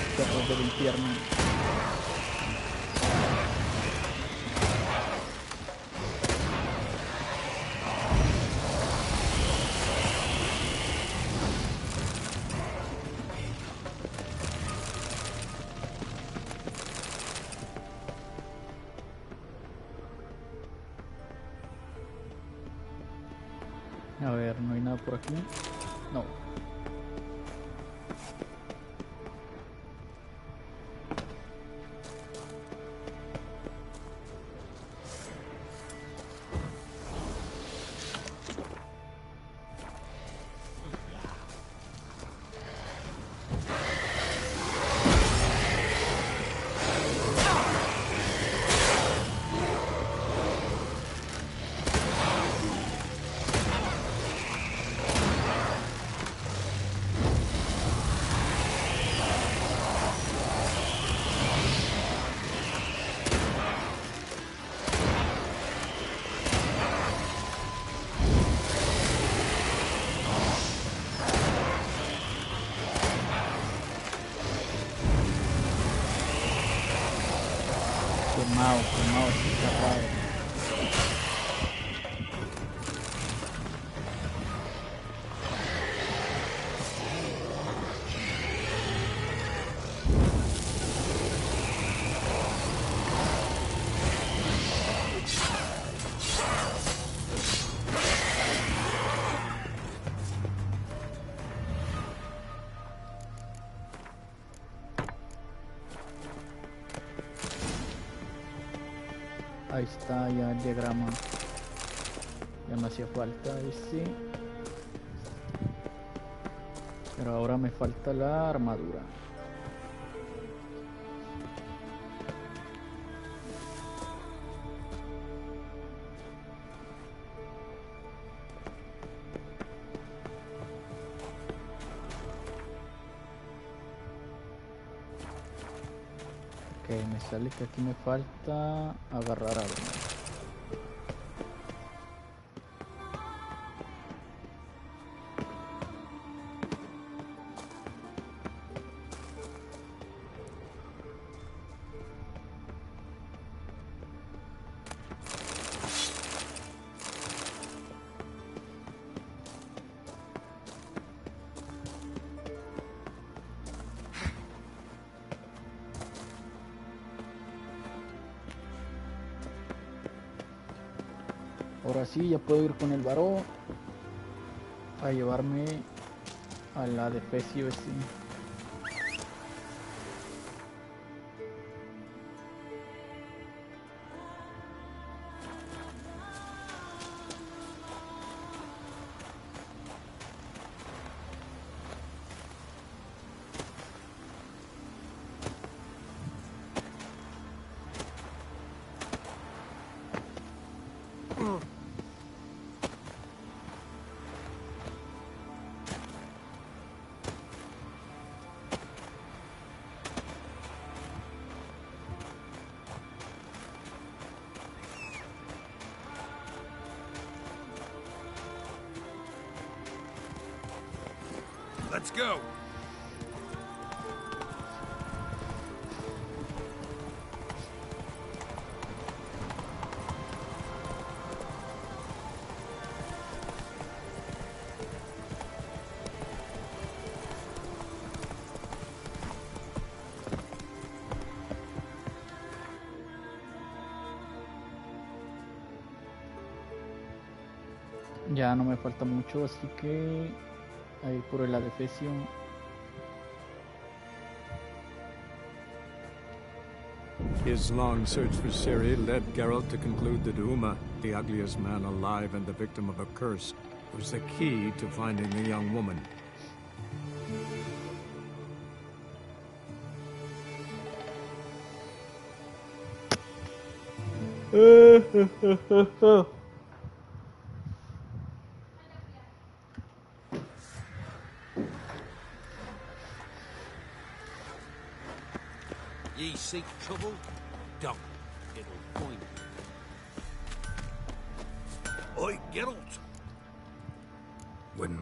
perros del infierno. A ver, no hay nada por aquí. No. Quemado, cerrado. Ahí está ya el diagrama. Ya me hacía falta ese. Pero ahora me falta la armadura. Ok, me sale que aquí me falta agarrar algo. Ahora sí, ya puedo ir con el varón a llevarme a la defecio ese. Let's go. Ya no me falta mucho, así que ahí por el adefesio. His long search for Ciri led Geralt to conclude that Uma, the ugliest man alive and the victim of a curse, was the key to finding the young woman. Ye seek trouble? Don't. It'll find you. Oi, Geralt. When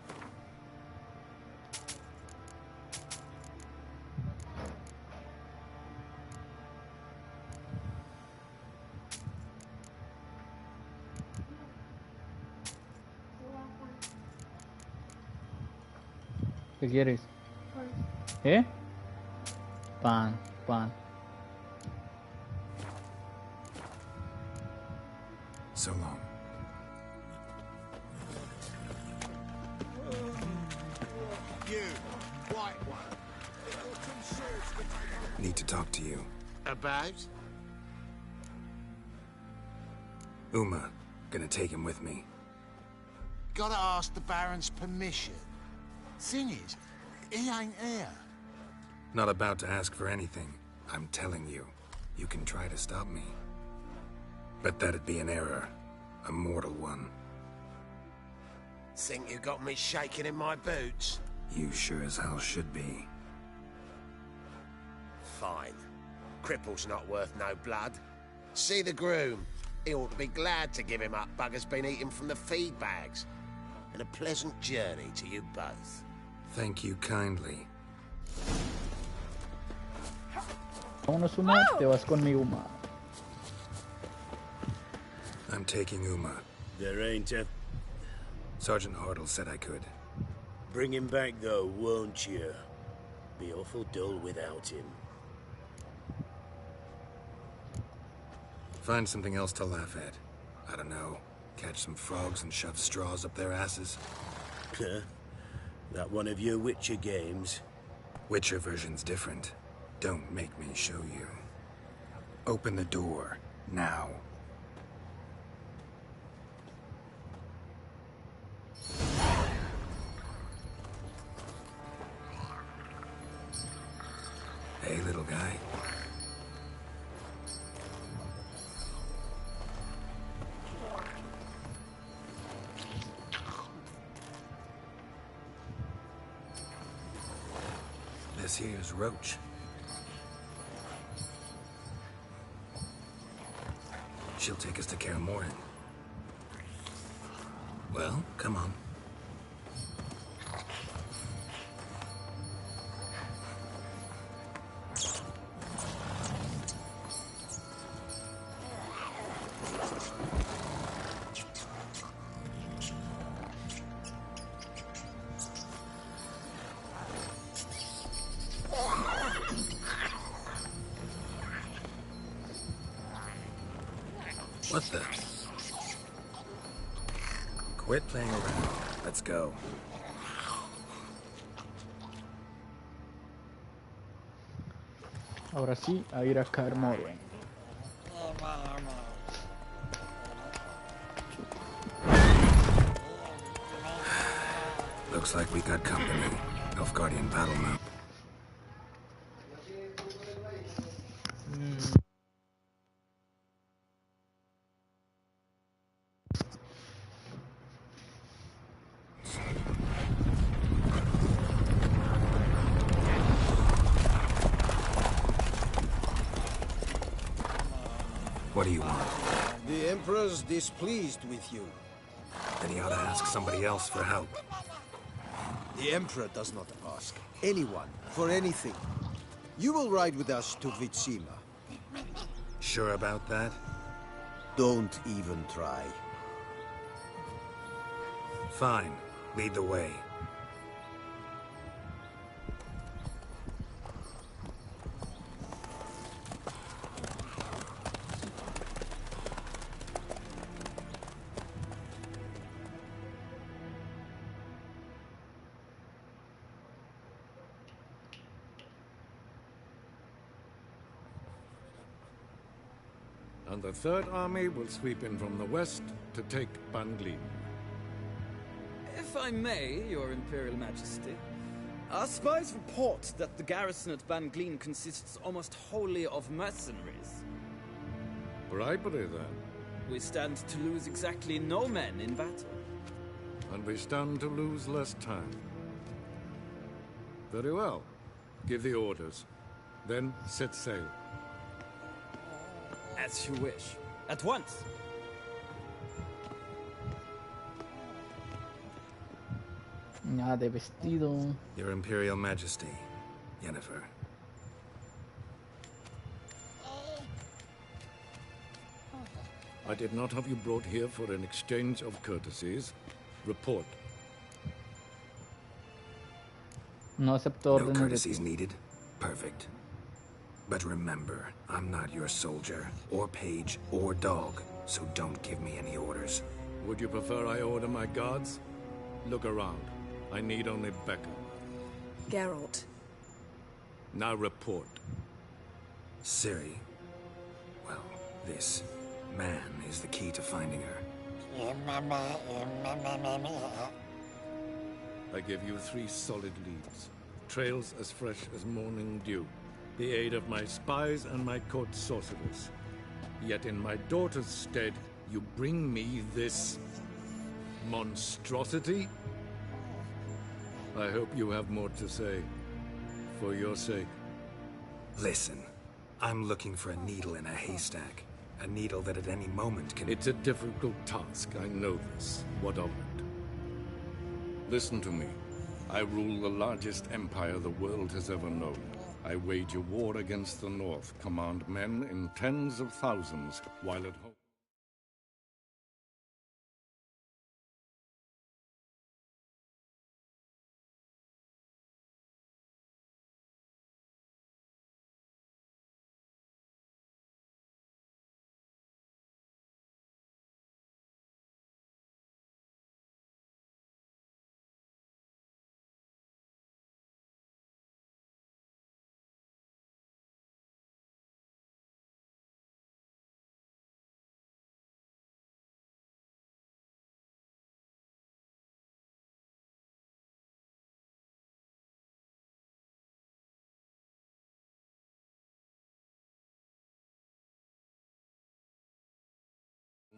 ¿Qué quieres? ¿Eh? Pan, pan. So long. You, white one. Need to talk to you. About? Uma. Gonna take him with me. Gotta ask the Baron's permission. Thing is, he ain't here. Not about to ask for anything. I'm telling you. You can try to stop me. But that'd be an error. A mortal one. Think you got me shaking in my boots? You sure as hell should be. Fine. Cripple's not worth no blood. See the groom. He ought to be glad to give him up. Bugger's been eating from the feed bags. And a pleasant journey to you both. Thank you kindly. Vámonos, Uma, te vas conmigo, Uma. I'm taking Uma. There ain't a... Sergeant Hartle said I could. Bring him back, though, won't you? Be awful dull without him. Find something else to laugh at. I don't know. Catch some frogs and shove straws up their asses. Huh? That one of your Witcher games? Witcher version's different. Don't make me show you. Open the door. Now. Hey, little guy. This here's Roach. She'll take us to Kaer Morhen. Well, come on. What the? Quit playing around. Let's go. Ahora sí, a ir a Kaer Morhen. Looks like we got company. Nilfgaardian battle map. What do you want? The Emperor's displeased with you. Then he ought to ask somebody else for help. The Emperor does not ask anyone for anything. You will ride with us to Vitsima. Sure about that? Don't even try. Fine. Lead the way. And the Third Army will sweep in from the west to take Caiganle. If I may, Your Imperial Majesty, our spies report that the garrison at Caiganle consists almost wholly of mercenaries. Bribery, then. We stand to lose exactly no men in battle. And we stand to lose less time. Very well. Give the orders. Then set sail. As you wish. At once. Nada de vestido. Your Imperial Majesty, Yennefer. I did not have you brought here for an exchange of courtesies. Report. No acepto No órdenes de courtesies ti. needed? Perfect. But remember, I'm not your soldier, or page, or dog, so don't give me any orders. Would you prefer I order my guards? Look around. I need only Becca. Geralt. Now report. Ciri. Well, this man is the key to finding her. I give you 3 solid leads. Trails as fresh as morning dew. The aid of my spies and my court sorcerers. Yet in my daughter's stead, you bring me this monstrosity? I hope you have more to say. For your sake. Listen, I'm looking for a needle in a haystack. A needle that at any moment can... It's a difficult task, I know this. What of it? Listen to me. I rule the largest empire the world has ever known. I wage a war against the North, command men in tens of thousands, while at home...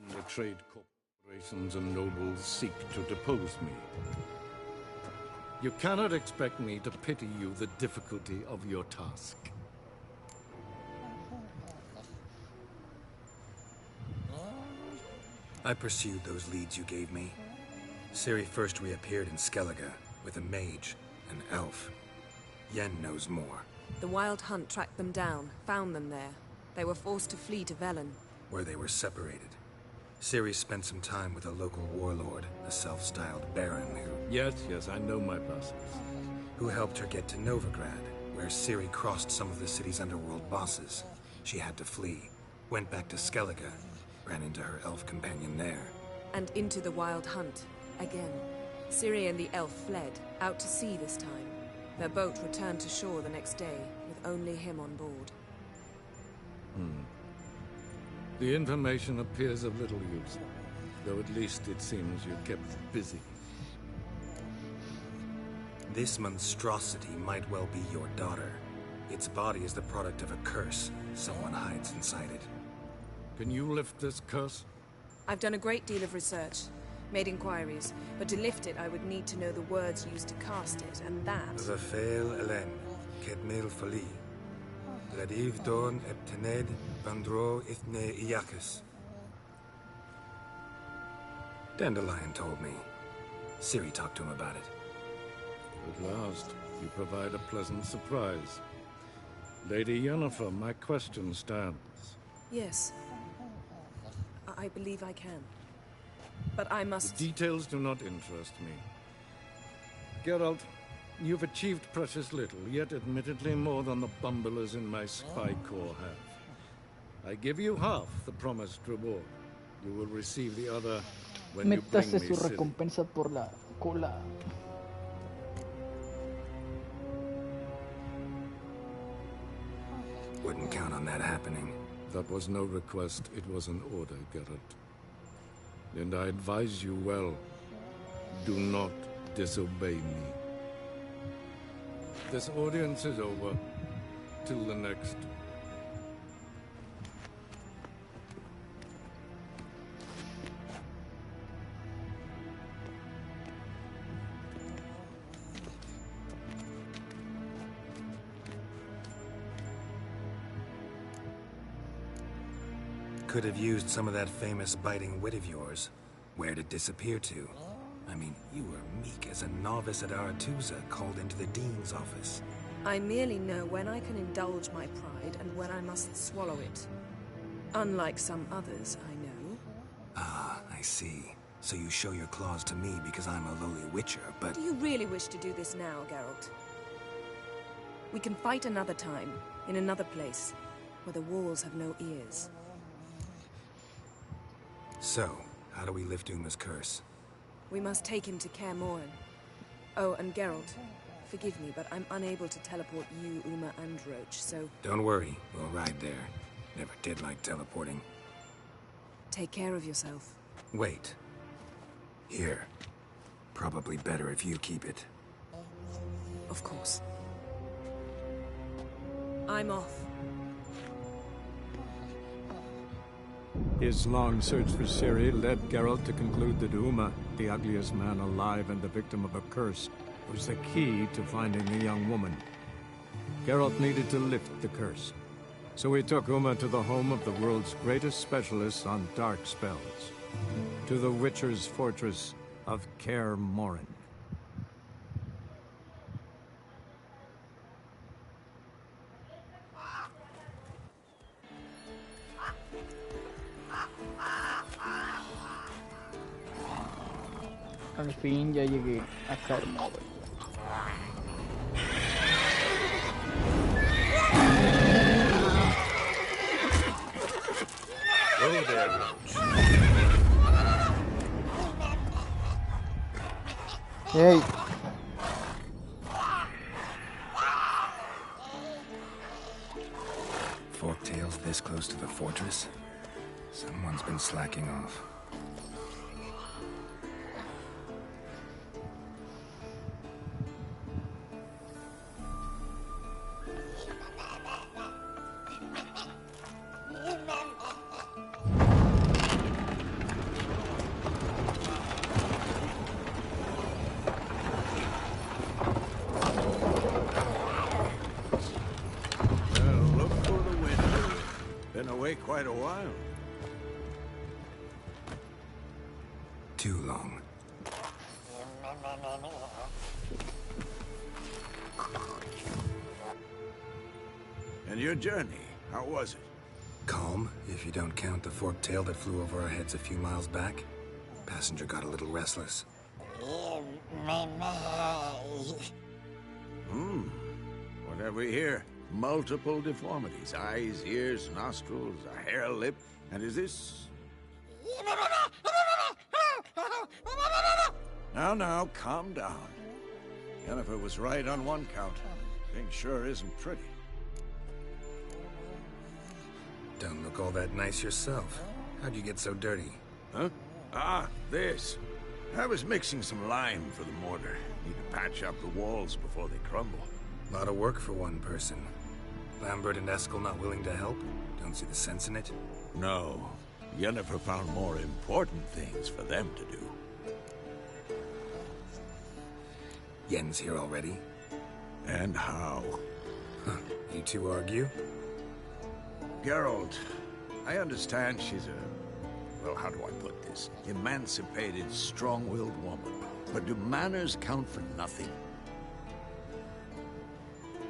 The trade corporations and nobles seek to depose me. You cannot expect me to pity you the difficulty of your task. I pursued those leads you gave me. Ciri first reappeared in Skellige with a mage, an elf. Yen knows more. The Wild Hunt tracked them down, found them there. They were forced to flee to Velen. Where they were separated. Ciri spent some time with a local warlord, a self-styled baron Yes, I know my bosses. who helped her get to Novigrad, where Ciri crossed some of the city's underworld bosses. She had to flee, went back to Skellige, ran into her elf companion there. And into the Wild Hunt, again. Ciri and the elf fled, out to sea this time. Their boat returned to shore the next day, with only him on board. The information appears of little use, though at least it seems you kept busy. This monstrosity might well be your daughter. Its body is the product of a curse. Someone hides inside it. Can you lift this curse? I've done a great deal of research, made inquiries, but to lift it I would need to know the words used to cast it, and that... Rafael Elen, Kedmil Fali. Ladiv Dorn Eptened Vandro Ithne Iakis. Dandelion told me. Ciri talked to him about it. At last, you provide a pleasant surprise. Lady Yennefer, my question stands. Yes. I believe I can. But I must... The details do not interest me. Geralt, you've achieved precious little, yet admittedly more than the bumblers in my spy corps have. I give you half the promised reward. You will receive the other when you bring Métase me su Ciri. recompensa por la cola. Wouldn't count on that happening. That was no request, it was an order, Geralt. And I advise you well, do not disobey me. This audience is over. Till the next. Could have used some of that famous biting wit of yours. Where'd it disappear to? I mean, you were meek as a novice at Aretusa called into the Dean's office. I merely know when I can indulge my pride and when I must swallow it. Unlike some others, I know. Ah, I see. So you show your claws to me because I'm a lowly witcher, but... Do you really wish to do this now, Geralt? We can fight another time, in another place, where the walls have no ears. So, how do we lift Uma's curse? We must take him to Kaer Morhen. Oh, and Geralt, forgive me, but I'm unable to teleport you, Uma, and Roach, so... Don't worry, we'll ride there. Never did like teleporting. Take care of yourself. Wait. Here. Probably better if you keep it. Of course. I'm off. His long search for Ciri led Geralt to conclude that Uma, the ugliest man alive and the victim of a curse, was the key to finding the young woman. Geralt needed to lift the curse. So he took Uma to the home of the world's greatest specialist on dark spells. To the Witcher's fortress of Kaer Morhen. Al fin ya llegué a Kaer Morhen. Oh, there, Roach. Hey. Forktails this close to the fortress? Someone's been slacking off. Quite a while. Too long. And your journey, how was it? Calm, if you don't count the forktail that flew over our heads a few miles back. Passenger got a little restless. What have we here? Multiple deformities. Eyes, ears, nostrils, a hair lip. And is this... Now, calm down. Yennefer was right on one count. Thing sure isn't pretty. Don't look all that nice yourself. How'd you get so dirty? Huh? Ah, this. I was mixing some lime for the mortar. Need to patch up the walls before they crumble. A lot of work for one person. Lambert and Eskel not willing to help? Don't see the sense in it? No. Yennefer found more important things for them to do. Yen's here already? And how? Huh. You two argue? Geralt, I understand she's a... well, how do I put this? Emancipated, strong-willed woman. But do manners count for nothing?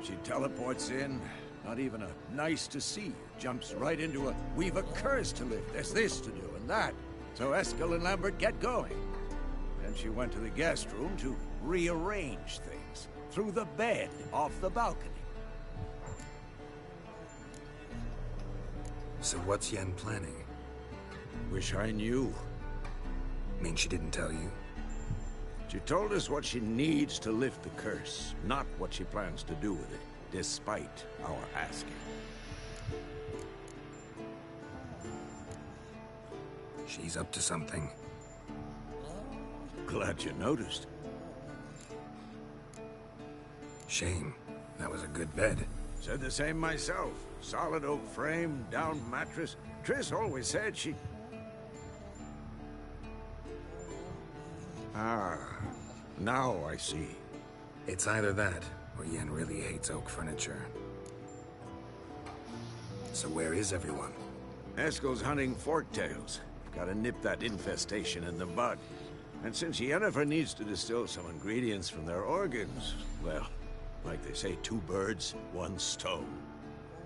She teleports in, not even a nice to see you. Jumps right into a, we've a curse to lift, there's this to do and that. So Eskel and Lambert get going. Then she went to the guest room to rearrange things. Through the bed, off the balcony. So what's Yen planning? Wish I knew. Mean she didn't tell you? She told us what she needs to lift the curse, not what she plans to do with it, despite our asking. She's up to something. Glad you noticed. Shame. That was a good bed. Said the same myself. Solid oak frame, down mattress. Triss always said she... Ah, now I see. It's either that, or Yen really hates oak furniture. So where is everyone? Eskel's hunting forktails. Gotta nip that infestation in the bud. And since Yennefer needs to distill some ingredients from their organs, well, like they say, 2 birds, 1 stone.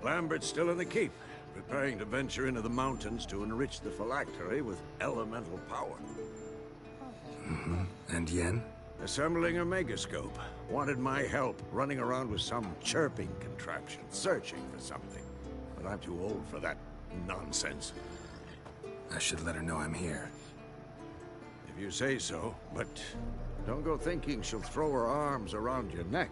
Lambert's still in the keep, preparing to venture into the mountains to enrich the phylactery with elemental power. Mm-hmm. And Yen? Assembling a megascope. Wanted my help running around with some chirping contraption, searching for something. But I'm too old for that nonsense. I should let her know I'm here. If you say so, but don't go thinking she'll throw her arms around your neck.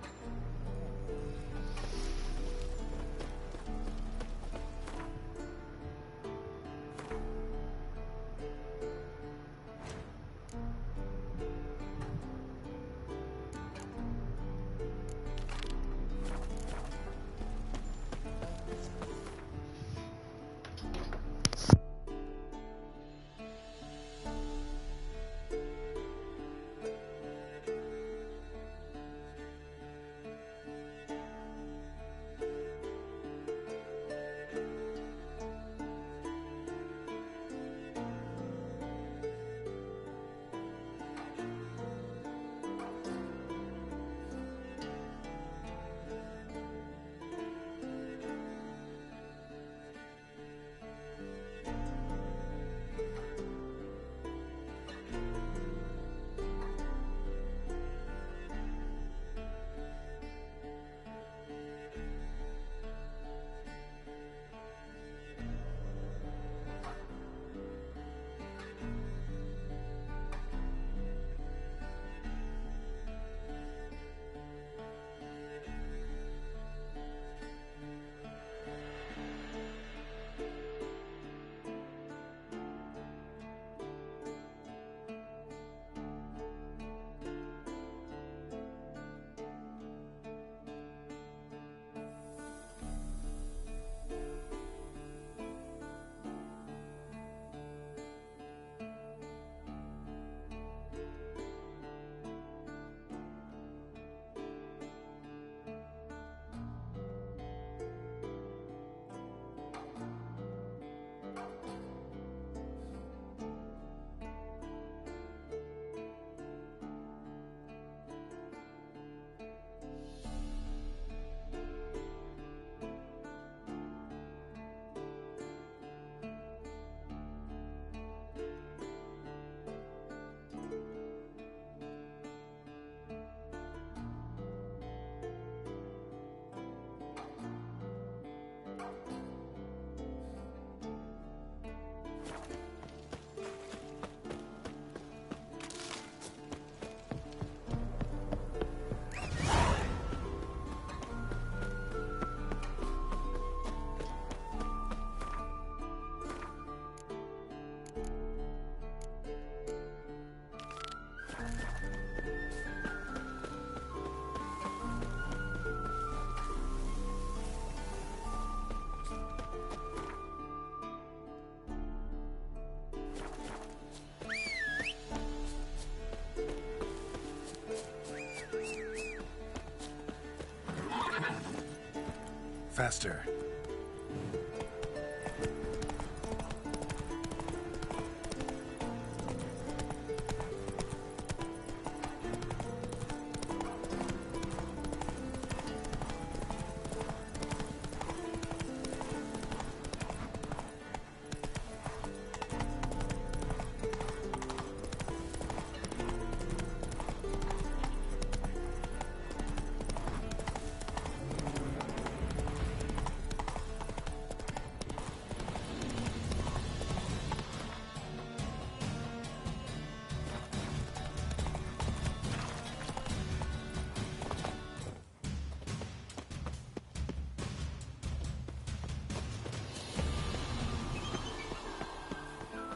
Faster.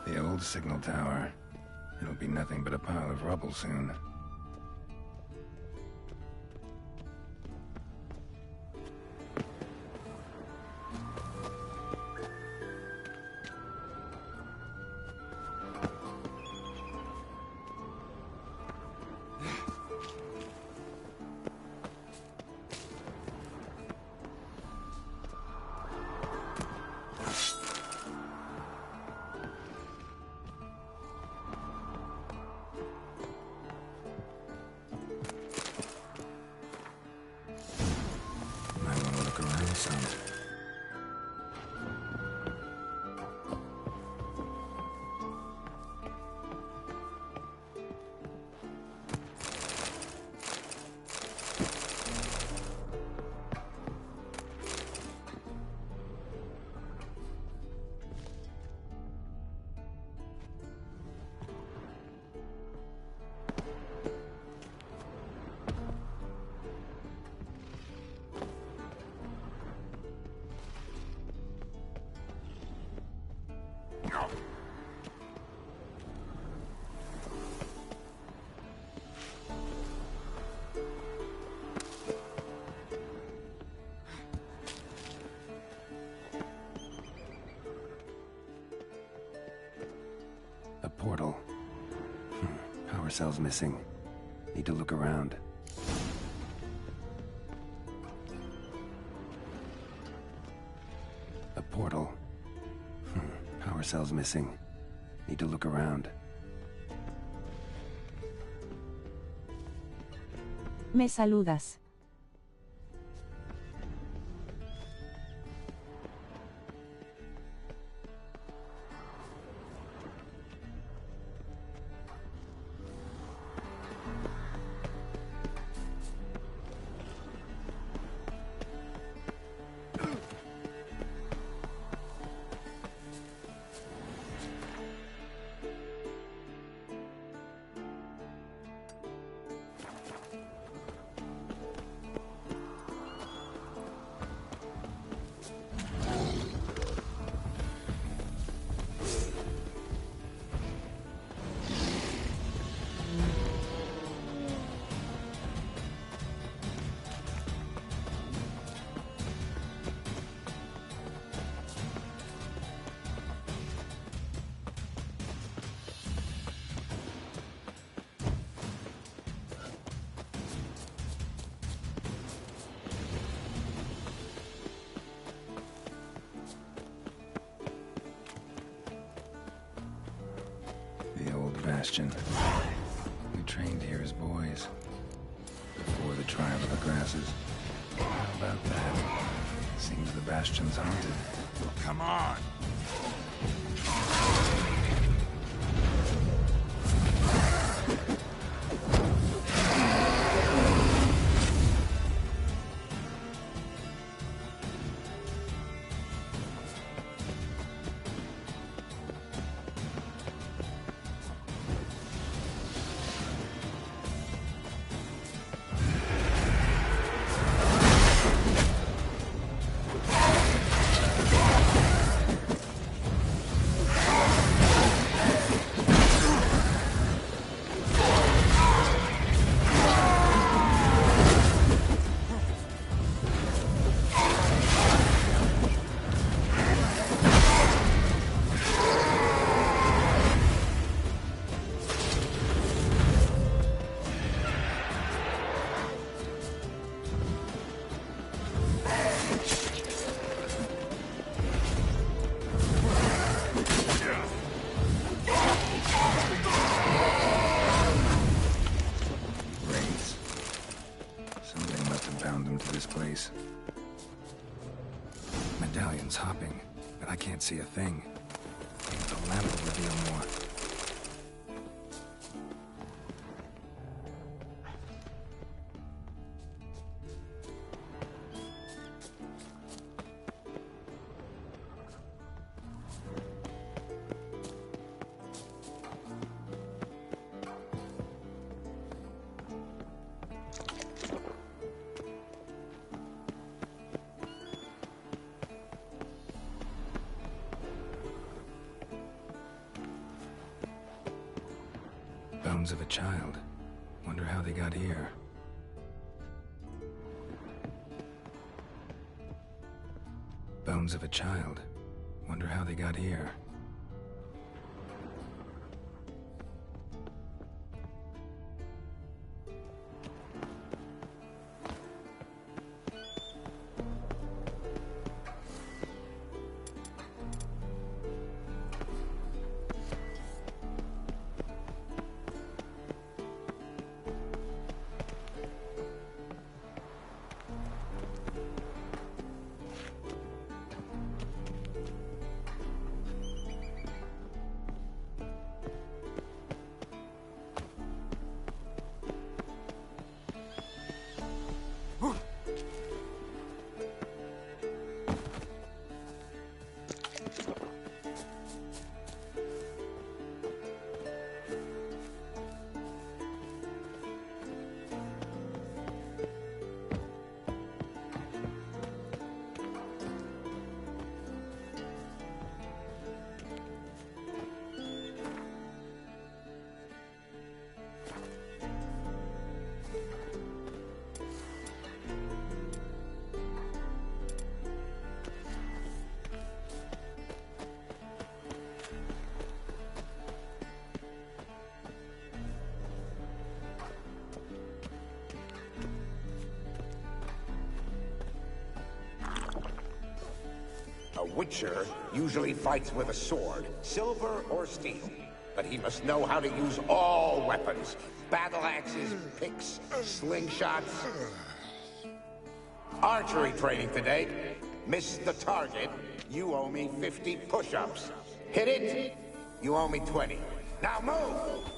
The old signal tower. It'll be nothing but a pile of rubble soon. portal. Power cell's missing. Need to look around. A portal. Power cell's missing. Need to look around. Me saludas. The old bastion. We trained here as boys. Before the trial of the grasses. How about that? Seems the bastion's haunted. Come on! Medallion's hopping, but I can't see a thing. The lamp will reveal more. Bones of a child. Wonder how they got here. Bones of a child. Wonder how they got here. Witcher usually fights with a sword, silver or steel. But he must know how to use all weapons. Battle axes, picks, slingshots. Archery training today. Missed the target, you owe me 50 push-ups. Hit it, you owe me 20. Now move!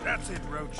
That's it, Roach.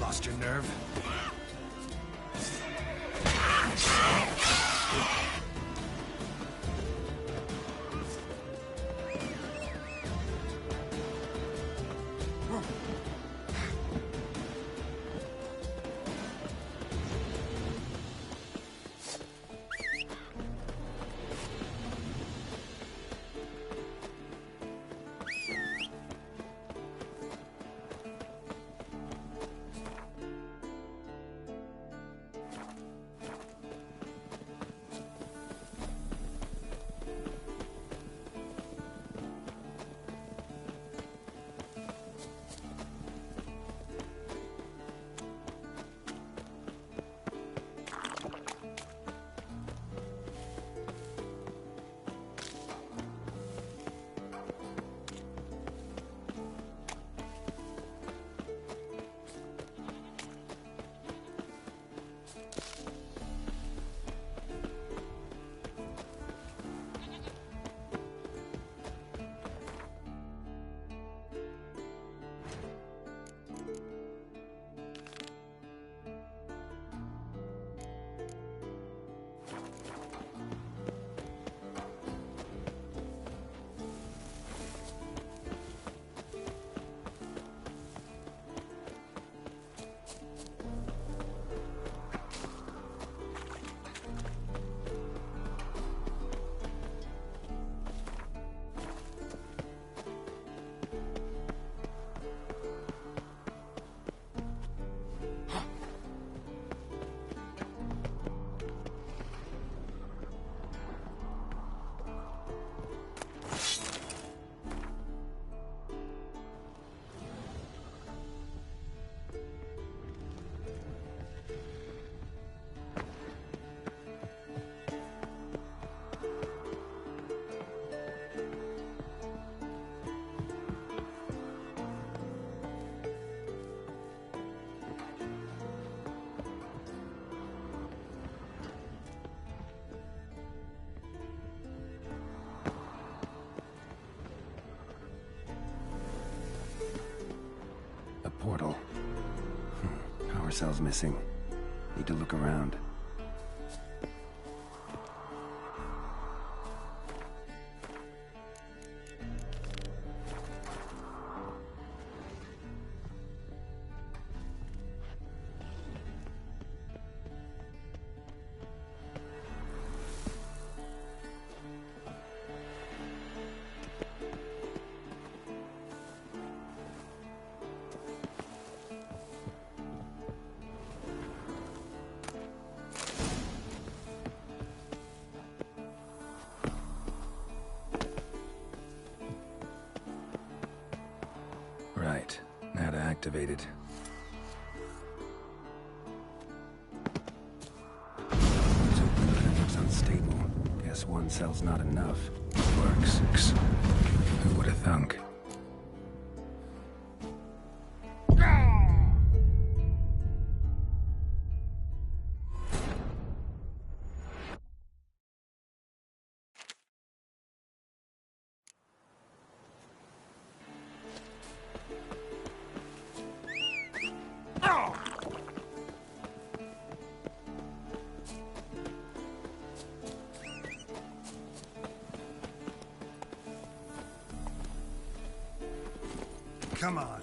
Lost your nerve? cell's missing. Need to look around. Right. Now to activate it. It's open, but it looks unstable. Guess one cell's not enough. Works. Who would have thunk? Come on.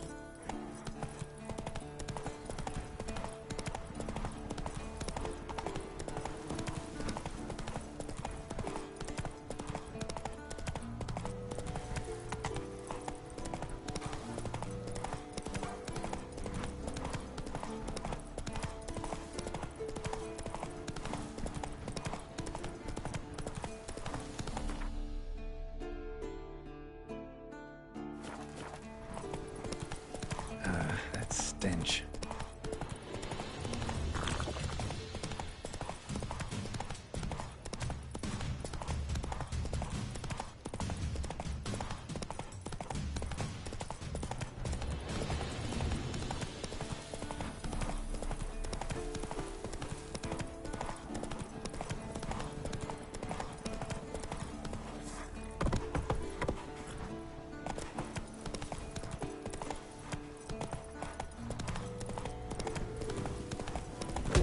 That stench.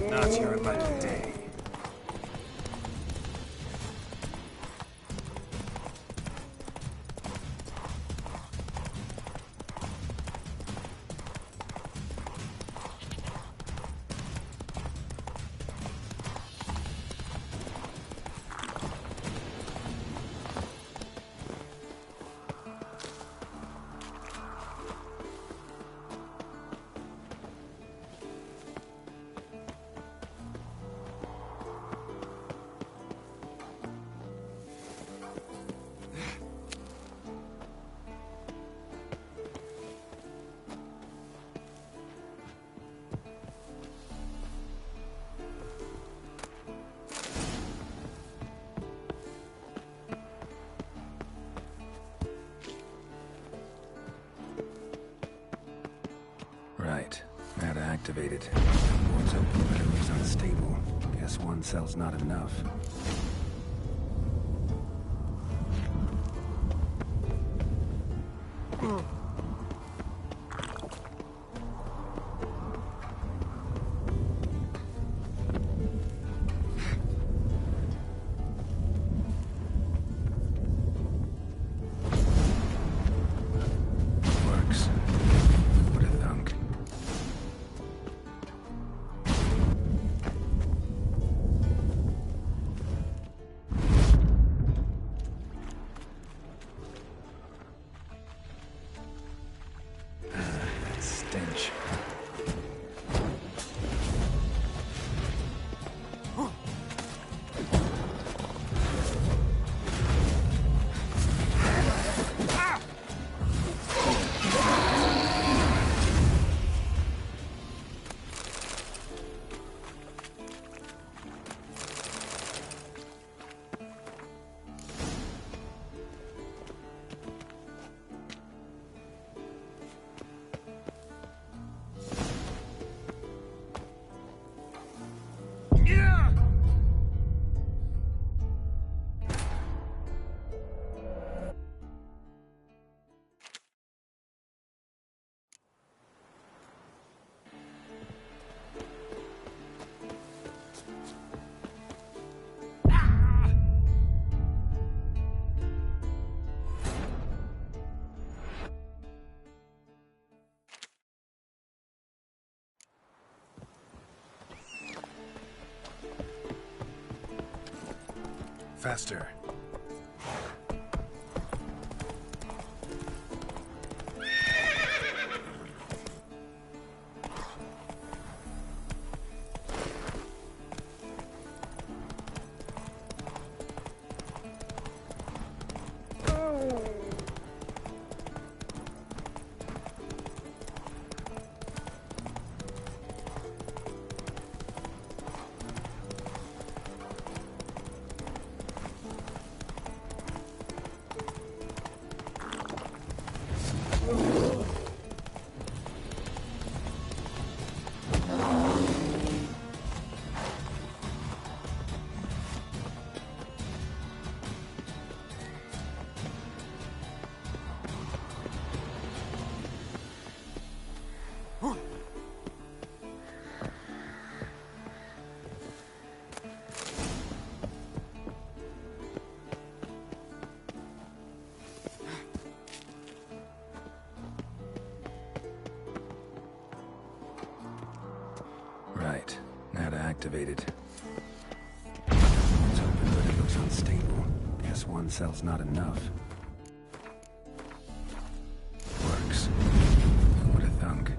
Not your lucky day. Right. Now to activate it. Door's open, but it looks unstable. Guess one cell's not enough. Works. Who would have thunk? faster. Right. Now to activate it. It's open, but it looks unstable. Guess one cell's not enough. Works. Who would have thunk?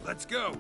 Let's go!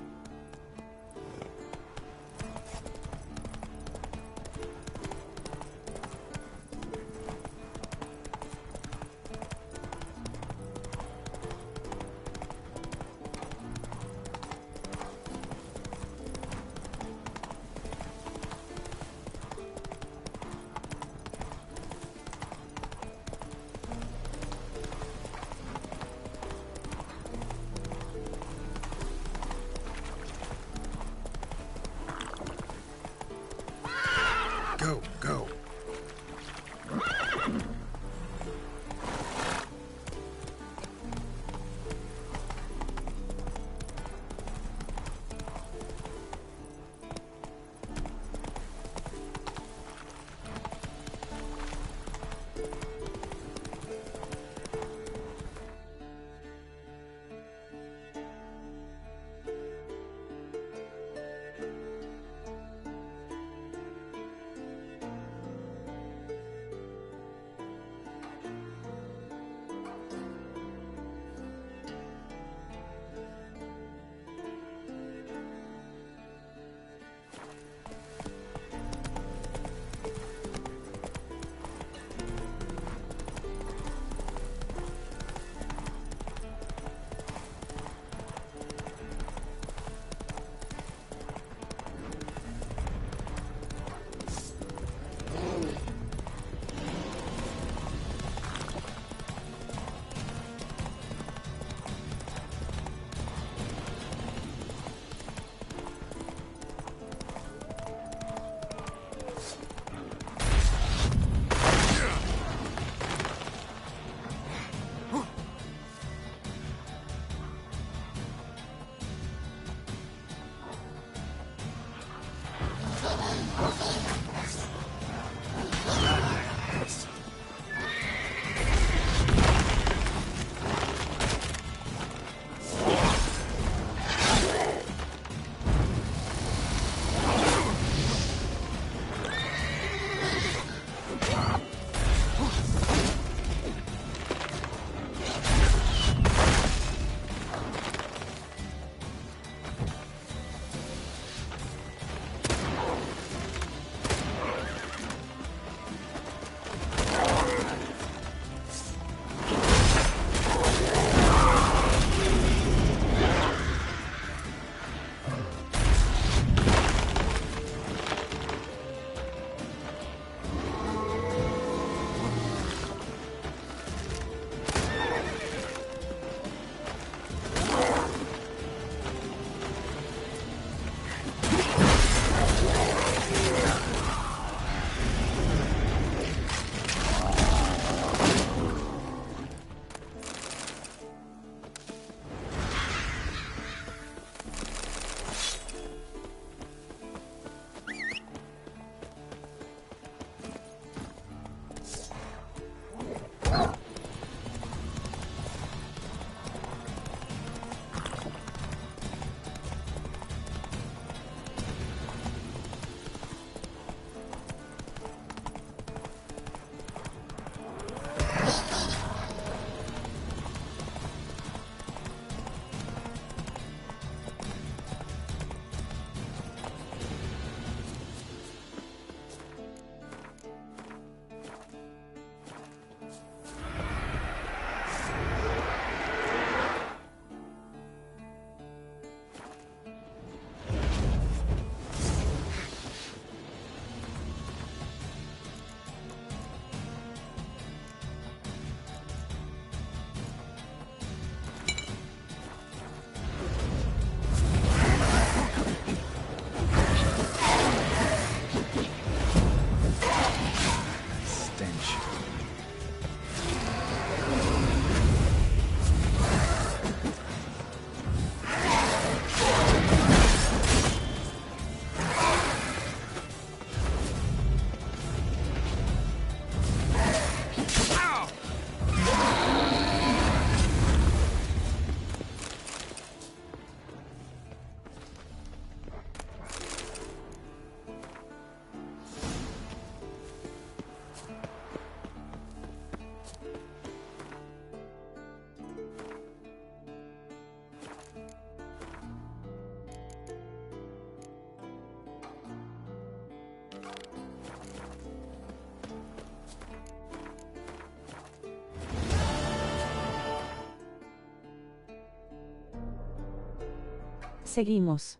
seguimos.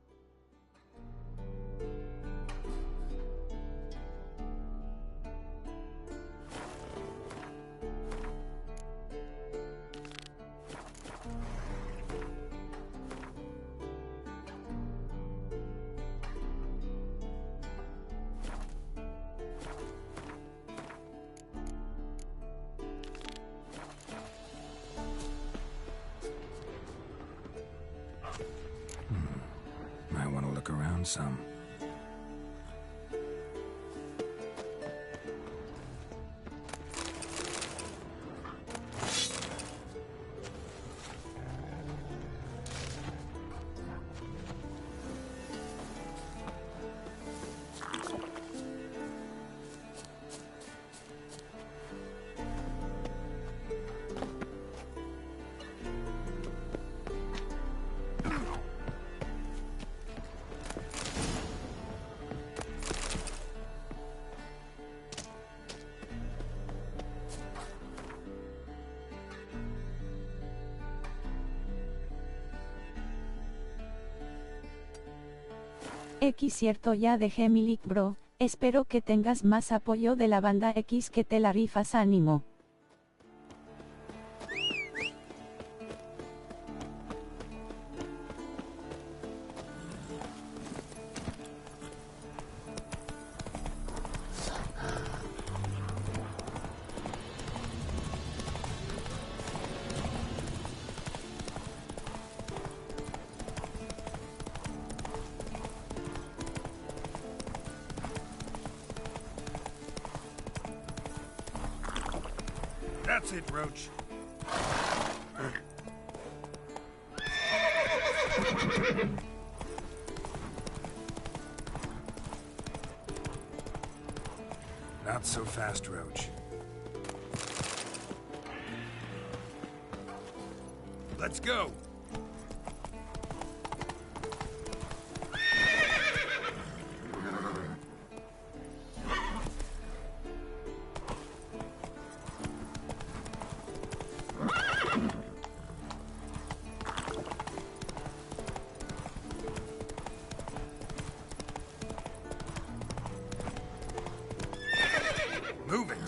Might want to look around some. X cierto, ya dejé mi leak, bro. Espero que tengas más apoyo de la banda X, que te la rifas, ánimo. That's it, Roach. Not so fast, Roach. Let's go. Move it.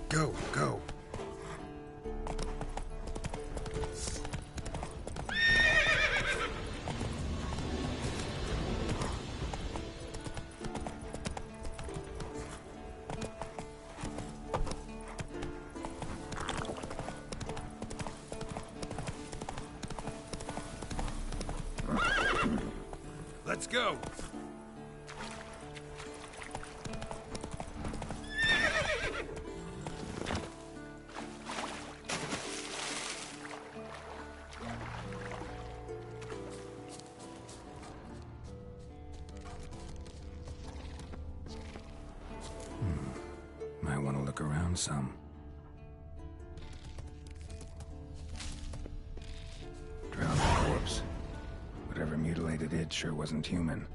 Go, go. Let's go. Might want to look around some. Drowned corpse. Whatever mutilated it sure wasn't human.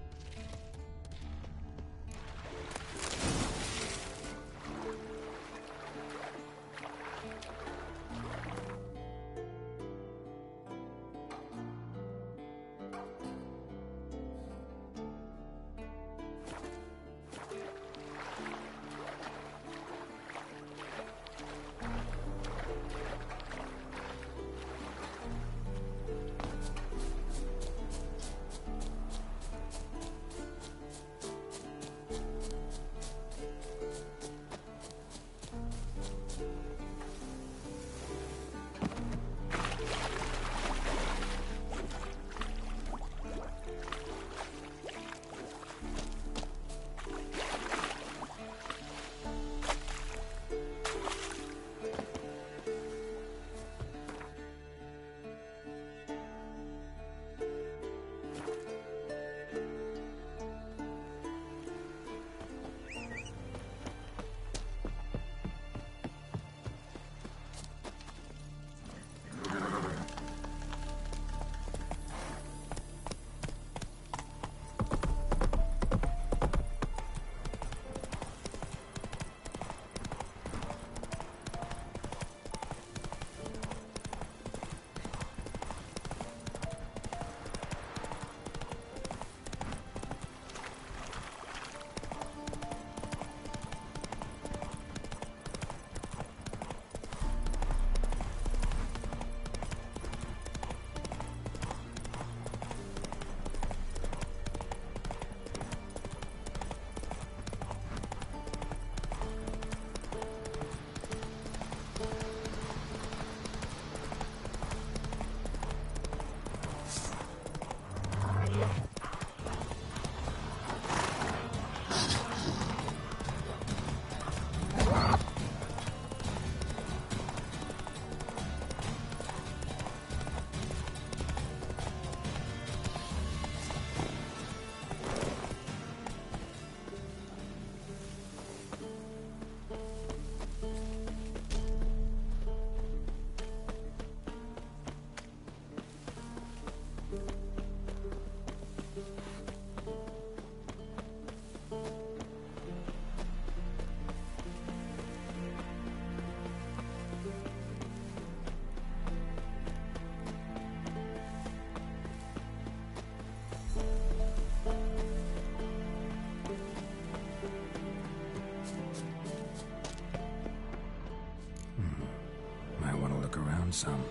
some.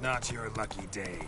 Not your lucky day.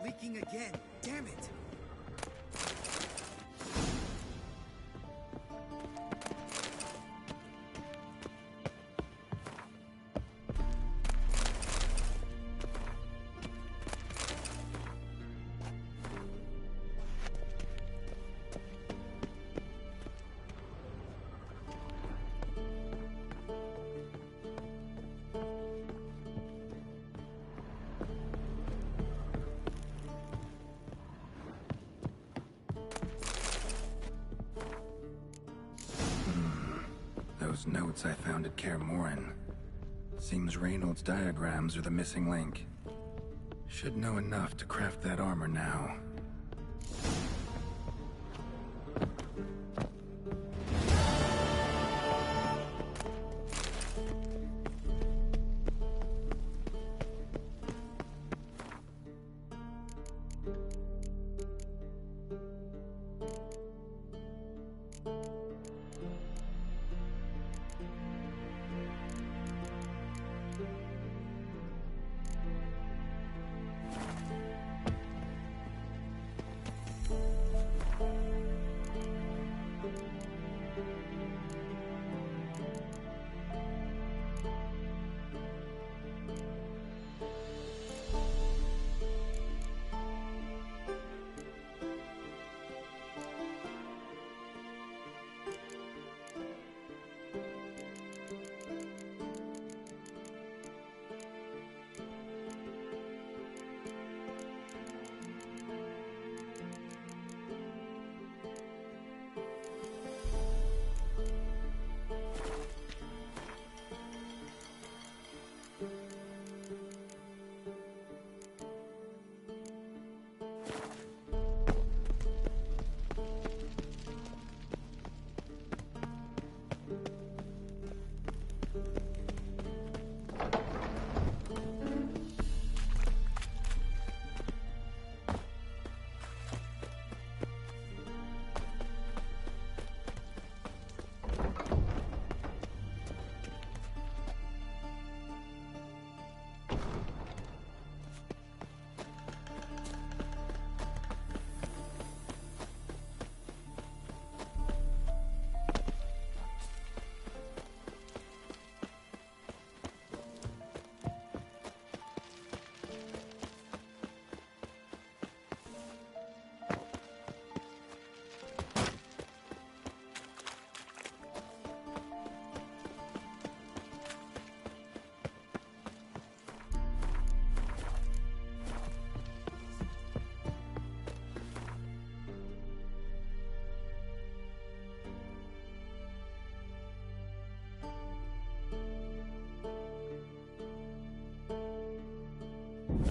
Leaking again. Damn it. Those notes I found at Kaer Morhen. Seems Reynold's diagrams are the missing link. Should know enough to craft that armor now.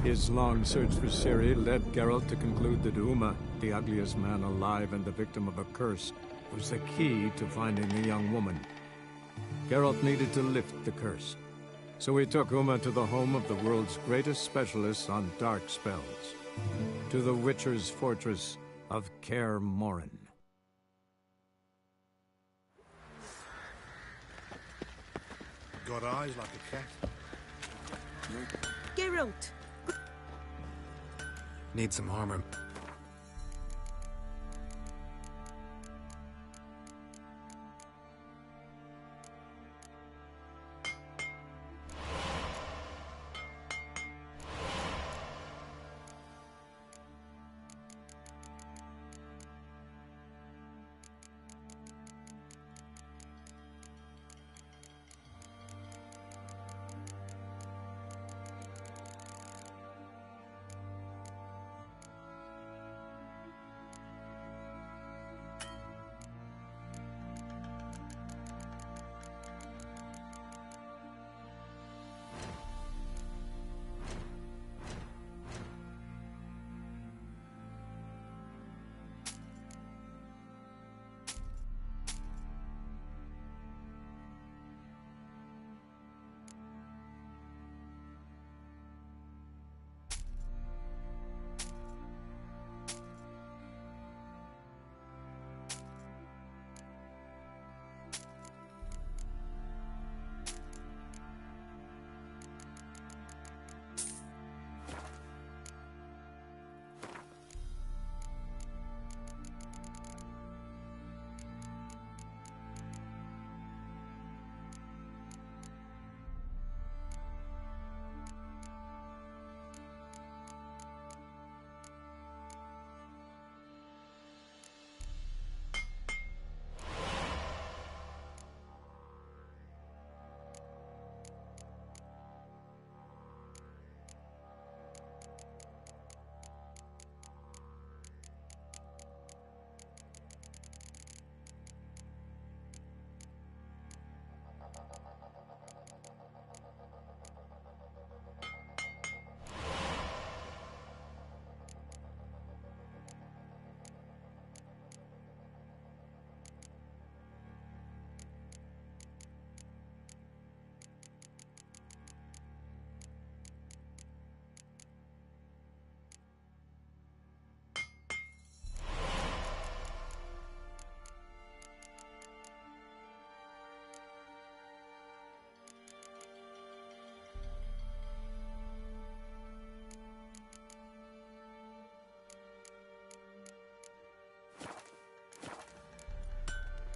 His long search for Ciri led Geralt to conclude that Uma, the ugliest man alive and the victim of a curse, was the key to finding the young woman. Geralt needed to lift the curse, so he took Uma to the home of the world's greatest specialist on dark spells, to the Witcher's fortress of Kaer Morhen. Got eyes like a cat. Geralt! Need some armor.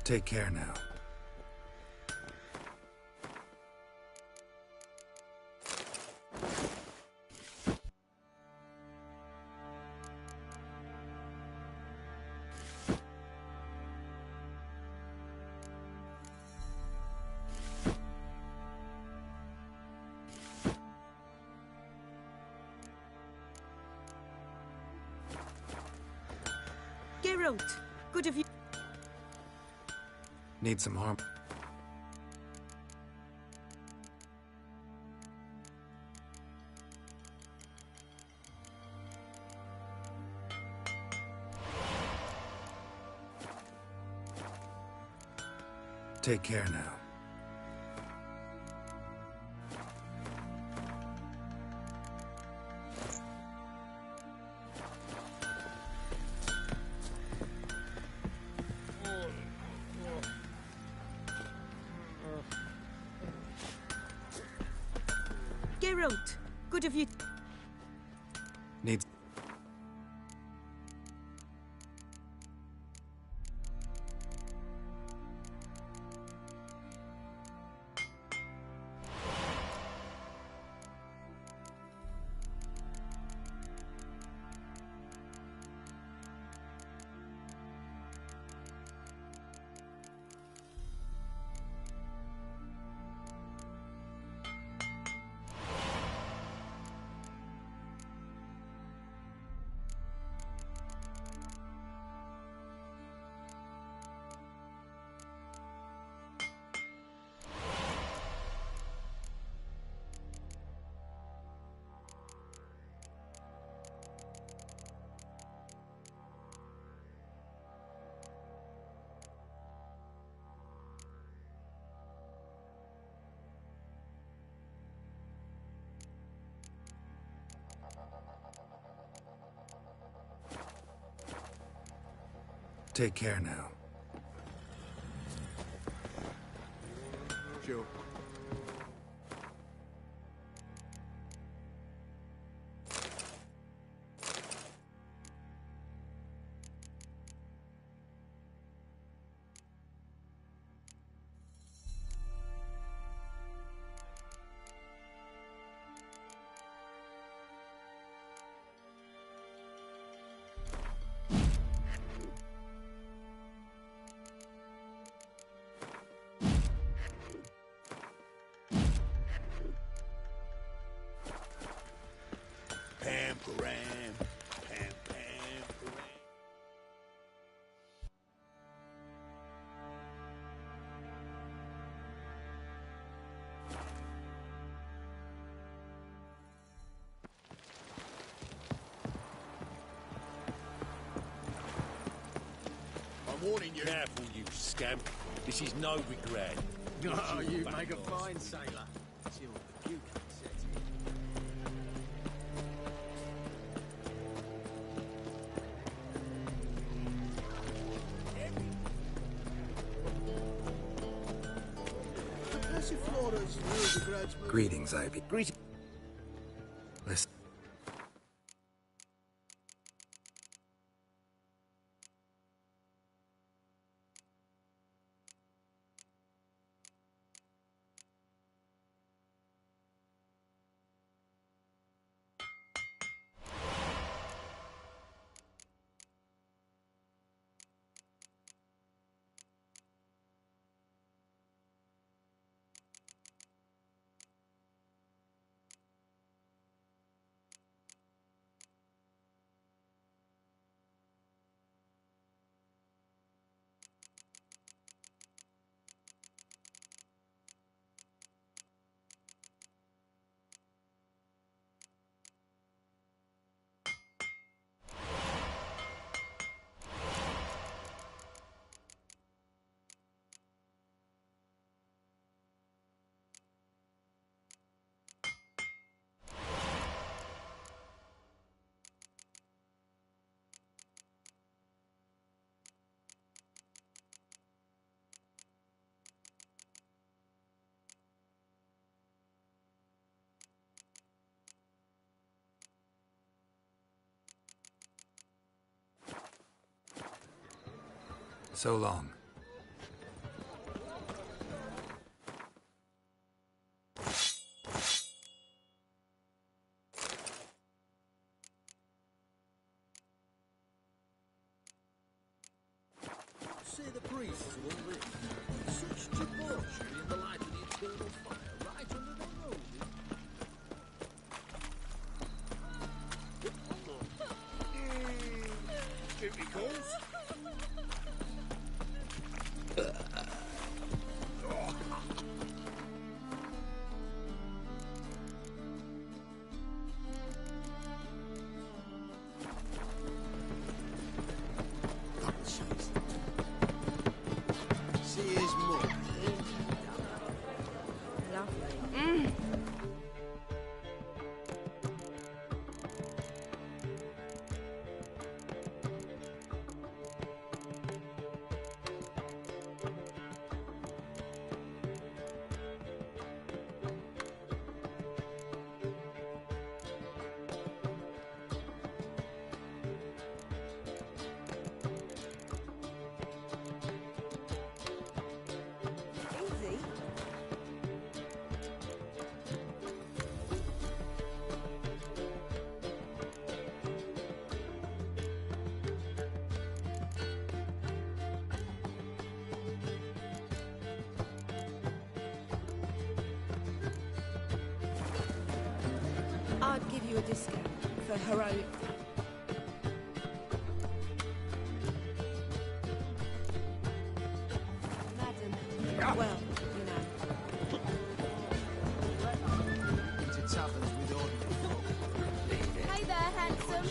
Take care now. Geralt, good of you. Need some armor. Take care now. Geralt, good of you. Needs. Take care now. Sure. Pam-param, pam-pam-param. I'm warning you. Careful, you scamp. This is no regret. Oh, you make a fine sailor. Till the puke sets in. Greetings, Ivy. Greetings. Listen. So long. Say the priests will live. Such debauchery in the light of the eternal fire, right under their noses. Duty calls. I'd give you a discount for heroic. Madam, well, you know. It happens with ordinary folk. Hey there, handsome.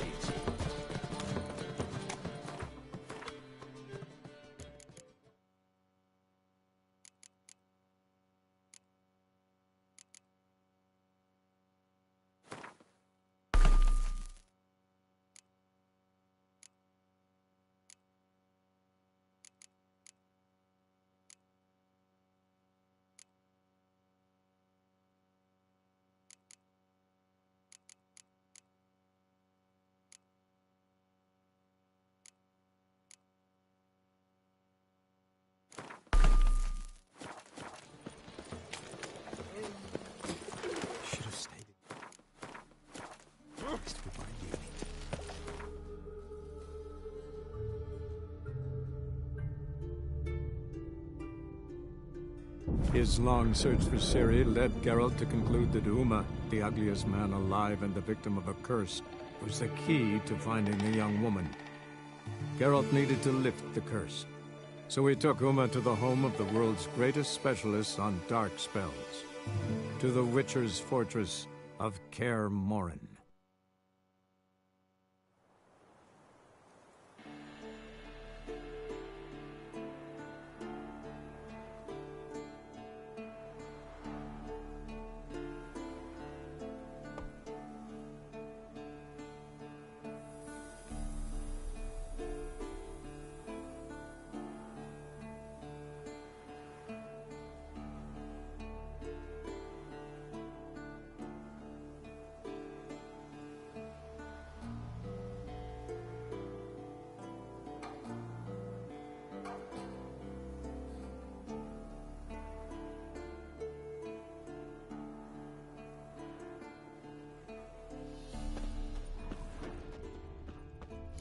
His long search for Ciri led Geralt to conclude that Uma, the ugliest man alive and the victim of a curse, was the key to finding the young woman. Geralt needed to lift the curse, so he took Uma to the home of the world's greatest specialists on dark spells, to the Witcher's fortress of Kaer Morhen.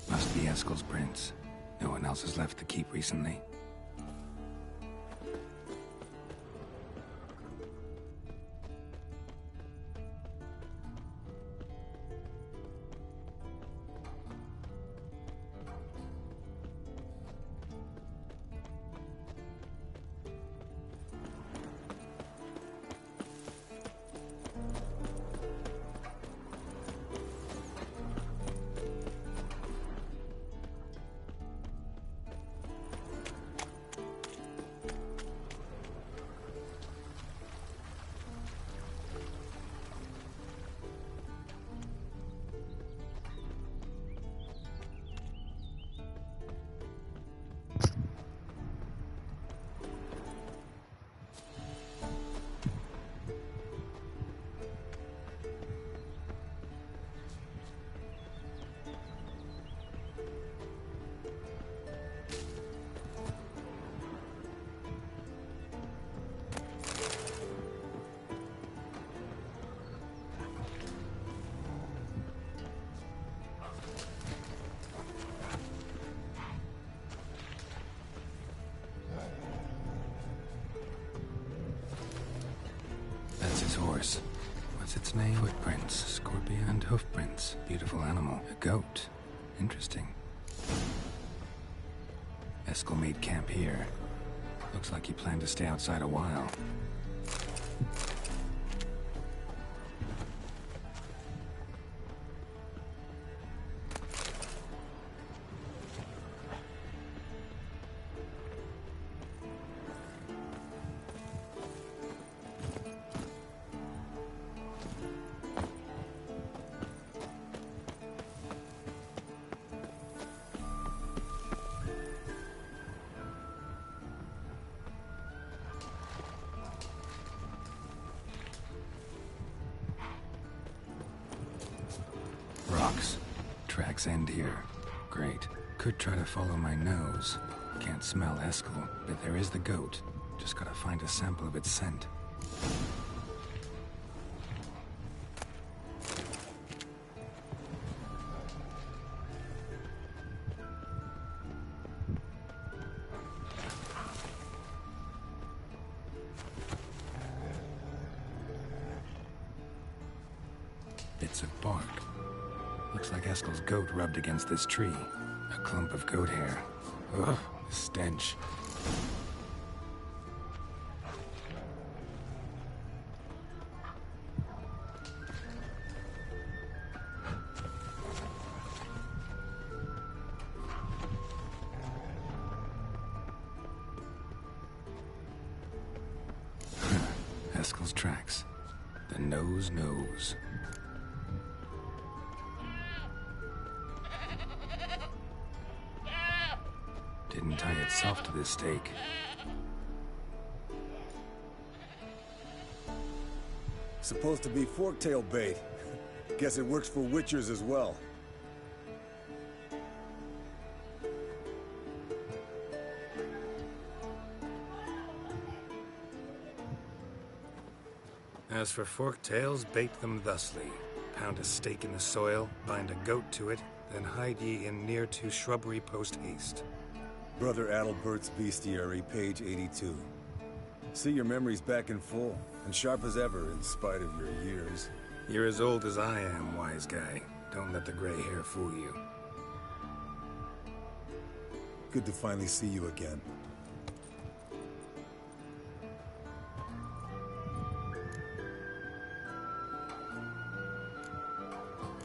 Must be Eskel's prints. No one else has left the keep recently. That's his horse. What's its name? Footprints, scorpion, and hoofprints. Beautiful animal. A goat. Interesting. Eskel made camp here. Looks like he planned to stay outside a while. Rocks. Tracks end here. Great. Could try to follow my nose. Can't smell Eskel, but there is the goat. Just gotta find a sample of its scent. Bits of bark. Looks like Eskel's goat rubbed against this tree. A clump of goat hair. Ugh, the stench. Eskel's tracks. The nose knows. Didn't tie itself to this stake. Supposed to be forktail bait. Guess it works for witchers as well. As for forktails, bait them thusly. Pound a stake in the soil, bind a goat to it, then hide ye in near to shrubbery post haste. Brother Adalbert's Bestiary, page 82. See, your memory's back in full, and sharp as ever in spite of your years. You're as old as I am, wise guy. Don't let the gray hair fool you. Good to finally see you again.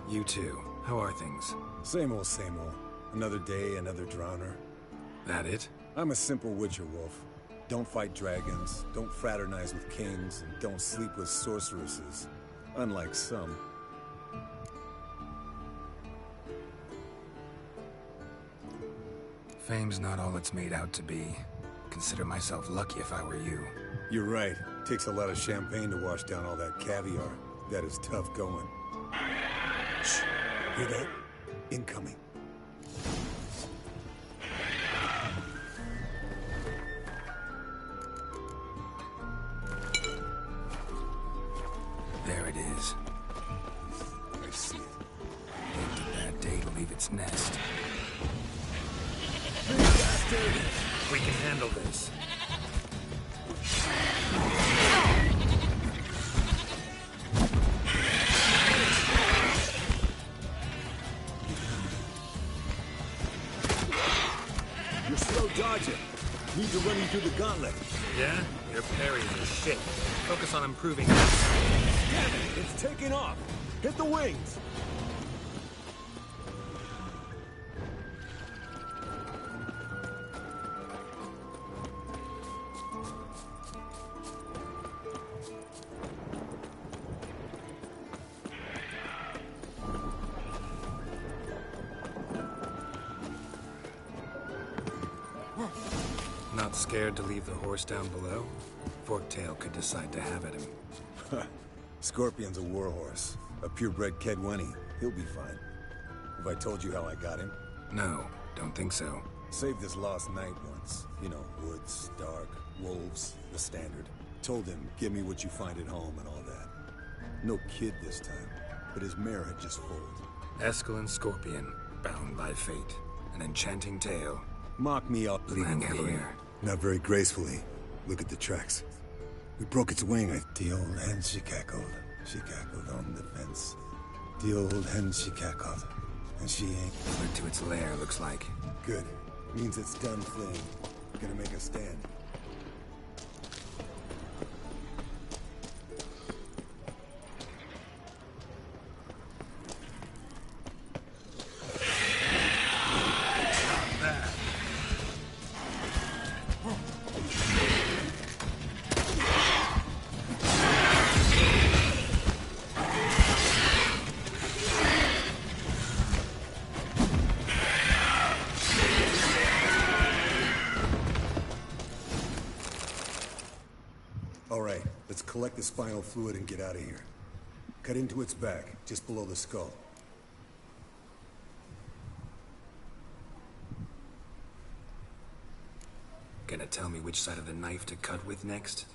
You too. How are things? Same old, same old. Another day, another drowner. That it? I'm a simple witcher, Wolf. Don't fight dragons, don't fraternize with kings, and don't sleep with sorceresses. Unlike some. Fame's not all it's made out to be. Consider myself lucky if I were you. You're right. Takes a lot of champagne to wash down all that caviar. That is tough going. Shh. Hear that? Incoming. There it is. I see it. Ain't a bad day to leave its nest. We can handle this. You're slow dodging. Need to run you through the gauntlet. Yeah? Your parries are shit. Focus on improving. Damn it! It's taking off! Hit the wings! Not scared to leave the horse down below? Forktail could decide to have at him. Scorpion's a warhorse. A purebred Kedwenny. He'll be fine. Have I told you how I got him? No, don't think so. Saved his lost knight once. You know, woods, dark, wolves, the standard. Told him, give me what you find at home and all that. No kid this time, but his mare had just foaled. Eskel Scorpion, bound by fate. An enchanting tale. Mock me up, bleeding heavily. Not very gracefully. Look at the tracks. We broke its wing. The old hen, she cackled. She cackled on the fence. The old hen, she cackled. And she ain't... Went to its lair, looks like. Good. Means it's done fleeing. Gonna make a stand. Alright, let's collect the spinal fluid and get out of here. Cut into its back, just below the skull. Gonna tell me which side of the knife to cut with next?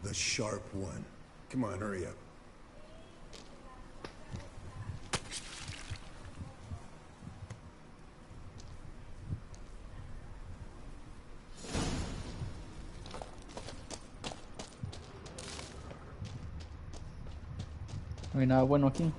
The sharp one. Come on, hurry up. No hay nada bueno aquí.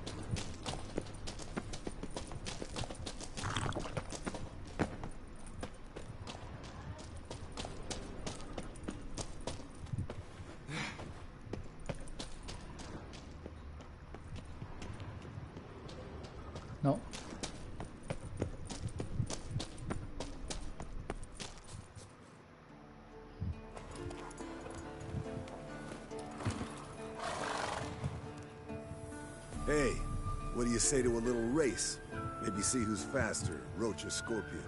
No. Hey, what do you say to a little race? Maybe see who's faster, Roach or Scorpion.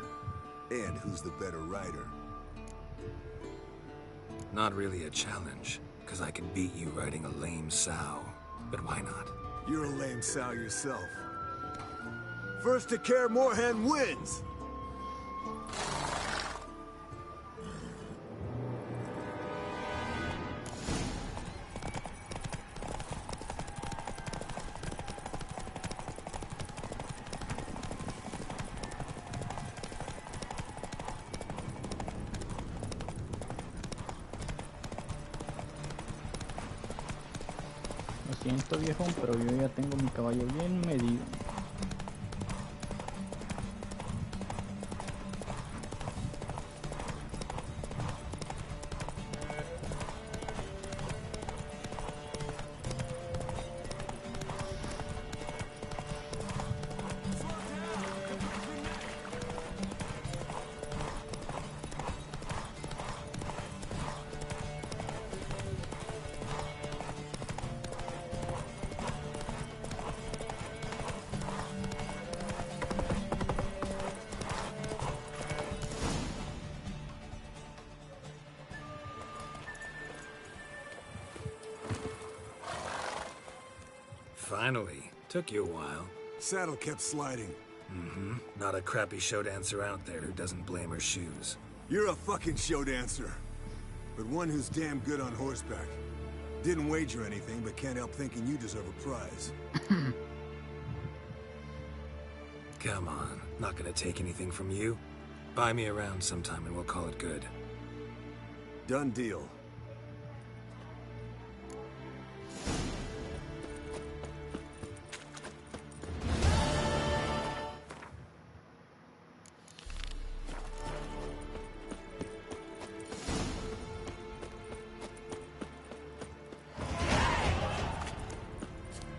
And who's the better rider. Not really a challenge, because I can beat you riding a lame sow. But why not? You're a lame sow yourself. First to Care Moorhen wins! Lo siento, viejo, pero yo ya tengo mi caballo bien medido. Finally. Took you a while. Saddle kept sliding. Mm-hmm. Not a crappy show dancer out there who doesn't blame her shoes. You're a fucking show dancer. But one who's damn good on horseback. Didn't wager anything, but can't help thinking you deserve a prize. Come on. Not gonna take anything from you. Buy me around sometime and we'll call it good. Done deal.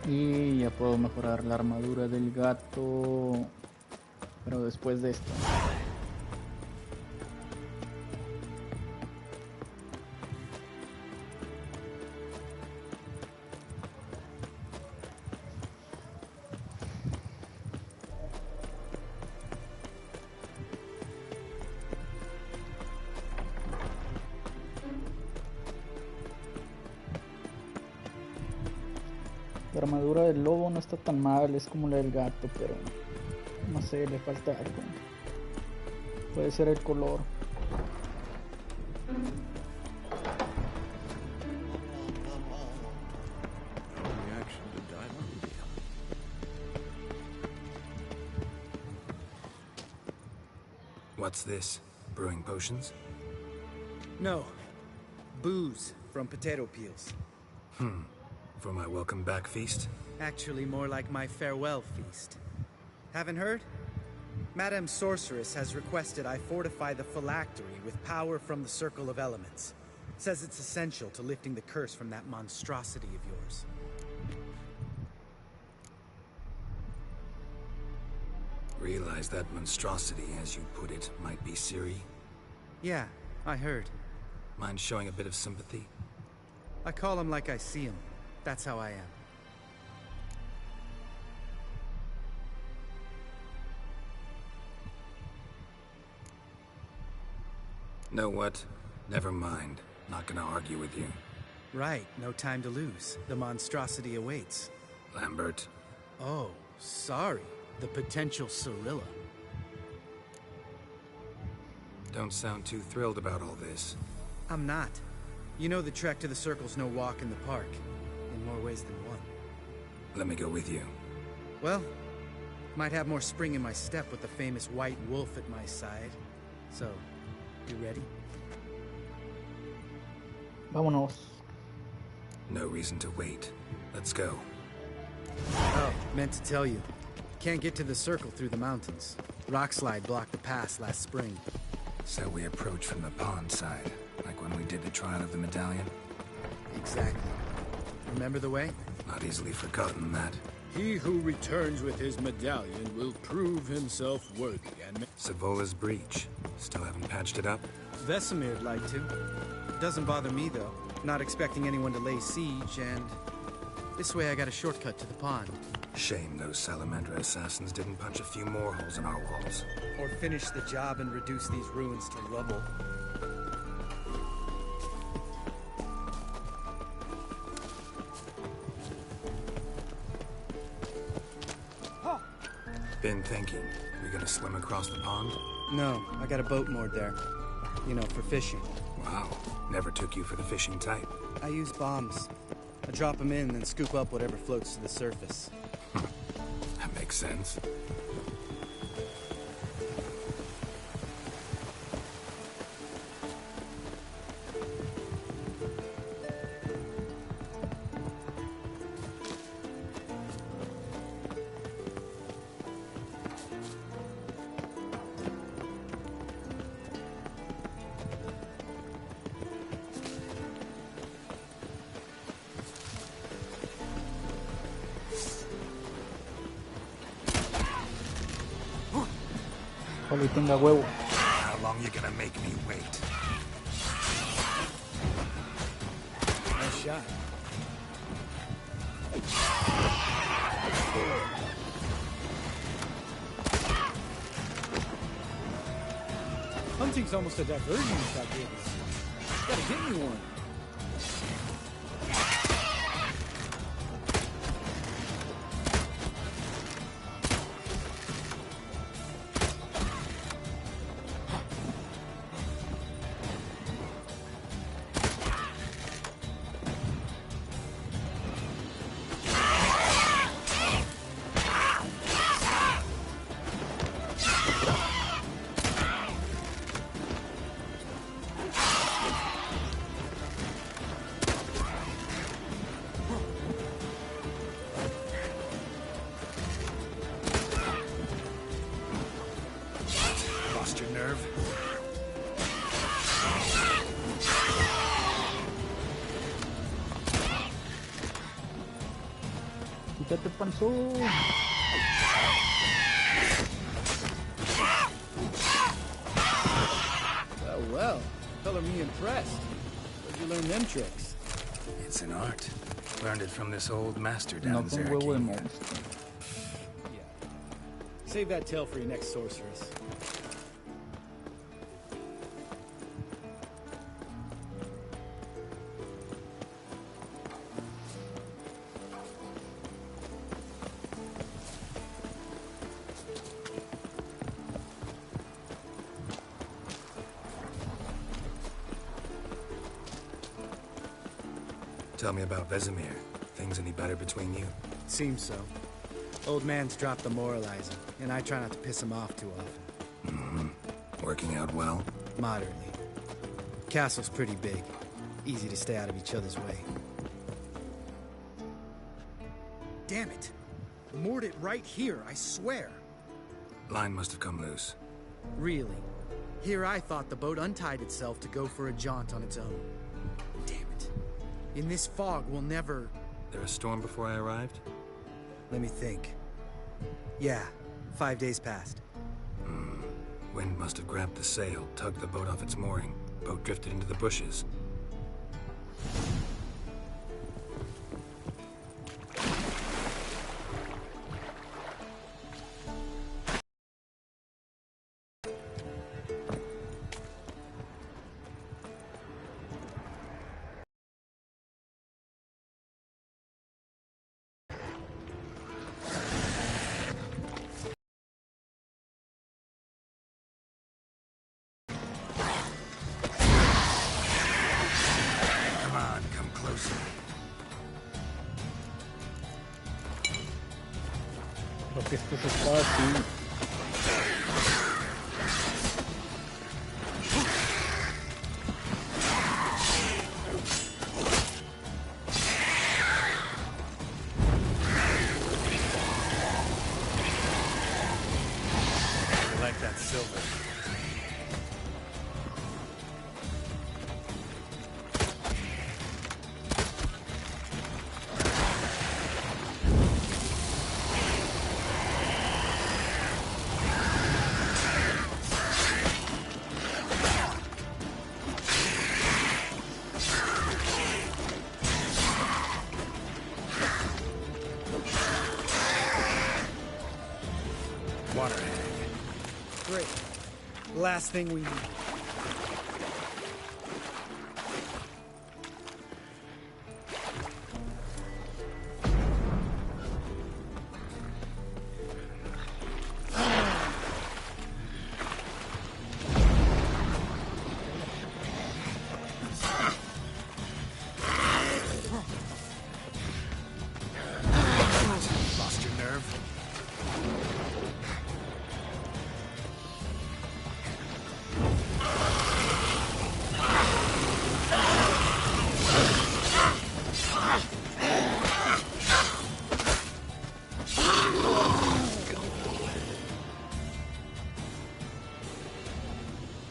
Y ya puedo mejorar la armadura del gato. Pero después de esto. La armadura del lobo no está tan mal, es como la del gato, pero no sé, le falta algo. Puede ser el color. What's this? Brewing potions? No. Booze from potato peels. For my welcome back feast? Actually, more like my farewell feast. Haven't heard? Madame Sorceress has requested I fortify the phylactery with power from the Circle of Elements. Says it's essential to lifting the curse from that monstrosity of yours. Realize that monstrosity, as you put it, might be Ciri? Yeah, I heard. Mind showing a bit of sympathy? I call him like I see him. That's how I am. Know what? Never mind. Not gonna argue with you. Right, no time to lose. The monstrosity awaits. Lambert. Oh, sorry. The potential Cirilla. Don't sound too thrilled about all this. I'm not. You know the trek to the Circle's no walk in the park. In more ways than one. Let me go with you. Well, might have more spring in my step with the famous white wolf at my side. So, you ready? Vámonos. No reason to wait. Let's go. Oh, meant to tell you. Can't get to the Circle through the mountains. Rockslide blocked the pass last spring. So we approach from the pond side, like when we did the trial of the medallion? Exactly. Remember the way? Not easily forgotten, that. He who returns with his medallion will prove himself worthy and... Savola's breach. Still haven't patched it up? Vesemir'd like to. Doesn't bother me, though. Not expecting anyone to lay siege, and... this way I got a shortcut to the pond. Shame those Salamandra assassins didn't punch a few more holes in our walls. Or finish the job and reduce these ruins to rubble. Been thinking. We gonna swim across the pond? No, I got a boat moored there. You know, for fishing. Wow. Never took you for the fishing type. I use bombs. I drop them in, then scoop up whatever floats to the surface. That makes sense. Ojalá y tenga huevo. How long you gonna make me wait? Nice shot. Hunting's almost a diversion if I did. Gotta get me one. Lost your nerve? Quítate, panzón. Well. Color me impressed. Where'd you learn them tricks? It's an art. Learned it from this old master No down in con huevo de Zaragoza. monstruo. Yeah. Save that tale for your next sorceress. Tell me about Vesemir. Things any better between you? Seems so. Old man's dropped the moralizing, and I try not to piss him off too often. Mm-hmm. Working out well? Moderately. Castle's pretty big. Easy to stay out of each other's way. Damn it! Moored it right here, I swear. Line must have come loose. Really? Here I thought the boat untied itself to go for a jaunt on its own. Damn it. In this fog, we'll never... There a storm before I arrived? Let me think. Yeah, 5 days passed. Wind must have grabbed the sail, tugged the boat off its mooring. Boat drifted into the bushes. Come on, come closer. Creo que esto se está así. I like that silver. Water hag. Great. Last thing we need. Lost your nerve?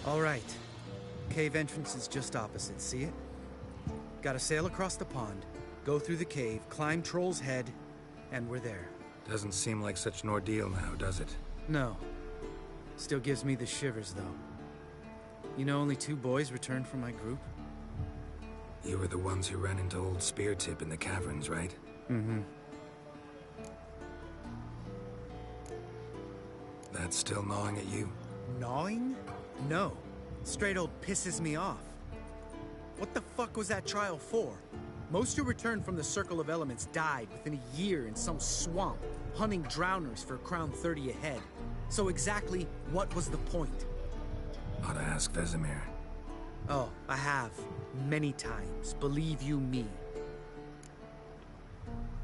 All right. Cave entrance is just opposite, see it? Gotta sail across the pond, go through the cave, climb Troll's Head, and we're there. Doesn't seem like such an ordeal now, does it? No. Still gives me the shivers, though. You know, only 2 boys returned from my group? You were the ones who ran into old Speartip in the caverns, right? Mm-hmm. That's still gnawing at you? Gnawing? No. Straight old pisses me off. What the fuck was that trial for? Most who returned from the Circle of Elements died within a year in some swamp, hunting drowners for a crown 30 a head. So exactly what was the point? Ought to ask Vesemir. Oh, I have. Many times. Believe you me.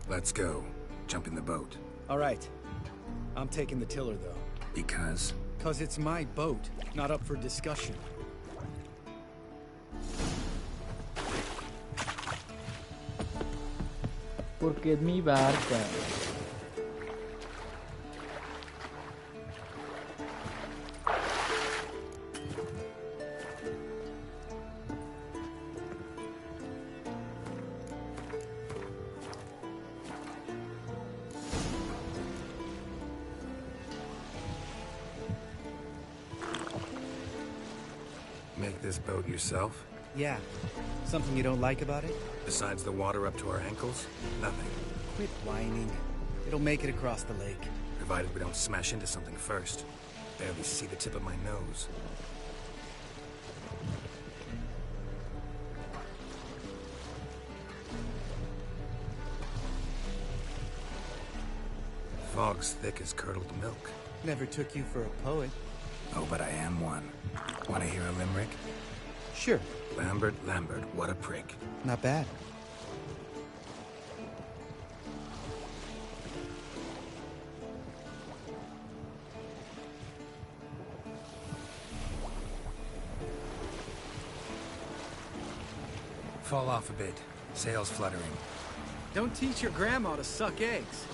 Let's go. Jump in the boat. All right. I'm taking the tiller, though. Because? 'Cause it's my boat, not up for discussion. Porque es mi barca. Make this boat yourself? Yeah. Something you don't like about it? Besides the water up to our ankles? Nothing. Quit whining. It'll make it across the lake. Provided we don't smash into something first. Barely see the tip of my nose. Fog's thick as curdled milk. Never took you for a poet. Oh, but I am one. Want to hear a limerick? Sure. Lambert, Lambert, what a prick. Not bad. Fall off a bit. Sails fluttering. Don't teach your grandma to suck eggs.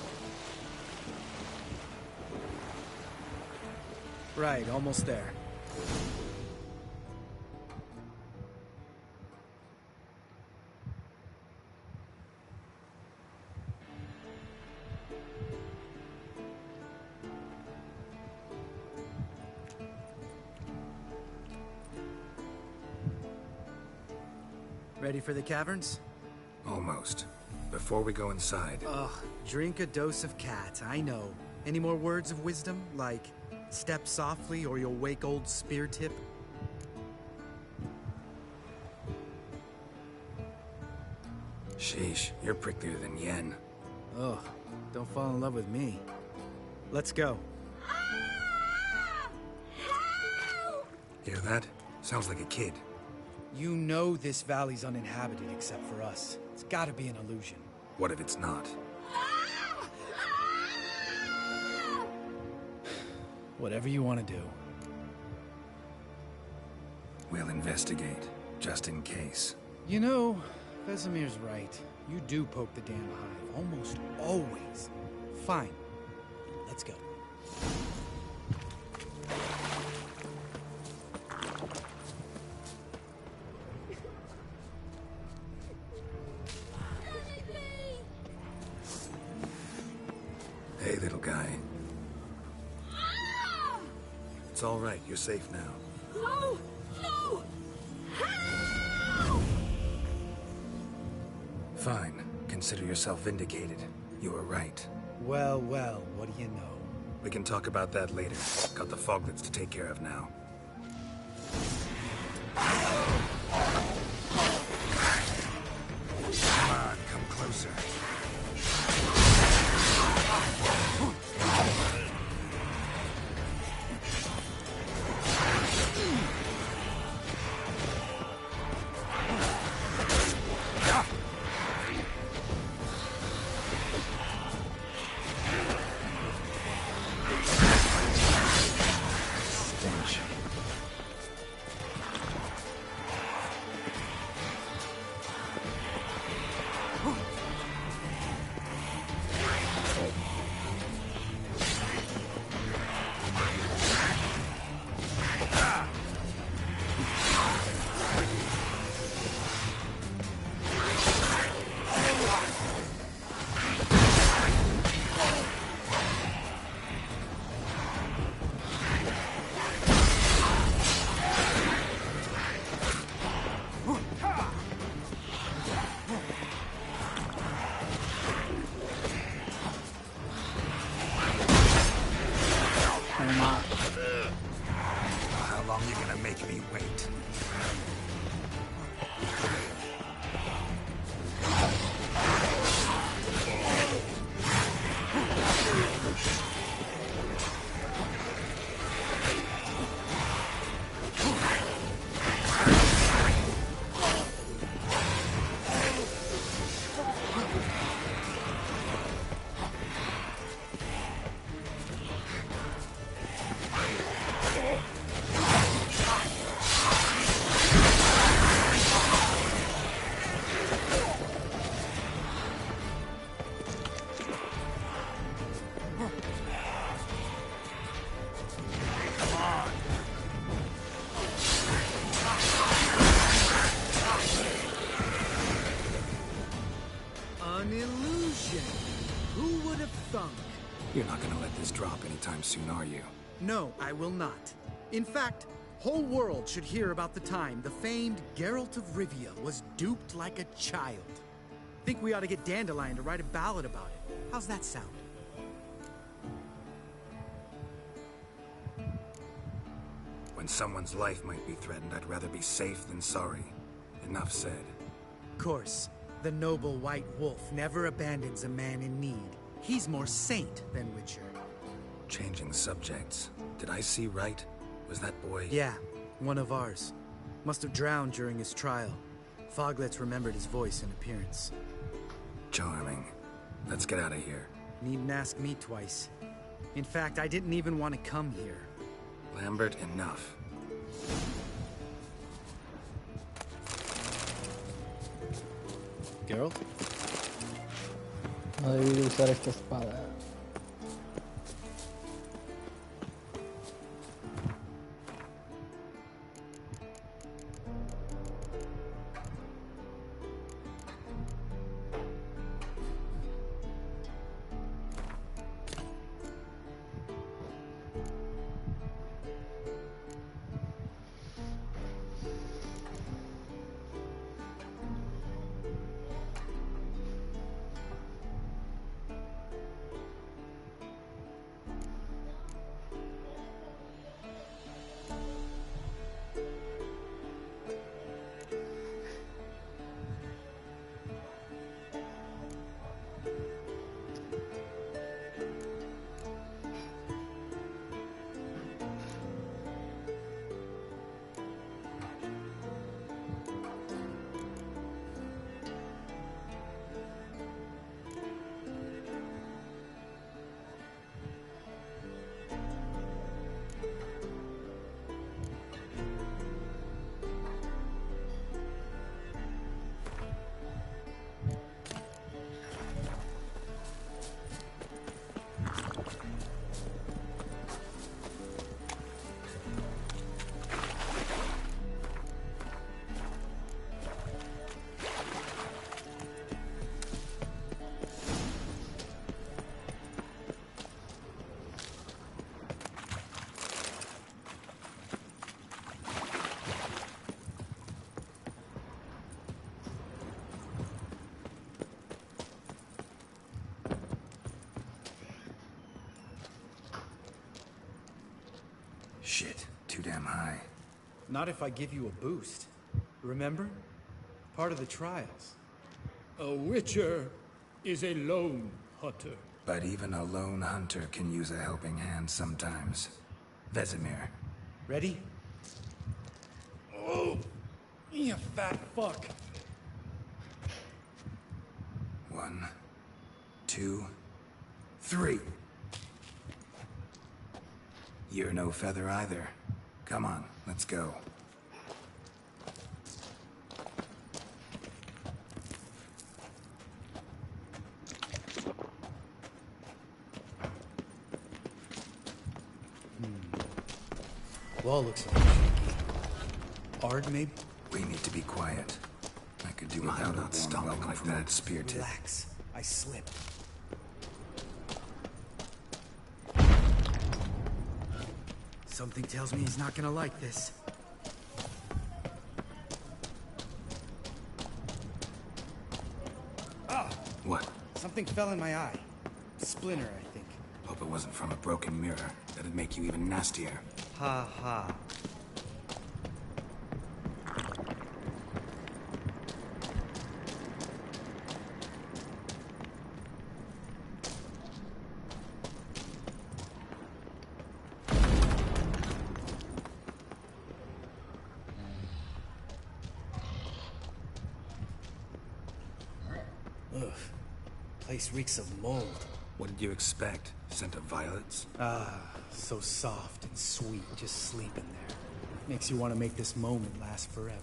Right, almost there. Ready for the caverns? Almost. Before we go inside... Ugh, drink a dose of cat, I know. Any more words of wisdom, like, step softly or you'll wake old Speartip? Sheesh, you're pricklier than Yen. Ugh, don't fall in love with me. Let's go. Hear that? Sounds like a kid. You know this valley's uninhabited except for us. It's gotta be an illusion. What if it's not? Whatever you want to do. We'll investigate, just in case. You know, Vesemir's right. You do poke the damn hive, almost always. Fine. Let's go. Hey, little guy. It's all right. You're safe now. No! No! Fine. Consider yourself vindicated. You were right. Well, well, what do you know? We can talk about that later. Got the foglets to take care of now. Come on, come closer. make me wait. An illusion. Who would have thunk? You're not gonna let this drop anytime soon, are you? No, I will not. In fact, whole world should hear about the time the famed Geralt of Rivia was duped like a child. Think we ought to get Dandelion to write a ballad about it. How's that sound? When someone's life might be threatened, I'd rather be safe than sorry. Enough said. Of course, the noble white wolf never abandons a man in need. He's more saint than Witcher. Changing subjects. Did I see right? Was that boy... Yeah, one of ours. Must have drowned during his trial. Foglets remembered his voice and appearance. Charming. Let's get out of here. Needn't ask me twice. In fact, I didn't even want to come here. Lambert, enough. Geralt? No debí de usar esta espada. Shit, too damn high. Not if I give you a boost. Remember? Part of the trials. A witcher is a lone hunter. But even a lone hunter can use a helping hand sometimes. Vesemir. Ready? Oh, you fat fuck. 1, 2, 3. You're no feather either. Come on, let's go. Wall looks a little shaky. Ard, maybe? We need to be quiet. I could do without not stopping like that spear tip. Relax. I slipped. Something tells me he's not gonna like this. Ah! What? Something fell in my eye. Splinter, I think. Hope it wasn't from a broken mirror. That'd make you even nastier. Ha ha. Place reeks of mold. What did you expect? Scent of violets? Ah, so soft and sweet, just sleeping there. Makes you want to make this moment last forever.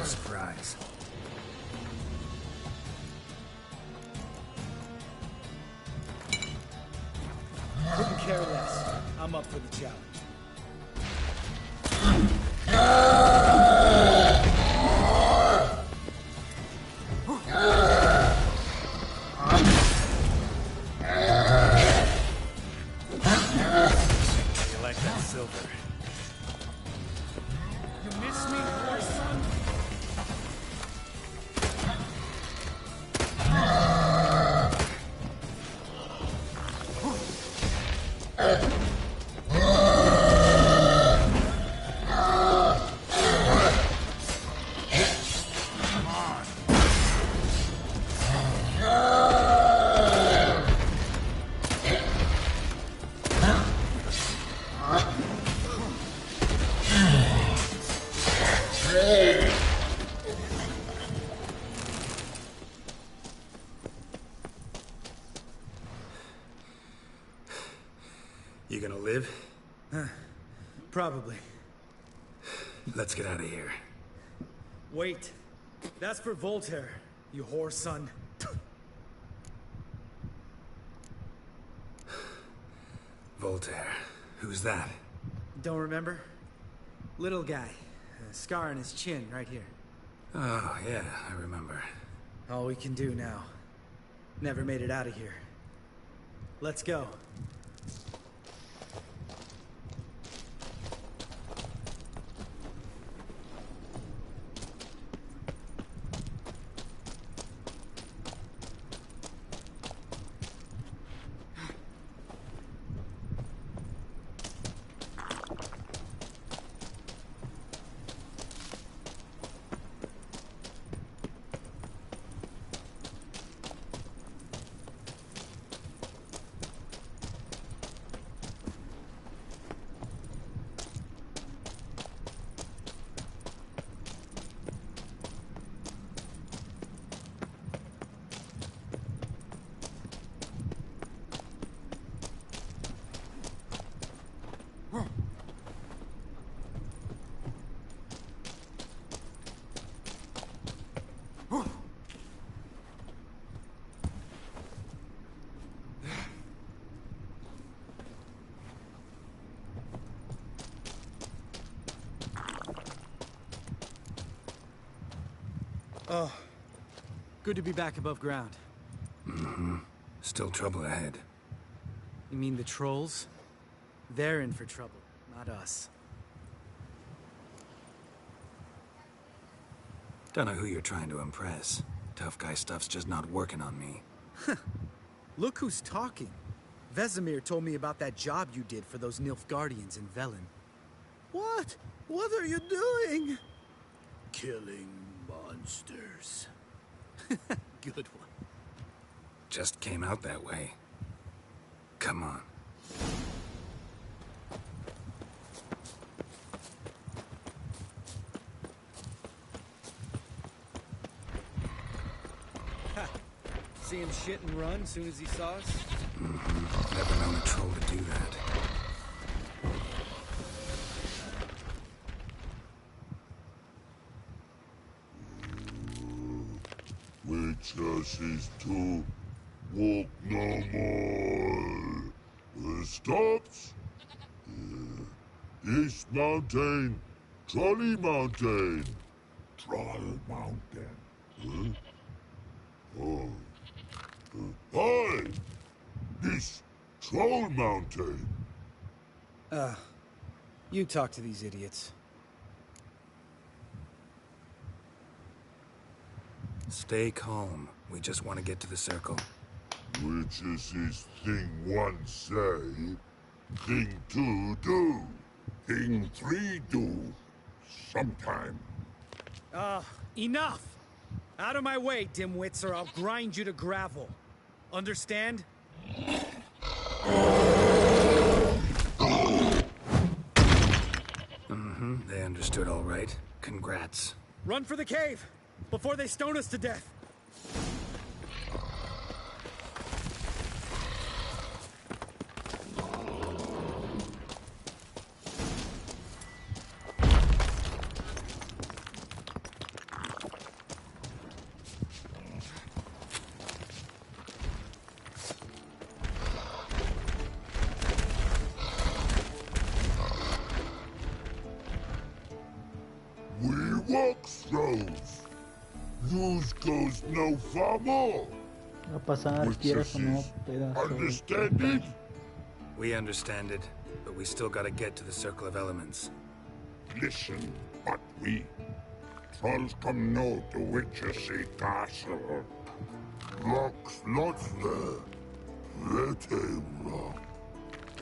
Surprise. Couldn't care less. I'm up for the challenge. You like that silver? You miss me, poor son? You gonna live? Probably. Let's get out of here. Wait. That's for Voltaire, you whore son. Voltaire. Who's that? Don't remember? Little guy. A scar on his chin, right here. Oh, yeah, I remember. All we can do now. Never made it out of here. Let's go. Oh, good to be back above ground. Mm-hmm. Still trouble ahead. You mean the trolls? They're in for trouble, not us. Don't know who you're trying to impress. Tough guy stuff's just not working on me. Look who's talking. Vesemir told me about that job you did for those Nilfgaardians in Velen. What? What are you doing? Killing monsters. Good one. Just came out that way. Come on. See him shit and run as soon as he saw us? Mm-hmm. Never known a troll to do that. Witches is to walk no more. Stops? This mountain, Trolley Mountain. Troll Mountain. Huh? Oh. Hi! This Troll Mountain. You talk to these idiots. Stay calm. We just want to get to the circle. Which is this thing one say? Thing 2 do. Thing 3 do. Sometime. Enough! Out of my way, dimwits, or I'll grind you to gravel. Understand? They understood all right. Congrats. Run for the cave! Before they stone us to death! Throws. News goes no far more. Va a pasar, quieras o no, pedazo. Understand it? We understand it, but we still gotta get to the Circle of Elements. Listen, but we. Trolls come no to Witchersea Castle. Rocks lots there. Pretty rock.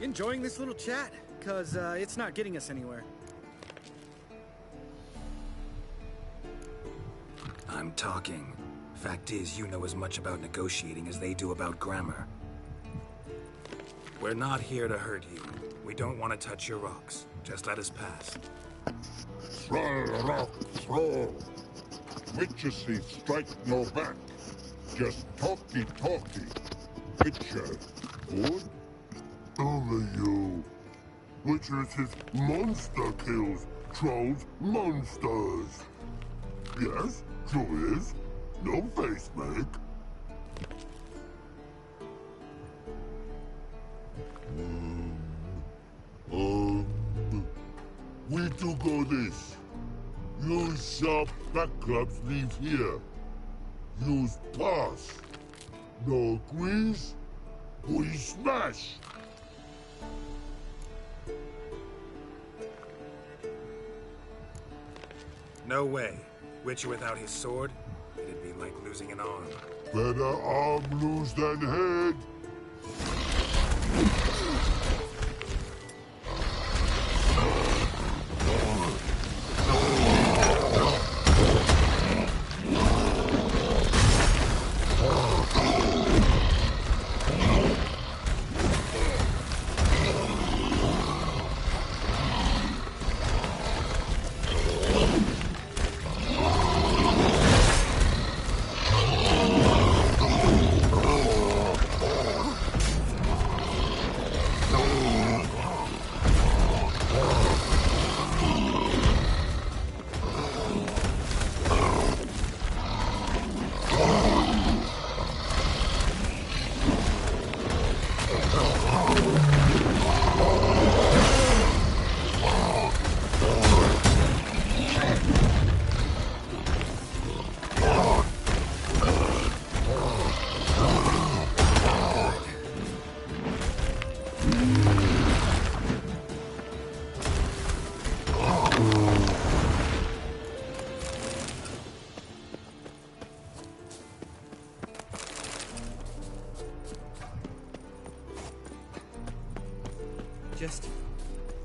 Enjoying this little chat? Cause, it's not getting us anywhere. I'm talking. Fact is, you know as much about negotiating as they do about grammar. We're not here to hurt you. We don't want to touch your rocks. Just let us pass. Troll rock troll. Witchersea strike no back. Just talky. Witcher, good? Only you. Witchersea monster kills. Trolls monsters. Yes? True is. No face make. We do go this. Use sharp backups leave here. Use pass. No agrees? We smash. No way. Witcher without his sword? It'd be like losing an arm. Better arm lose than head. Just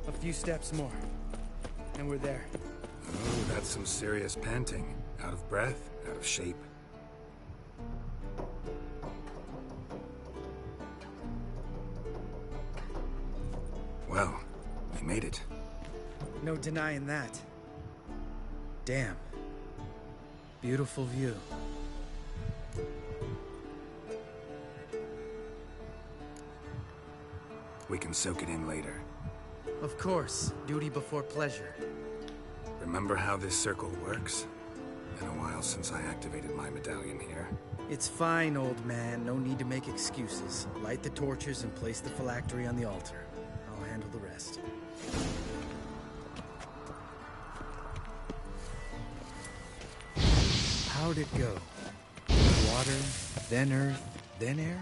a few steps more, and we're there. Oh, that's some serious panting. Out of breath, out of shape. Well, we made it. No denying that. Damn. Beautiful view. We can soak it in later. Of course. Duty before pleasure. Remember how this circle works? Been a while since I activated my medallion here. It's fine, old man. No need to make excuses. Light the torches and place the phylactery on the altar. I'll handle the rest. How'd it go? Water, then earth, then air?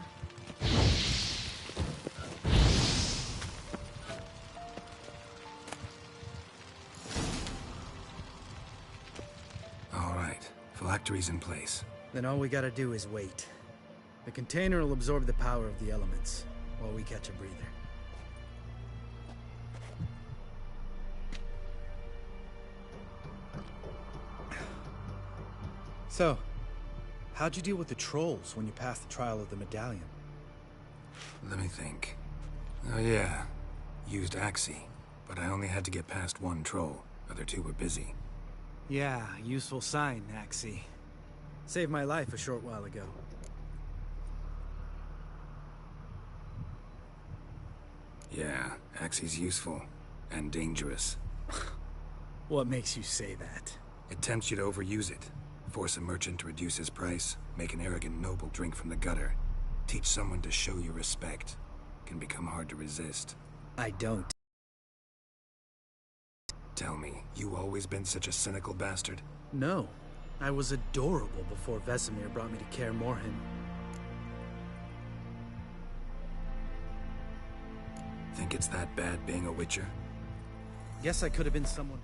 All right, phylactery's in place. Then all we gotta do is wait. The container will absorb the power of the elements, while we catch a breather. So, how'd you deal with the trolls when you passed the trial of the medallion? Let me think. Oh yeah, used Axie, but I only had to get past one troll. Other two were busy. Yeah, useful sign, Axie. Saved my life a short while ago. Yeah, Axie's useful. And dangerous. What makes you say that? It tempts you to overuse it. Force a merchant to reduce his price, make an arrogant noble drink from the gutter. Teach someone to show you respect. Can become hard to resist. I don't. Tell me, you always been such a cynical bastard? No. I was adorable before Vesemir brought me to Kaer Morhen. Think it's that bad being a Witcher? Guess I could have been someone...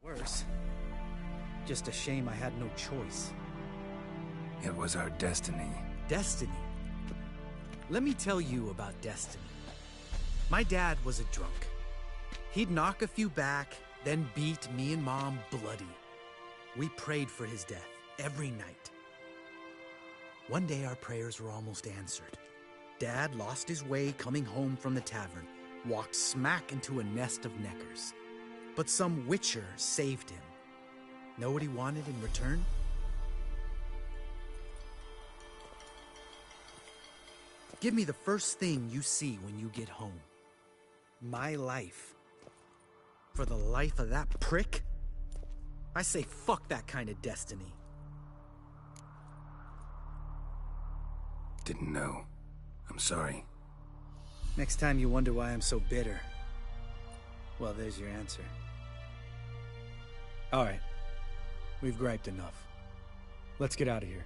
Worse. Just a shame I had no choice. It was our destiny. Destiny? Let me tell you about destiny. My dad was a drunk. He'd knock a few back, then beat me and Mom bloody. We prayed for his death every night. One day our prayers were almost answered. Dad lost his way coming home from the tavern, walked smack into a nest of neckers. But some Witcher saved him. Know what he wanted in return? Give me the first thing you see when you get home. My life. For the life of that prick? I say fuck that kind of destiny. Didn't know. I'm sorry. Next time you wonder why I'm so bitter, well, there's your answer. All right. We've griped enough. Let's get out of here.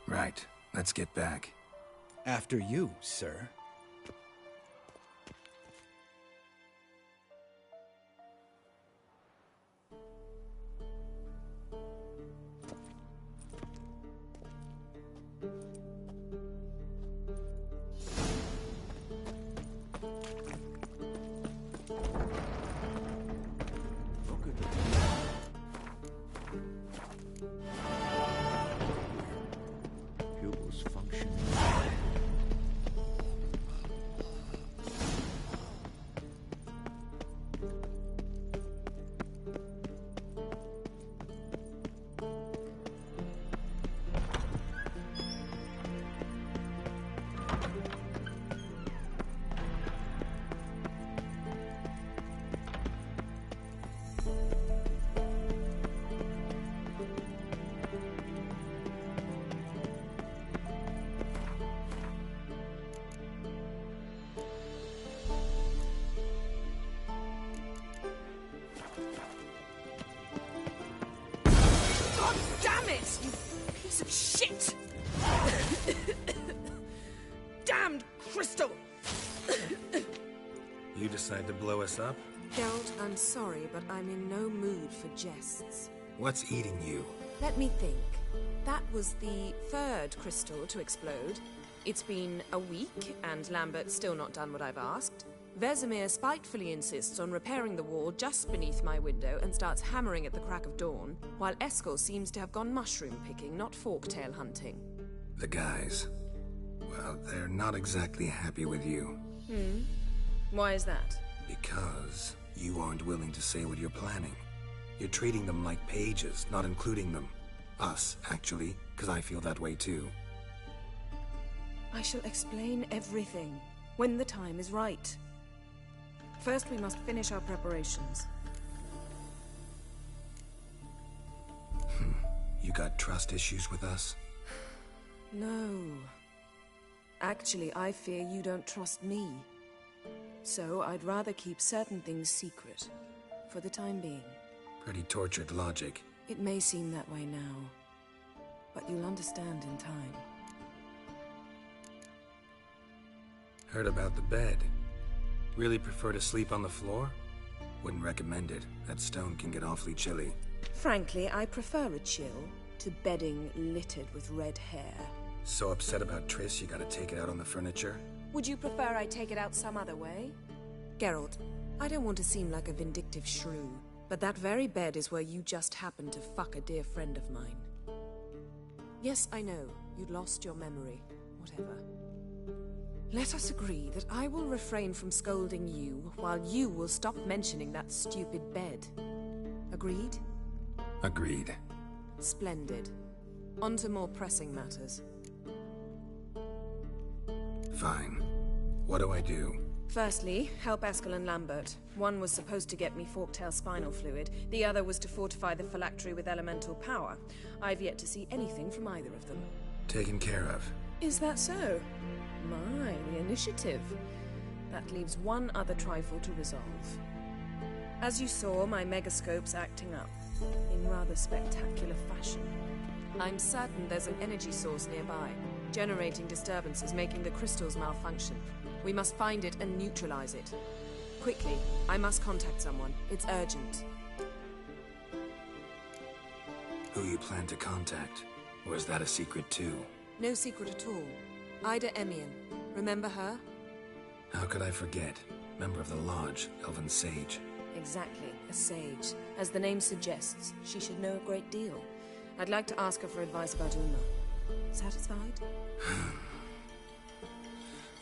Right. Let's get back. After you, sir. us up? Geralt, I'm sorry, but I'm in no mood for jests. What's eating you? Let me think. That was the third crystal to explode. It's been a week, and Lambert's still not done what I've asked. Vesemir spitefully insists on repairing the wall just beneath my window and starts hammering at the crack of dawn, while Eskel seems to have gone mushroom picking, not forktail hunting. The guys. Well, they're not exactly happy with you. Why is that? Because you aren't willing to say what you're planning. You're treating them like pages, not including them. Us, actually, because I feel that way too. I shall explain everything, when the time is right. First, we must finish our preparations. You got trust issues with us? No. Actually, I fear you don't trust me. So, I'd rather keep certain things secret, for the time being. Pretty tortured logic. It may seem that way now, but you'll understand in time. Heard about the bed. Really prefer to sleep on the floor? Wouldn't recommend it. That stone can get awfully chilly. Frankly, I prefer a chill to bedding littered with red hair. So upset about Triss you gotta take it out on the furniture? Would you prefer I take it out some other way? Geralt, I don't want to seem like a vindictive shrew, but that very bed is where you just happened to fuck a dear friend of mine. Yes, I know, you'd lost your memory. Whatever. Let us agree that I will refrain from scolding you, while you will stop mentioning that stupid bed. Agreed? Agreed. Splendid. On to more pressing matters. Fine. What do I do? Firstly, help Eskel and Lambert. One was supposed to get me forktail spinal fluid, the other was to fortify the phylactery with elemental power. I've yet to see anything from either of them. Taken care of. Is that so? My, the initiative. That leaves one other trifle to resolve. As you saw, my megascope's acting up, in rather spectacular fashion. I'm certain there's an energy source nearby, generating disturbances, making the crystals malfunction. We must find it and neutralize it. Quickly, I must contact someone. It's urgent. Who you plan to contact? Or is that a secret too? No secret at all. Ida Emian. Remember her? How could I forget? Member of the Lodge, Elven Sage. Exactly, a sage. As the name suggests, she should know a great deal. I'd like to ask her for advice about Uma. Satisfied?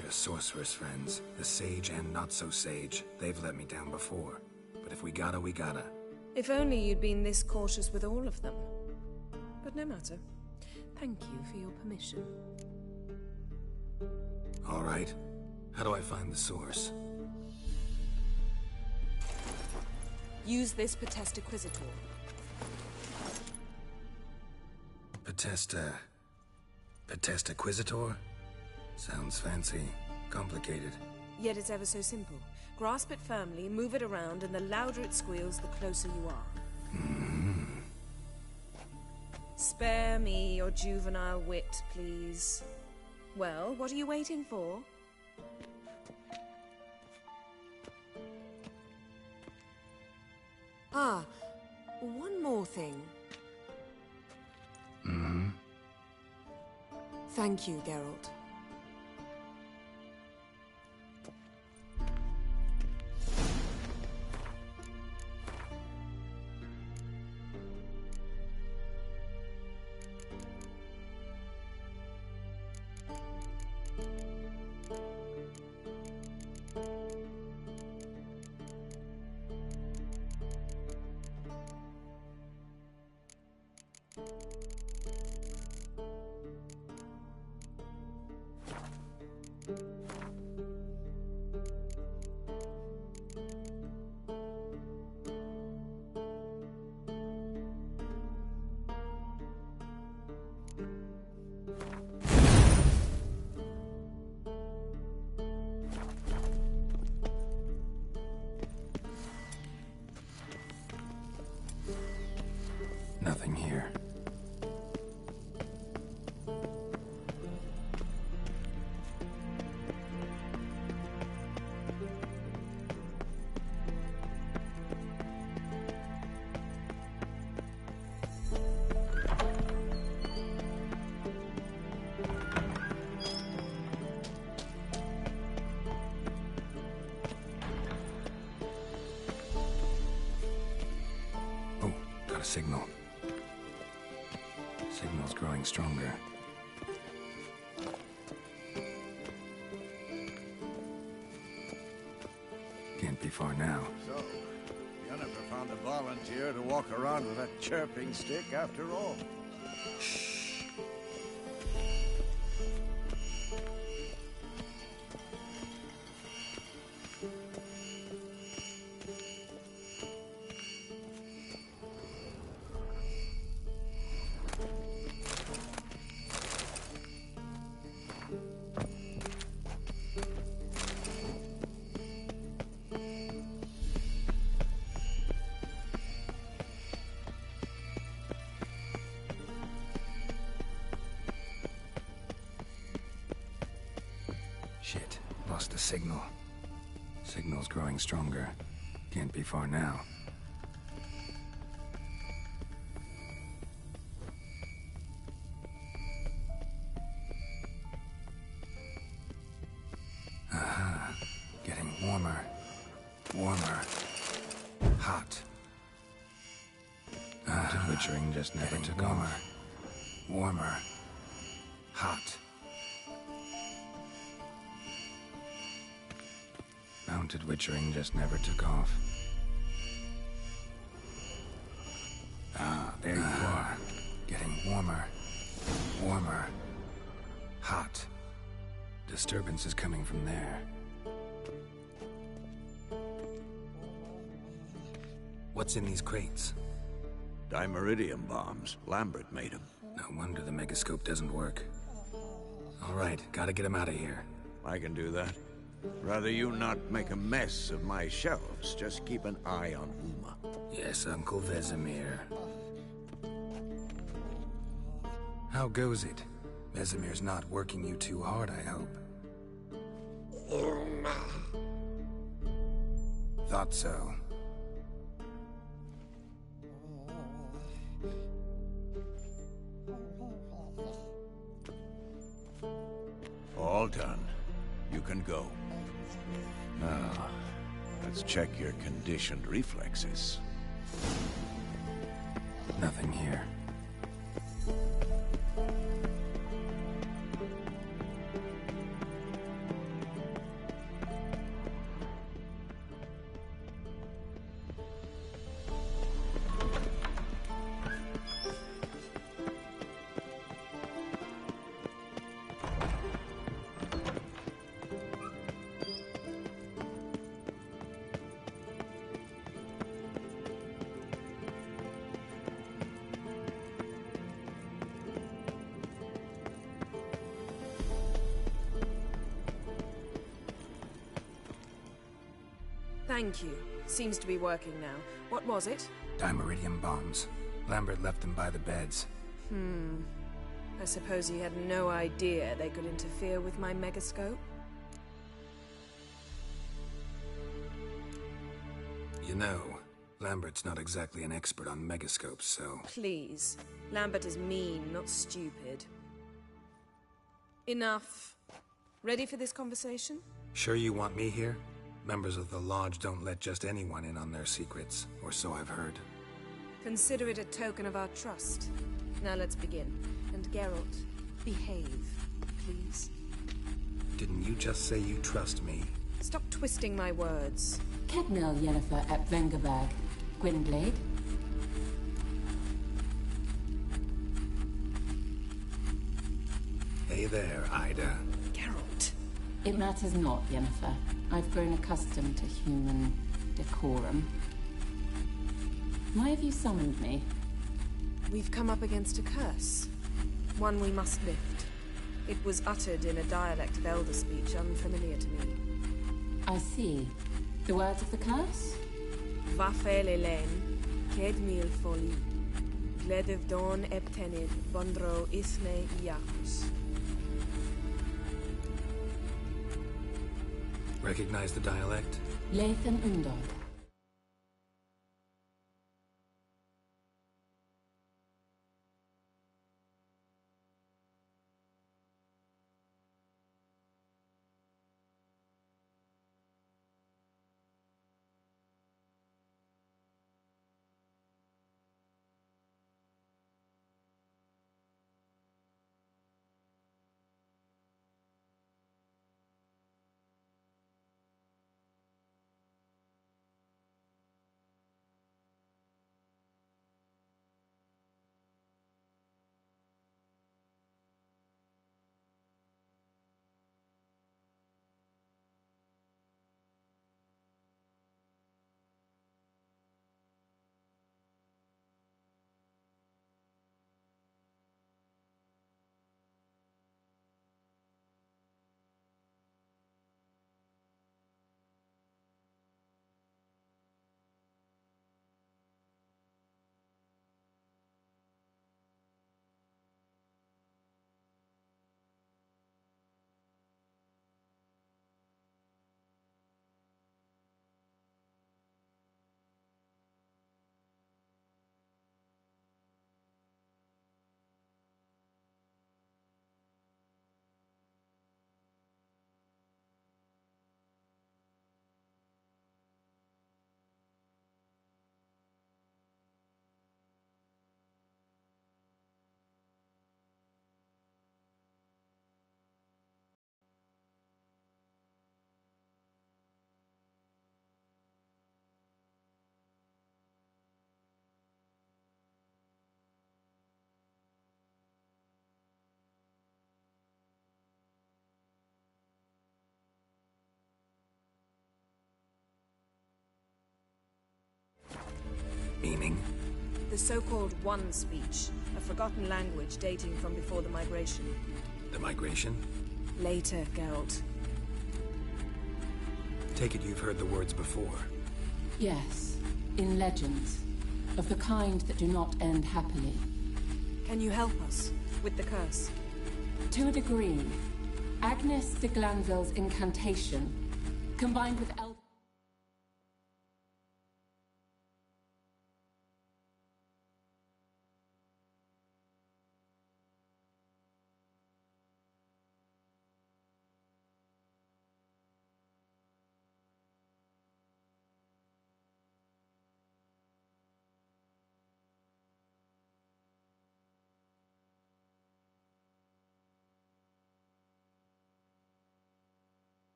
Your sorceress friends, the sage and not-so-sage, they've let me down before. But if we gotta, we gotta. If only you'd been this cautious with all of them. But no matter. Thank you for your permission. All right. How do I find the source? Use this Potesta Quisitor. Potesta Quisitor? Sounds fancy. Complicated. Yet it's ever so simple. Grasp it firmly, move it around, and the louder it squeals, the closer you are. Spare me your juvenile wit, please. Well, what are you waiting for? Ah, one more thing. Thank you, Geralt. Nothing here. signal. Signal's growing stronger. Can't be far now. So, Jennifer found a volunteer to walk around with a chirping stick after all. Shh. Shit, lost the signal. Signal's growing stronger. Can't be far now. Aha, getting warmer. Warmer. Hot. Mounted witchering just never took off. Warmer. Hot. Mounted witchering just never took off. Ah, there you are. Getting warmer. Warmer. Hot. Disturbance is coming from there. What's in these crates? Dimeridium bombs. Lambert made them. No wonder the megascope doesn't work. All right, gotta get him out of here. I can do that. Rather you not make a mess of my shelves. Just keep an eye on Uma. Yes, Uncle Vesemir. How goes it? Vesemir's not working you too hard, I hope. Uma. Thought so. All done. You can go. Now, let's check your conditioned reflexes. Nothing here. Thank you. Seems to be working now. What was it? Dimeridium bombs. Lambert left them by the beds. I suppose he had no idea they could interfere with my megascope? You know, Lambert's not exactly an expert on megascopes, so... Please. Lambert is mean, not stupid. Enough. Ready for this conversation? Sure you want me here? Members of the Lodge don't let just anyone in on their secrets, or so I've heard. Consider it a token of our trust. Now let's begin. And Geralt, behave, please. Didn't you just say you trust me? Stop twisting my words. Caiganle Yennefer at Vengerberg. Gwynblade? Hey there, Ida. Geralt. It matters not, Yennefer. I've grown accustomed to human decorum. Why have you summoned me? We've come up against a curse. One we must lift. It was uttered in a dialect of Elder speech unfamiliar to me. I see. The words of the curse? Vafel Elen, Ked Mil Foli, Gledev Don Eptenid, Bondro Isne Iacus. Recognize the dialect? Lathan Undod. Meaning? The so-called One Speech, a forgotten language dating from before the migration. The migration? Later, Geralt. Take it you've heard the words before. Yes, in legends. Of the kind that do not end happily. Can you help us with the curse? To a degree. Agnes de Glanville's incantation, combined with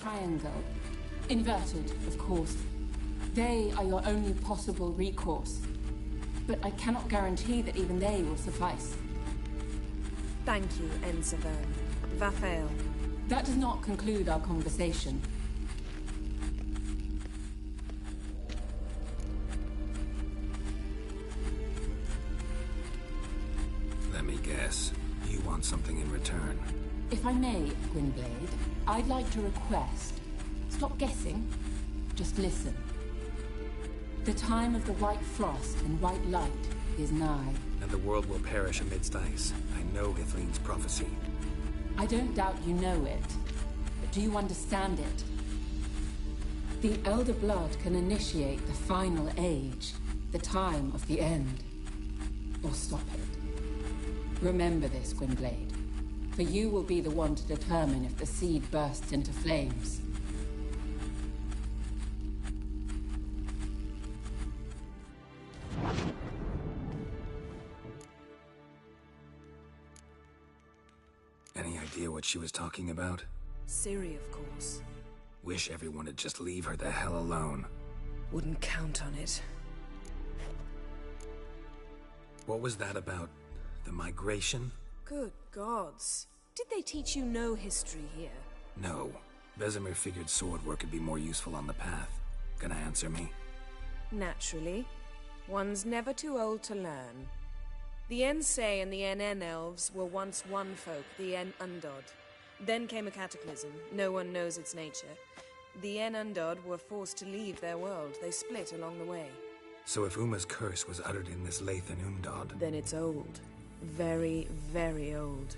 triangle. Inverted, of course. They are your only possible recourse. But I cannot guarantee that even they will suffice. Thank you, Ensevern. Vafael. That does not conclude our conversation. Let me guess. You want something in return. If I may, Gwynblade, I'd like to request. Stop guessing. Just listen. The time of the white frost and white light is nigh. And the world will perish amidst ice. I know Hithling's prophecy. I don't doubt you know it. But do you understand it? The Elder Blood can initiate the final age. The time of the end. Or stop it. Remember this, Gwynblade. For you will be the one to determine if the seed bursts into flames. Any idea what she was talking about? Ciri, of course. Wish everyone would just leave her the hell alone. Wouldn't count on it. What was that about? The migration? Good gods. Did they teach you no history here? No. Vesemir figured sword work could be more useful on the path. Gonna answer me? Naturally. One's never too old to learn. The Ensei and the NN elves were once one folk, the En Undod. Then came a cataclysm. No one knows its nature. The En Undod were forced to leave their world. They split along the way. So if Uma's curse was uttered in this Lathan Undod... Then it's old. Very, very old.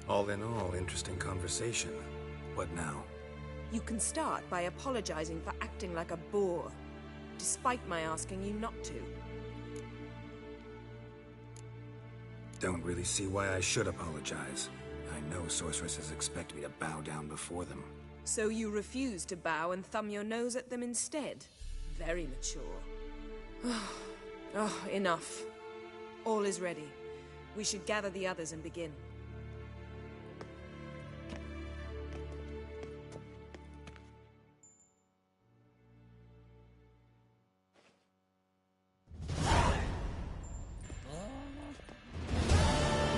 All in all, interesting conversation. What now? You can start by apologizing for acting like a boor, despite my asking you not to. Don't really see why I should apologize. I know sorceresses expect me to bow down before them. So you refuse to bow and thumb your nose at them instead? Very mature. Oh, enough. All is ready. We should gather the others and begin.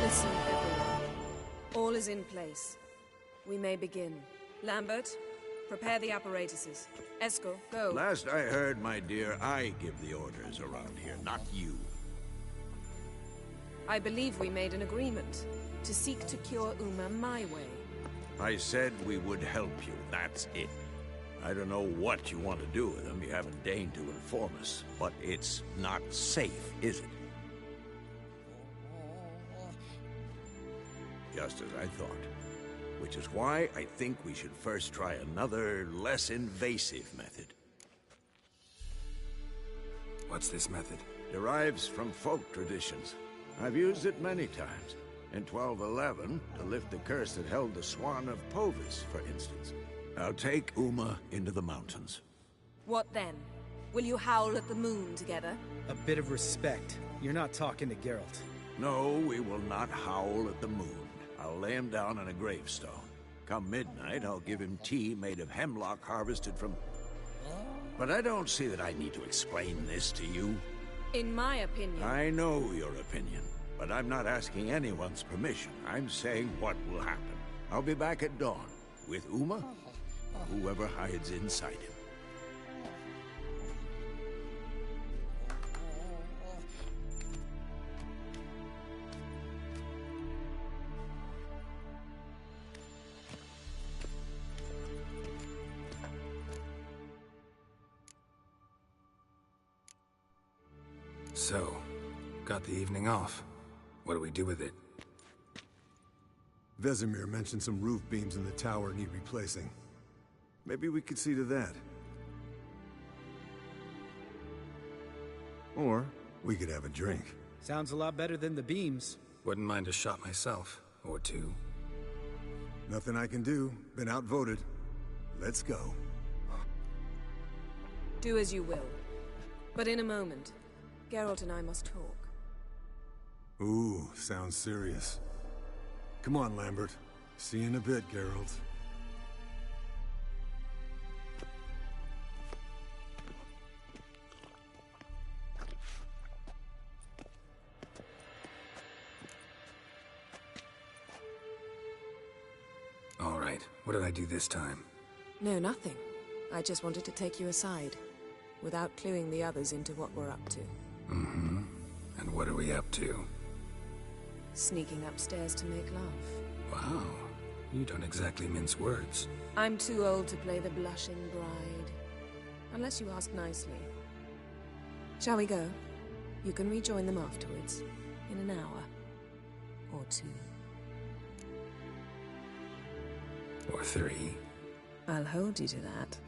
Listen, everyone. All is in place. We may begin. Lambert, prepare the apparatuses. Eskel, go. Last I heard, my dear, I give the orders around here, not you. I believe we made an agreement to seek to cure Uma my way. I said we would help you, that's it. I don't know what you want to do with them, you haven't deigned to inform us. But it's not safe, is it? Just as I thought. Which is why I think we should first try another, less invasive method. What's this method? Derives from folk traditions. I've used it many times. In 1211, to lift the curse that held the Swan of Povis, for instance. I'll take Uma into the mountains. What then? Will you howl at the moon together? A bit of respect. You're not talking to Geralt. No, we will not howl at the moon. I'll lay him down on a gravestone. Come midnight, I'll give him tea made of hemlock harvested from... But I don't see that I need to explain this to you. In my opinion... I know your opinion, but I'm not asking anyone's permission. I'm saying what will happen. I'll be back at dawn, with Uma, or whoever hides inside him. So, got the evening off. What do we do with it? Vesemir mentioned some roof beams in the tower need replacing. Maybe we could see to that. Or we could have a drink. Sounds a lot better than the beams. Wouldn't mind a shot myself. Or two. Nothing I can do. Been outvoted. Let's go. Do as you will. But in a moment, Geralt and I must talk. Ooh, sounds serious. Come on, Lambert. See you in a bit, Geralt. All right, what did I do this time? No, nothing. I just wanted to take you aside, without cluing the others into what we're up to. Mm-hmm. And what are we up to? Sneaking upstairs to make love. Wow. You don't exactly mince words. I'm too old to play the blushing bride. Unless you ask nicely. Shall we go? You can rejoin them afterwards. In an hour. Or two. Or three. I'll hold you to that.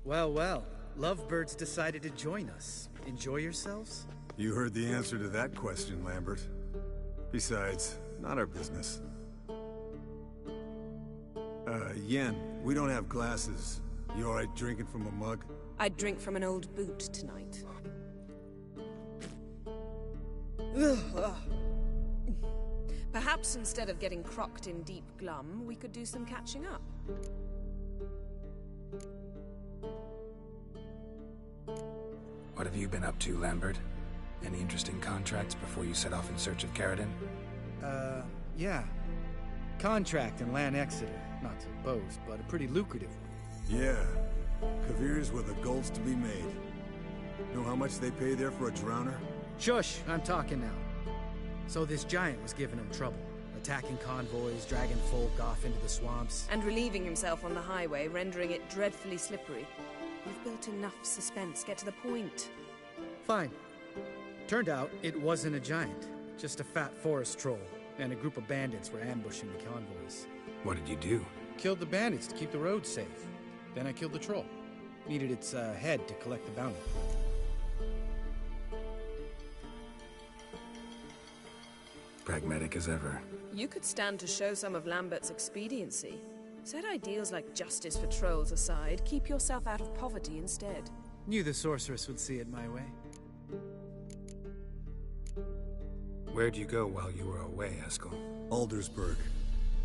Well, well. Lovebirds decided to join us. Enjoy yourselves? You heard the answer to that question, Lambert. Besides, not our business. Yen, we don't have glasses. You alright drinking from a mug? I'd drink from an old boot tonight. Perhaps instead of getting crocked in deep glum, we could do some catching up. What have you been up to, Lambert? Any interesting contracts before you set off in search of Caiganle? Yeah. Contract in Lan Exeter. Not to boast, but a pretty lucrative one. Yeah. Kavir's where the gold's to be made. Know how much they pay there for a drowner? Shush! I'm talking now. So this giant was giving him trouble. Attacking convoys, dragging folk off into the swamps. And relieving himself on the highway, rendering it dreadfully slippery. You've built enough suspense. Get to the point. Fine. Turned out, it wasn't a giant. Just a fat forest troll. And a group of bandits were ambushing the convoys. What did you do? Killed the bandits to keep the roads safe. Then I killed the troll. Needed its head to collect the bounty. Pragmatic as ever. You could stand to show some of Lambert's expediency. Set ideals like justice for trolls aside, keep yourself out of poverty instead. Knew the sorceress would see it my way. Where'd you go while you were away, Eskel? Aldersburg.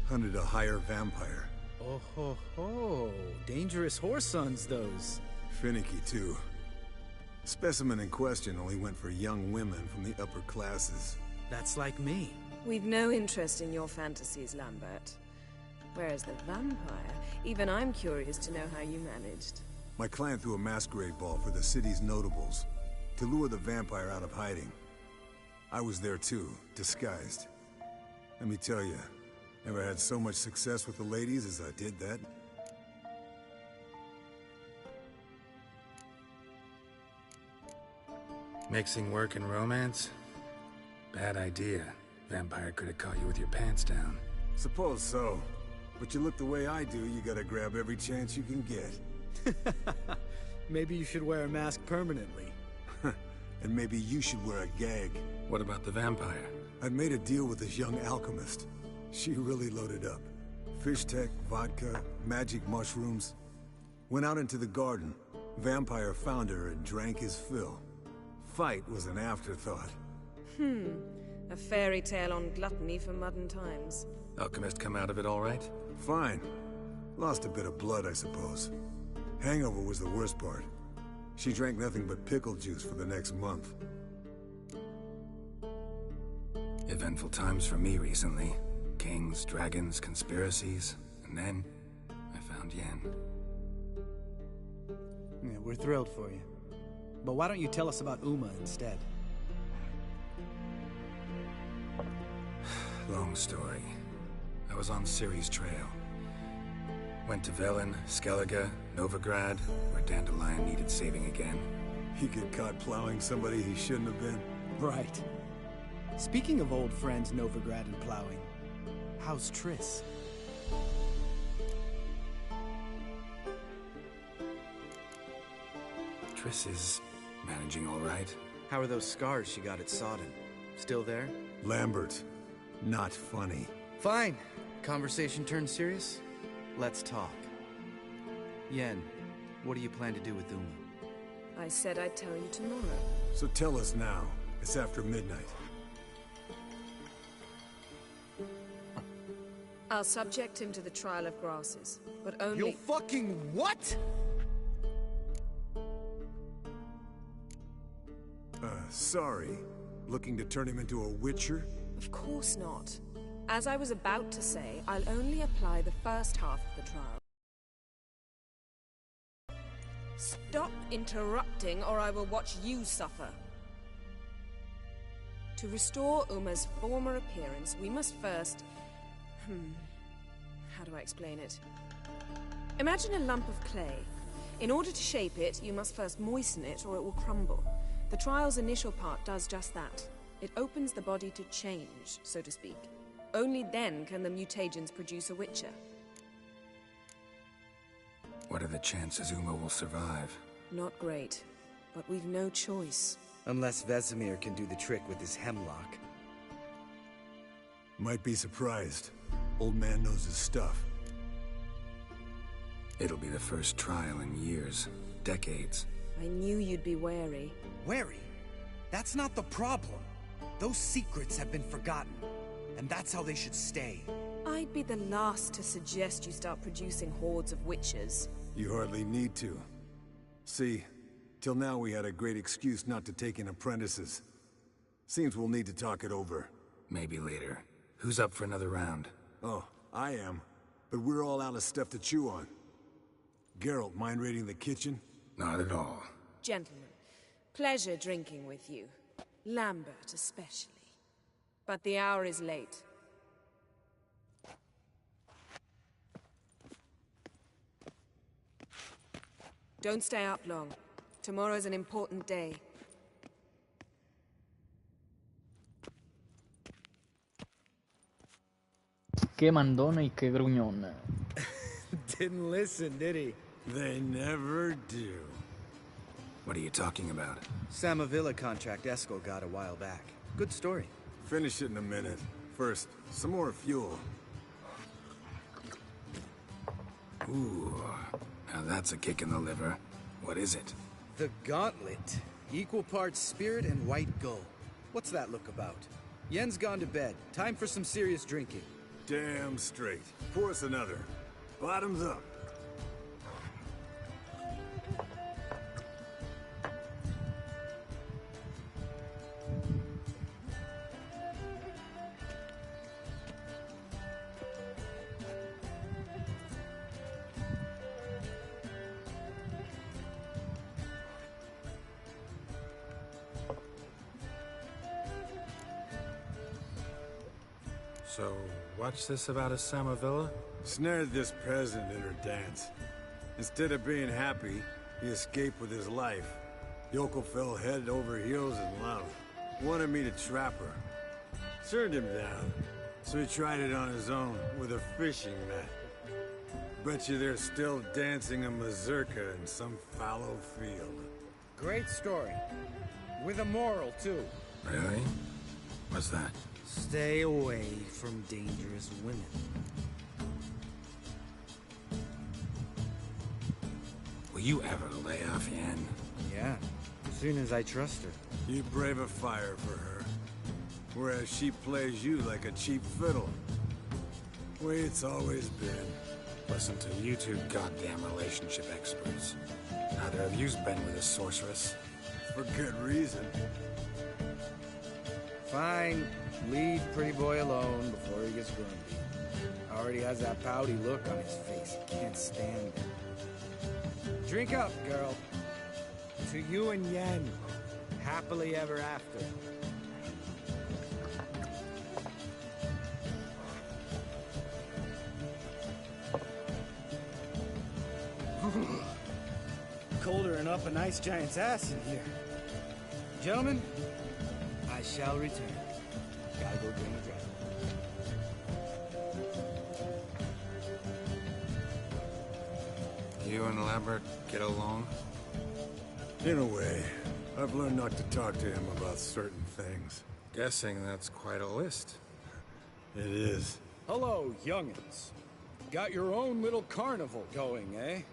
Hunted a higher vampire. Oh ho ho. Dangerous whoresons, those. Finicky, too. Specimen in question only went for young women from the upper classes. That's like me. We've no interest in your fantasies, Lambert. Whereas the vampire, even I'm curious to know how you managed. My clan threw a masquerade ball for the city's notables, to lure the vampire out of hiding. I was there too, disguised. Let me tell you, never had so much success with the ladies as I did that. Mixing work and romance? Bad idea. Vampire could have caught you with your pants down. Suppose so. But you look the way I do, you gotta grab every chance you can get. Maybe you should wear a mask permanently. And maybe you should wear a gag. What about the vampire? I'd made a deal with this young alchemist. She really loaded up. Fish tech, vodka, magic mushrooms. Went out into the garden. Vampire found her and drank his fill. Fight was an afterthought. A fairy tale on gluttony for modern times. Alchemist come out of it all right? Fine. Lost a bit of blood, I suppose. Hangover was the worst part. She drank nothing but pickle juice for the next month. Eventful times for me recently. Kings, dragons, conspiracies, and then I found Yen. Yeah, we're thrilled for you. But why don't you tell us about Uma instead? Long story. I was on Ciri's trail. Went to Velen, Skellige, Novigrad, where Dandelion needed saving again. He get caught plowing somebody he shouldn't have been. Right. Speaking of old friends Novigrad and plowing, how's Triss? Triss is managing all right. How are those scars she got at Sodden? Still there? Lambert. Not funny. Fine. Conversation turned serious? Let's talk. Yen, what do you plan to do with Uma? I said I'd tell you tomorrow. So tell us now. It's after midnight. I'll subject him to the trial of grasses, but only— You'll fucking what? Sorry. Looking to turn him into a witcher? Of course not. As I was about to say, I'll only apply the first half of the trial. Stop interrupting, or I will watch you suffer. To restore Uma's former appearance, we must first— how do I explain it? Imagine a lump of clay. In order to shape it, you must first moisten it, or it will crumble. The trial's initial part does just that. It opens the body to change, so to speak. Only then can the mutagens produce a witcher. What are the chances Uma will survive? Not great, but we've no choice. Unless Vesemir can do the trick with his hemlock. Might be surprised. Old man knows his stuff. It'll be the first trial in years. Decades. I knew you'd be wary. Wary? That's not the problem. Those secrets have been forgotten. And that's how they should stay. I'd be the last to suggest you start producing hordes of witches. You hardly need to. See, till now we had a great excuse not to take in apprentices. Seems we'll need to talk it over. Maybe later. Who's up for another round? Oh, I am. But we're all out of stuff to chew on. Geralt, mind raiding the kitchen? Not at all. Gentlemen, pleasure drinking with you. Lambert especially. But the hour is late. Don't stay up long. Tomorrow's an important day. Qué mandón y qué gruñón. Didn't listen, did he? They never do. What are you talking about? Samavilla contract Eskel got a while back. Good story. Finish it in a minute. First, some more fuel. Ooh, now that's a kick in the liver. What is it? The Gauntlet. Equal parts spirit and white gull. What's that look about? Yen's gone to bed. Time for some serious drinking. Damn straight. Pour us another. Bottoms up. So, what's this about a Samavilla? Snared this peasant in her dance. Instead of being happy, he escaped with his life. Yoko fell head over heels in love. Wanted me to trap her. Turned him down. So he tried it on his own, with a fishing net. Bet you they're still dancing a mazurka in some fallow field. Great story. With a moral, too. Really? What's that? Stay away from dangerous women. Will you ever lay off Yen? Yeah, as soon as I trust her. You brave a fire for her. Whereas she plays you like a cheap fiddle. Way it's always been. Listen to you two goddamn relationship experts. Neither of you's been with a sorceress. For good reason. Fine. Leave pretty boy alone before he gets grumpy. Already has that pouty look on his face. Can't stand it. Drink up, girl. To you and Yen. Happily ever after. Colder than up an ice giant's ass in here. Gentlemen, I shall return. Gotta go drain the dragon. You and Lambert get along? In a way. I've learned not to talk to him about certain things. Guessing that's quite a list. It is. Hello, young'uns. Got your own little carnival going, eh?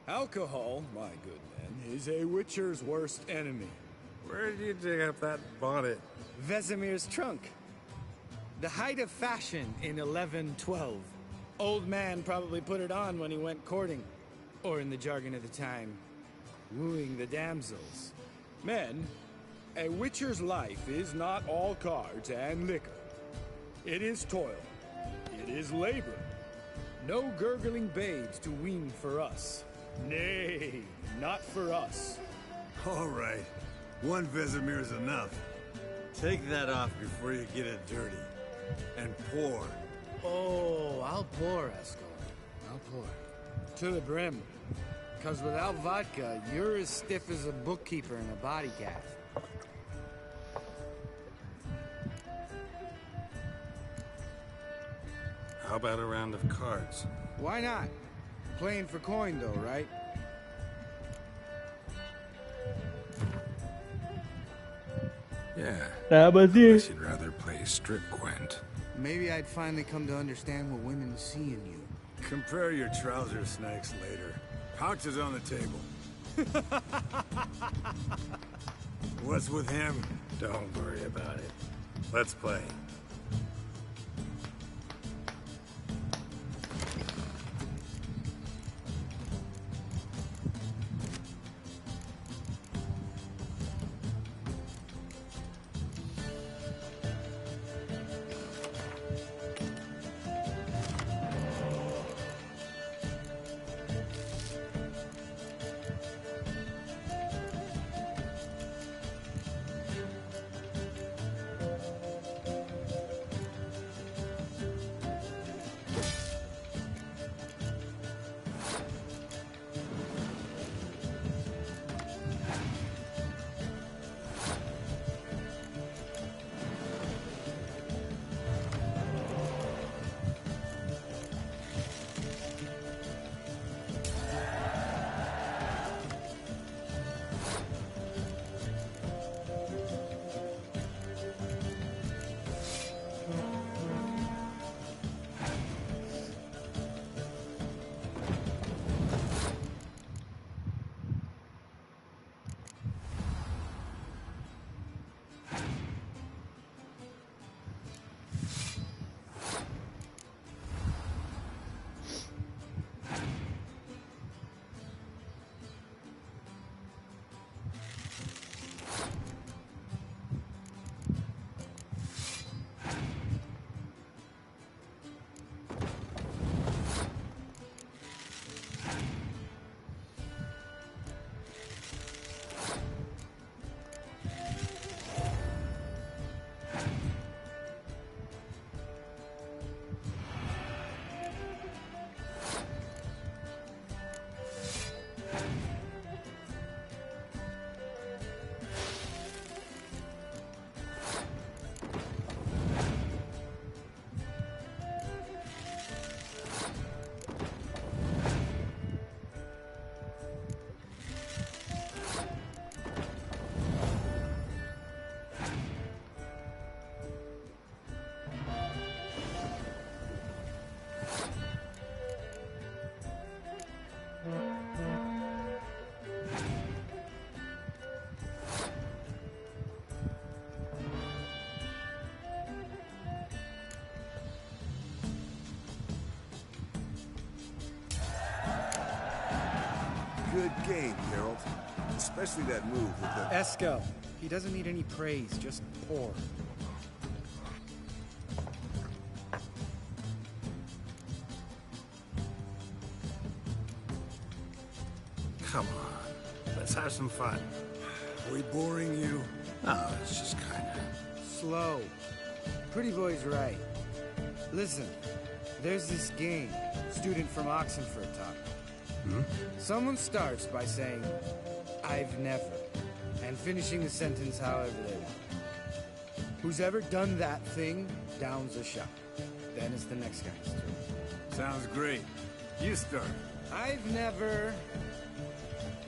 Alcohol, my good men, is a witcher's worst enemy. Where did you dig up that bonnet? Vesemir's trunk. The height of fashion in 1112. Old man probably put it on when he went courting. Or in the jargon of the time, wooing the damsels. Men, a witcher's life is not all cards and liquor. It is toil. It is labor. No gurgling babes to wean for us. Nay, not for us. All right. One Vesemir's enough. Take that off before you get it dirty. And pour. Oh, I'll pour, Escort. I'll pour. To the brim. Because without vodka, you're as stiff as a bookkeeper in a body gaff. How about a round of cards? Why not? Playing for coin, though, right? Yeah. Unless you'd rather play strip Gwent. Maybe I'd finally come to understand what women see in you. Compare your trouser snakes later. Pouch is on the table. What's with him? Don't worry about it. Let's play. good game, Geralt. Especially that move with the... Eskel. He doesn't need any praise, just pour. Come on, let's have some fun. Are we boring you? No, it's just kinda... Slow. Pretty boy's right. Listen, there's this game student from Oxenford taught me. Hmm? Someone starts by saying, I've never, and finishing the sentence however they want. Who's ever done that thing downs a shot. Then it's the next guy's turn. Sounds great. You start. I've never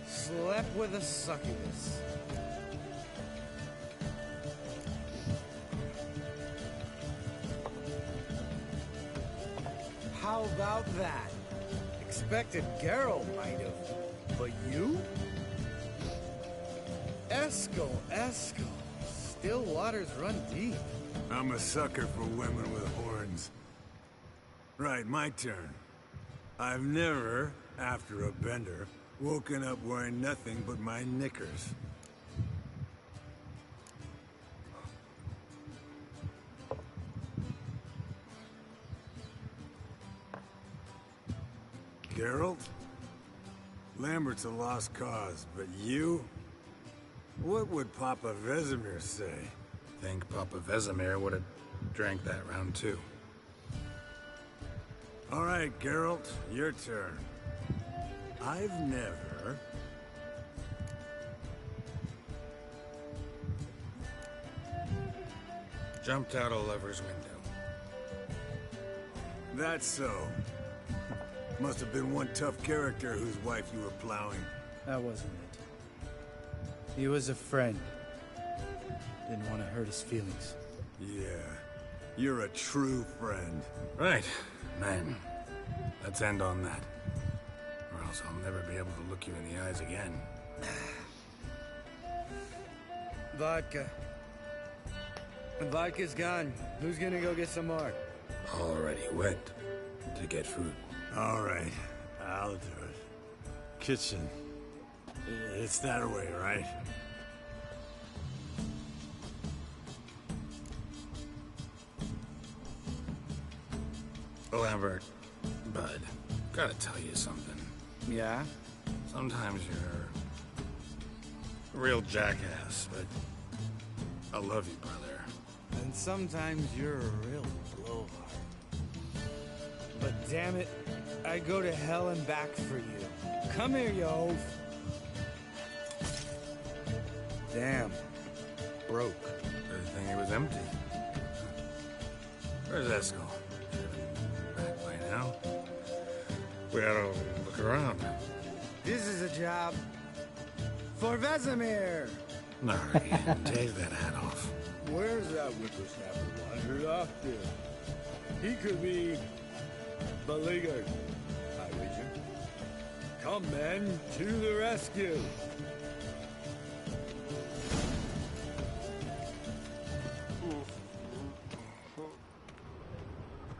slept with a succubus. How about that? Expected Geralt might have, but you? Eskel. Still waters run deep. I'm a sucker for women with horns. Right, my turn. I've never, after a bender, woken up wearing nothing but my knickers. Geralt? Lambert's a lost cause, but you? What would Papa Vesemir say? Think Papa Vesemir would have drank that round too. All right, Geralt, your turn. I've never... Jumped out a lover's window. That's so. Must have been one tough character whose wife you were plowing. That wasn't it. He was a friend. Didn't want to hurt his feelings. Yeah, you're a true friend. Right, man. Let's end on that. Or else I'll never be able to look you in the eyes again. Vodka. The vodka's gone. Who's gonna go get some more? Already went to get food. All right, I'll do it. Kitchen. It's that way, right? Lambert, bud, gotta tell you something. Yeah? Sometimes you're a real jackass, but I love you, brother. And sometimes you're a real blowhard. But damn it, I'd go to hell and back for you. Come here, you oaf. Damn. Broke. Good thing it was empty. Where's Eskel? Back by now. We ought to look around. This is a job for Vesemir. No, take that hat off. Where's that whippersnapper wandered off to? He could be beleaguered, I wager. Come, men, to the rescue!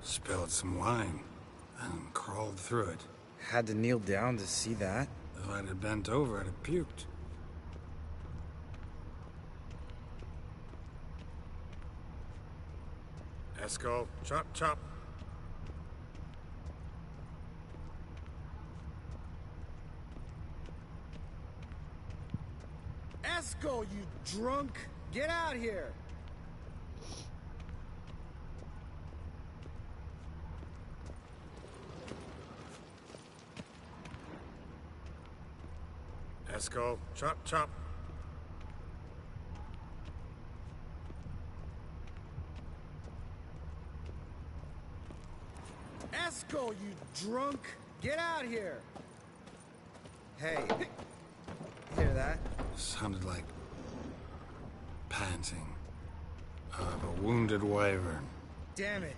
Spilled some wine and crawled through it. Had to kneel down to see that. If I'd have bent over, I'd have puked. Eskel, chop, chop. Eskel, you drunk! Get out here! Eskel, chop, chop. Eskel, you drunk! Get out here! Hey, hear that? Sounded like panting of a wounded wyvern. Damn it.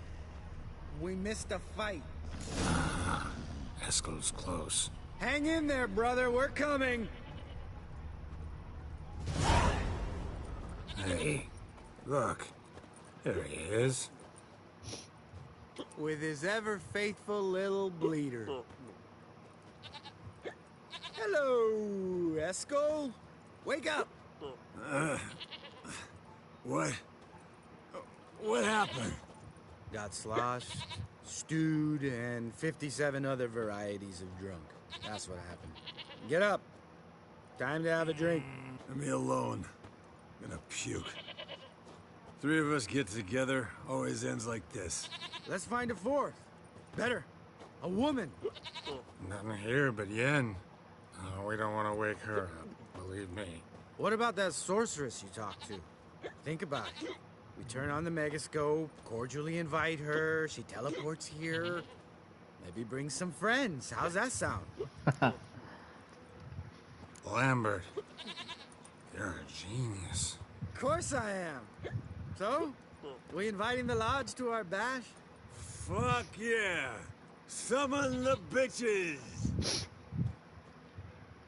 We missed a fight. Eskel's close. Hang in there, brother. We're coming. Hey, look. There he is. With his ever-faithful little bleeder. Hello, Esco. Wake up. What? What happened? Got sloshed, stewed, and 57 other varieties of drunk. That's what happened. Get up. Time to have a drink. Leave me alone. I'm gonna puke. Three of us get together, always ends like this. Let's find a fourth. Better. A woman. Nothing here but Yen. Oh, we don't want to wake her up, believe me. What about that sorceress you talked to? Think about it. We turn on the megascope, cordially invite her, she teleports here. Maybe bring some friends. How's that sound? Lambert, you're a genius. Of course I am. So, we inviting the lodge to our bash? Fuck yeah! Summon the bitches!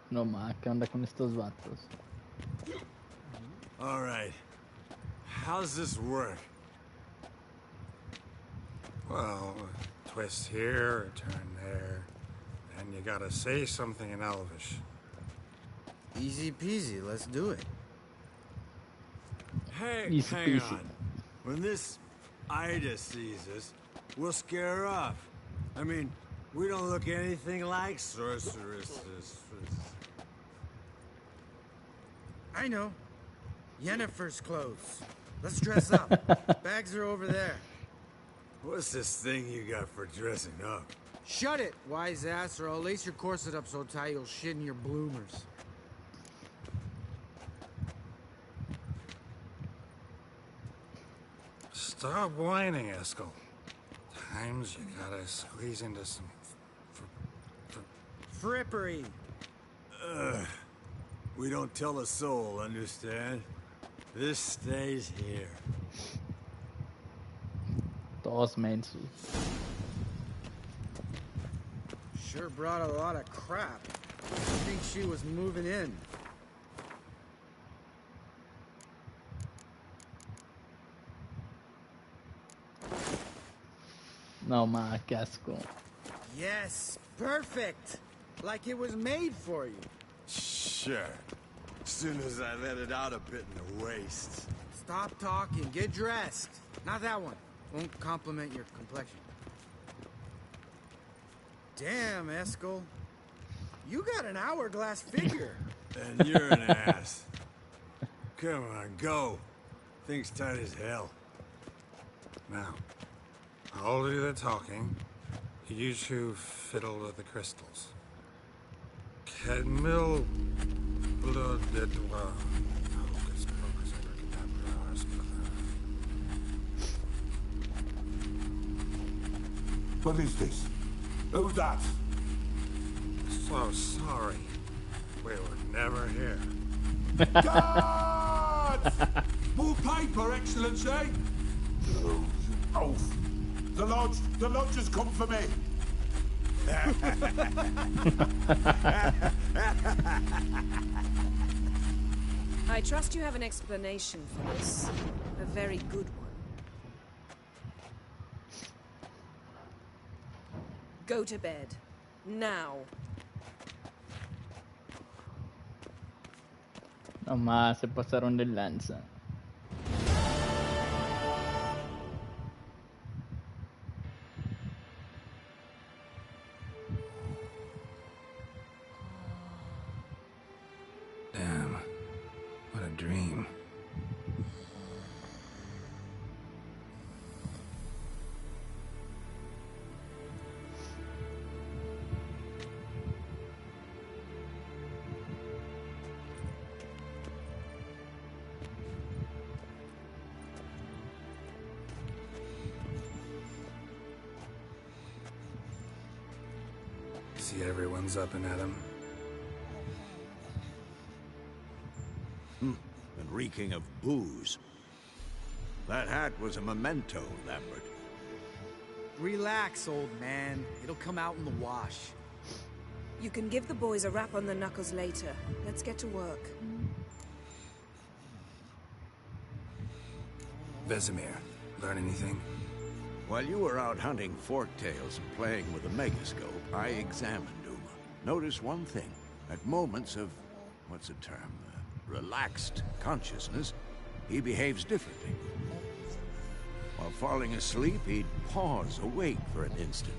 No ma, ¿qué onda con estos vatos? Alright. How's this work? Well, a twist here, a turn there, and you gotta say something in Elvish. Easy peasy, let's do it. Hey, Easy hang peasy. on. When this Ida sees us, we'll scare her off. I mean, we don't look anything like sorceresses. I know. Yennefer's clothes. Let's dress up. Bags are over there. What's this thing you got for dressing up? Shut it, wise ass, or I'll lace your corset up so tight you'll shit in your bloomers. Stop whining, Eskel. Times you gotta squeeze into some Frippery. We don't tell a soul, understand? This stays here. Todos mensos. Sure brought a lot of crap. I think she was moving in. No ma, qué asco. Yes, perfect. Like it was made for you. Sure. As soon as I let it out a bit in the waist. Stop talking, get dressed. Not that one. Won't compliment your complexion. Damn, Eskel. You got an hourglass figure. And you're an ass. Come on, go. Thing's tight as hell. Now, I'll do the talking. You two fiddle with the crystals. Cadmil blood de doigt. What is this? Who's that? So sorry. We were never here. Guards! More paper, Excellency! Oh, the lodge has come for me. I trust you have an explanation for this. A very good one. Go to bed. Now. No ma, se pasaron de lanza. Damn. What a dream. See everyone's up and at 'em. And reeking of booze. That hat was a memento, Lambert. Relax, old man. It'll come out in the wash. You can give the boys a rap on the knuckles later. Let's get to work. Vesemir, learn anything? While you were out hunting forktails and playing with a megascope, I examined Uma. Notice one thing. At moments of, what's the term, relaxed consciousness, he behaves differently. While falling asleep, he'd pause, awake for an instant.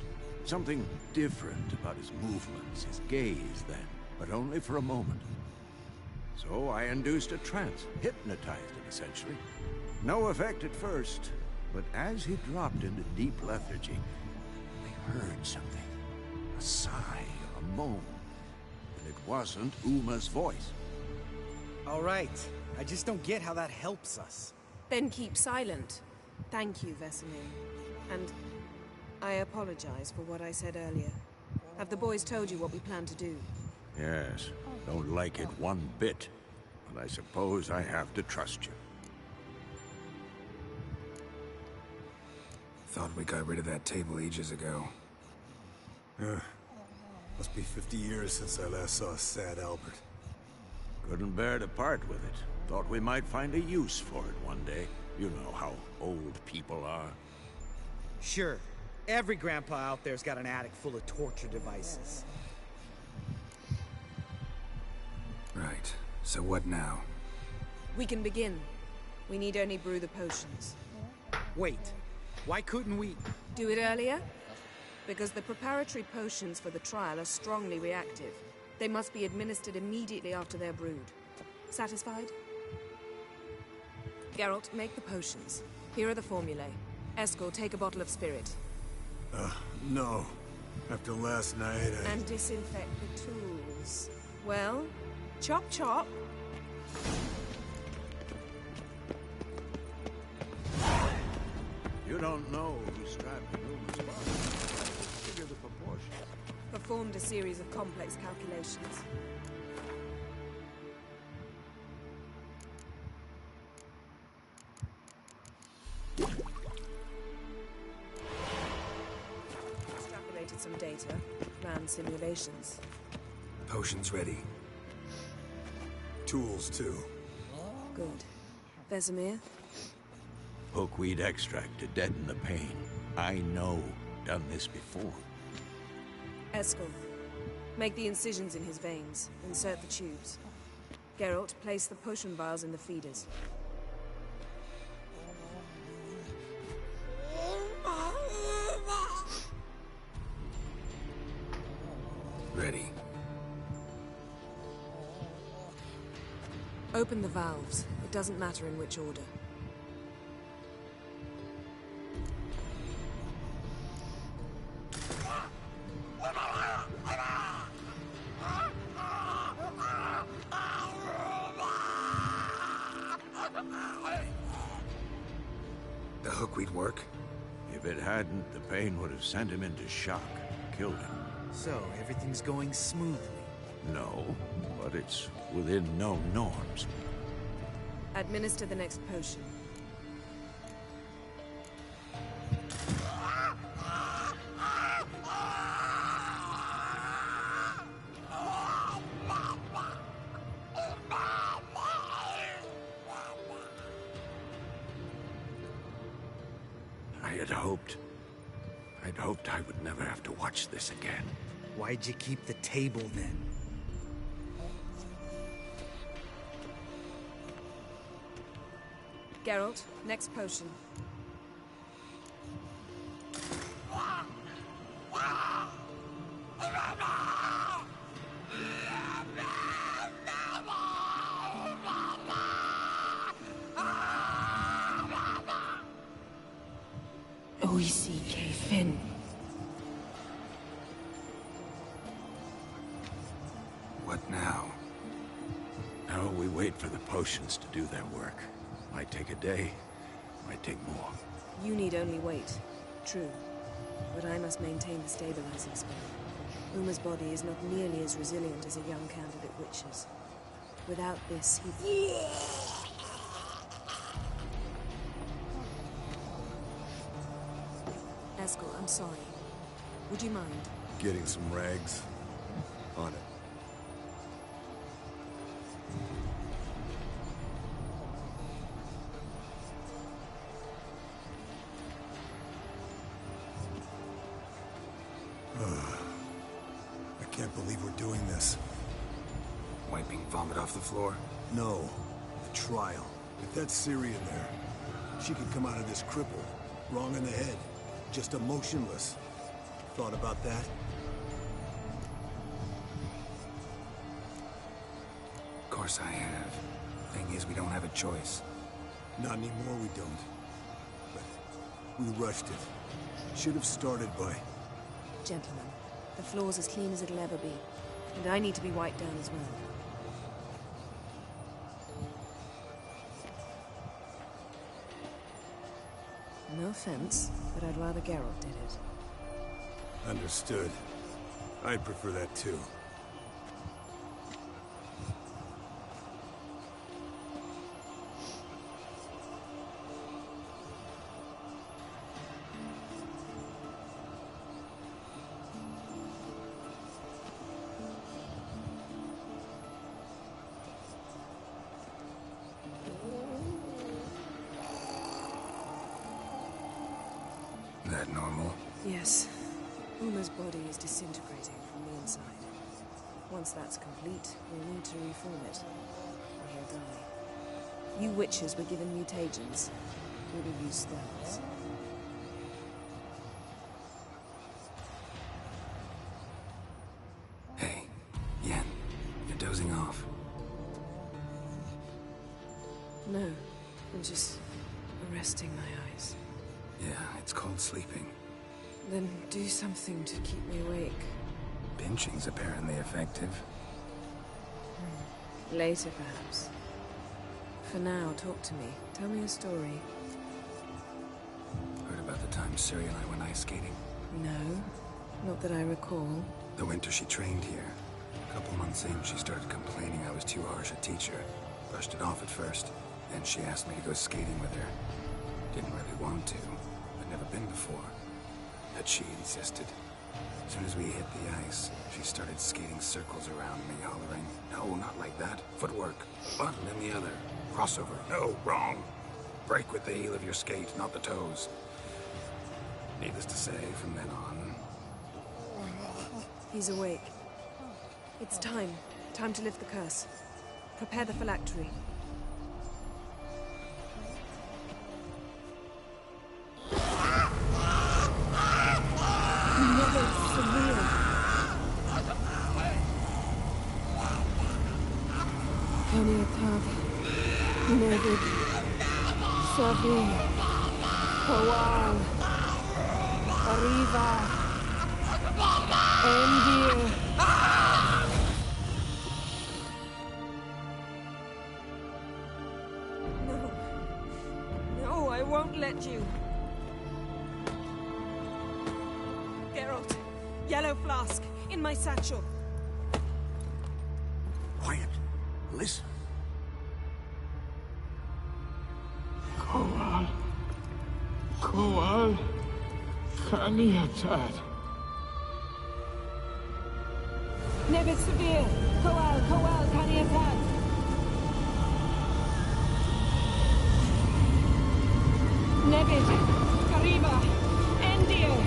Something different about his movements, his gaze then, but only for a moment. So I induced a trance, hypnotized him essentially. No effect at first, but as he dropped into deep lethargy, I heard something. A sigh, a moan. And it wasn't Uma's voice. All right. I just don't get how that helps us. Then keep silent. Thank you, Vesemir. And I apologize for what I said earlier. Have the boys told you what we plan to do? Yes, don't like it one bit. But I suppose I have to trust you. Thought we got rid of that table ages ago. Must be 50 years since I last saw sad Albert. Couldn't bear to part with it. Thought we might find a use for it one day. You know how old people are. Sure. Every grandpa out there's got an attic full of torture devices. Right. So what now? We can begin. We need only brew the potions. Wait. Why couldn't we... Do it earlier? Because the preparatory potions for the trial are strongly reactive. They must be administered immediately after they're brewed. Satisfied? Geralt, make the potions. Here are the formulae. Eskel, take a bottle of spirit. No. After last night, And disinfect the tools. Well, chop chop. You don't know who strapped the Uma's body. Figure the proportions. Performed a series of complex calculations. Extrapolated some data, ran simulations. Potions ready. Tools, too. Good. Vesemir? Hookweed extract to deaden the pain. I know. Done this before. Eskel, make the incisions in his veins. Insert the tubes. Geralt, place the potion vials in the feeders. Ready. Open the valves. It doesn't matter in which order. The hookweed work? If it hadn't, the pain would have sent him into shock, killed him. So, everything's going smoothly? No, but it's within known norms. Administer the next potion. I'd hoped I would never have to watch this again. Why'd you keep the table then? Geralt, next potion. Oisi Fin. What now? Now we wait for the potions to do their work. Might take a day, might take more. You need only wait. True. But I must maintain the stabilizing spell. Uma's body is not nearly as resilient as a young candidate witch's. Without this, he... Eskel, I'm sorry. Would you mind? Getting some rags. On it. I can't believe we're doing this. being vomited off the floor? No. The trial. If that's Ciri in there, she could come out of this crippled. Wrong in the head. Just emotionless. Thought about that? Of course I have. Thing is, we don't have a choice. Not anymore, we don't. But we rushed it. Should have started by... Gentlemen, the floor's as clean as it'll ever be. And I need to be wiped down as well. No offense, but I'd rather Geralt did it. Understood. I'd prefer that too. That normal? Yes. Uma's body is disintegrating from the inside. Once that's complete, we'll need to reform it. Or he'll die. You witches were given mutagens. We will use spells. Hey, Yen, you're dozing off. No, I'm just resting my eyes. Yeah, it's called sleeping. Then do something to keep me awake. Pinching's apparently effective. Later, perhaps. For now, talk to me. Tell me a story. Heard about the time Ciri and I went ice skating? No, not that I recall. The winter she trained here. A couple months in, she started complaining I was too harsh a teacher. Brushed it off at first. Then she asked me to go skating with her. Didn't really want to. I'd never been before. But she insisted. As soon as we hit the ice, she started skating circles around me, hollering, "No, not like that. Footwork. One, then the other. Crossover. No, wrong. Break with the heel of your skate, not the toes." Needless to say, from then on... He's awake. It's time. Time to lift the curse. Prepare the phylactery. Kaniatag, Nevid, Savi, Kawal, Arriva, Endir. No. No, I won't let you. Geralt, yellow flask, in my satchel. Quiet. Listen. Kowal, Kaniatad. Nevid Severe, Kowal, Kaniatad. Nevid, Kariba, Endir.